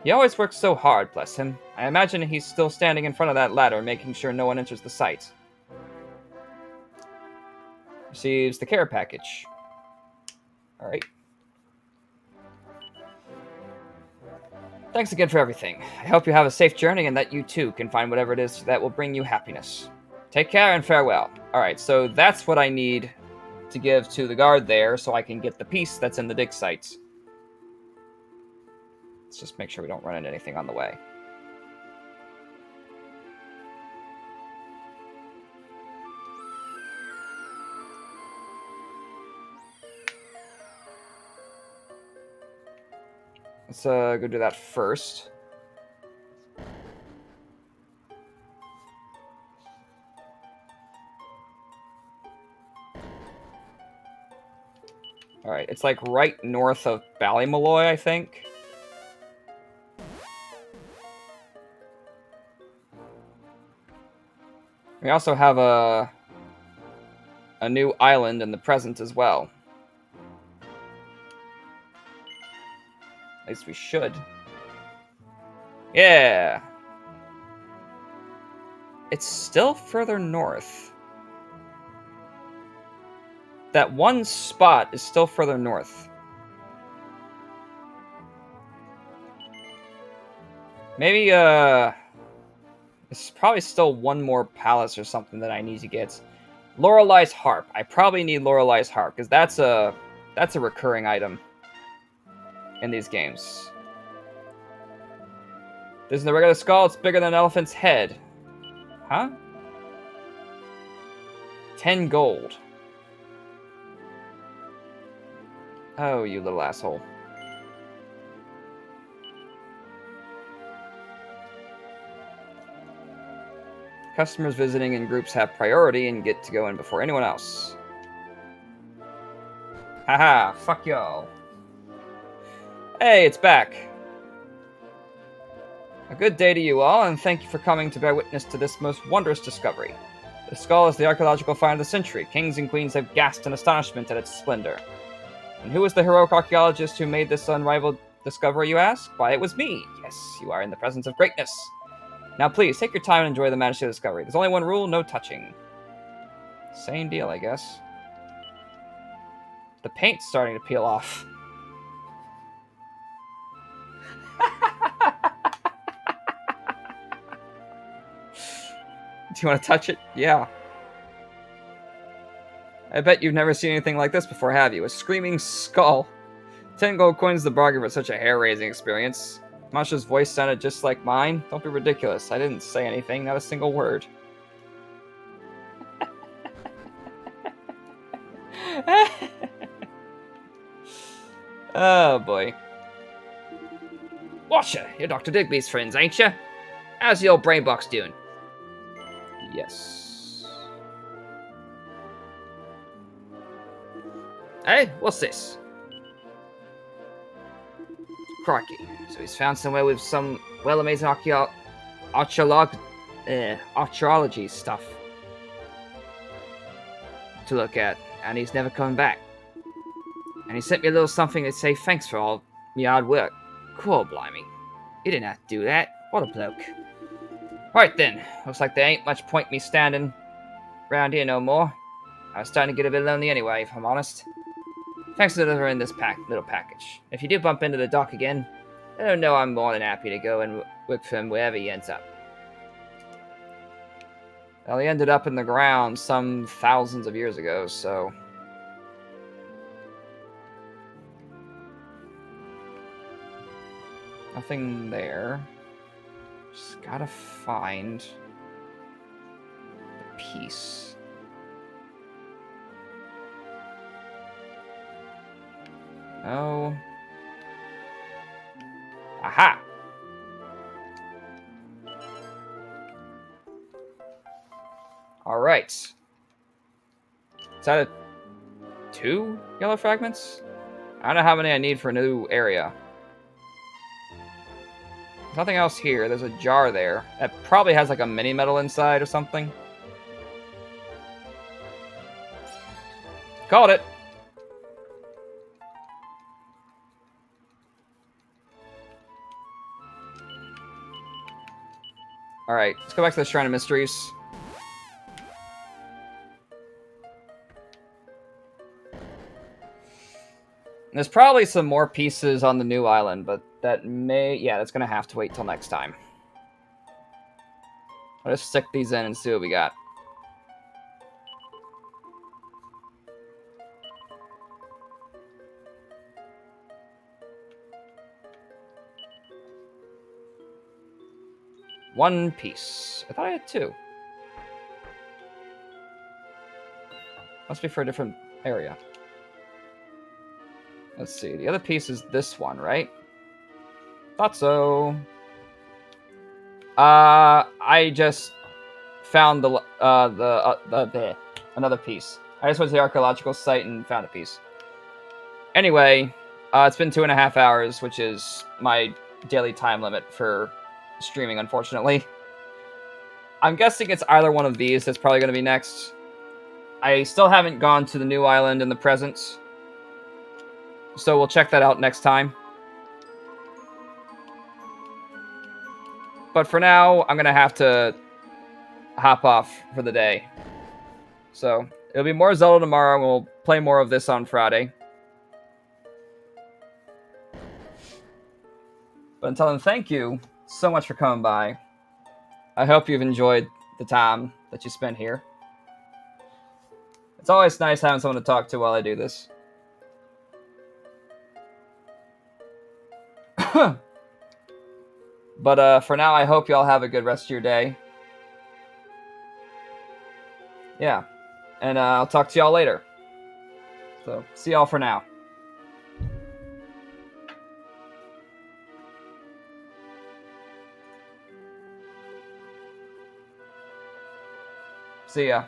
B: He always works so hard, bless him. I imagine he's still standing in front of that ladder, making sure no one enters the site. Receives the care package. Alright. Thanks again for everything. I hope you have a safe journey and that you too can find whatever it is that will bring you happiness. Take care and farewell. Alright, so that's what I need to give to the guard there so I can get the piece that's in the dig site. Let's just make sure we don't run into anything on the way. Let's go do that first. Alright, it's like right north of Ballymolloy, I think. We also have a new island in the present as well. At least we should. Yeah! It's still further north. That one spot is still further north. Maybe, there's probably still one more palace or something that I need to get. Lorelei's Harp. I probably need Lorelei's Harp, because that's a recurring item in these games. This is the regular skull. It's bigger than an elephant's head. Huh? 10 gold. Oh, you little asshole. Customers visiting in groups have priority and get to go in before anyone else. Haha, fuck y'all. Hey, it's back. A good day to you all, and thank you for coming to bear witness to this most wondrous discovery. The skull is the archaeological find of the century. Kings and queens have gasped in astonishment at its splendor. And who was the heroic archaeologist who made this unrivaled discovery, you ask? Why, it was me. Yes, you are in the presence of greatness. Now please, take your time and enjoy the majesty of the discovery. There's only one rule, no touching. Same deal, I guess. The paint's starting to peel off. Do you want to touch it? Yeah. I bet you've never seen anything like this before, have you? A screaming skull. 10 gold coins the bargain for such a hair-raising experience. Masha's voice sounded just like mine. Don't be ridiculous. I didn't say anything, not a single word. Oh, boy.
C: Watcher, you're Dr. Digby's friends, ain't you? How's the old brain box doing?
B: Yes.
C: Hey, what's this? Crikey. So he's found somewhere with some well-amazing archaeology stuff to look at, and he's never coming back. And he sent me a little something to say thanks for all my hard work. Cool, blimey. You didn't have to do that. What a bloke. Right then, looks like there ain't much point me standing around here no more. I was starting to get a bit lonely anyway, if I'm honest. Thanks for delivering this little package. If you do bump into the doc again, let him know I'm more than happy to go and work for him wherever he ends up.
B: Well, he ended up in the ground some thousands of years ago, so... Nothing there. Just gotta find the piece. No. Aha! Alright. Is that 2 yellow fragments? I don't know how many I need for a new area. There's nothing else here. There's a jar there. That probably has like a mini metal inside or something. Called it! Alright, let's go back to the Shrine of Mysteries. There's probably some more pieces on the new island, but that may... Yeah, that's going to have to wait till next time. I'll just stick these in and see what we got. One piece. I thought I had 2. Must be for a different area. Let's see. The other piece is this one, right? Thought so. I just found another piece. I just went to the archaeological site and found a piece. Anyway, it's been 2.5 hours, which is my daily time limit for streaming, unfortunately. I'm guessing it's either one of these that's probably going to be next. I still haven't gone to the new island in the present, so we'll check that out next time. But for now, I'm going to have to hop off for the day. So, it'll be more Zelda tomorrow, and we'll play more of this on Friday. But until then, thank you so much for coming by. I hope you've enjoyed the time that you spent here. It's always nice having someone to talk to while I do this. But for now, I hope y'all have a good rest of your day. Yeah. And I'll talk to y'all later. So, see y'all for now. See ya.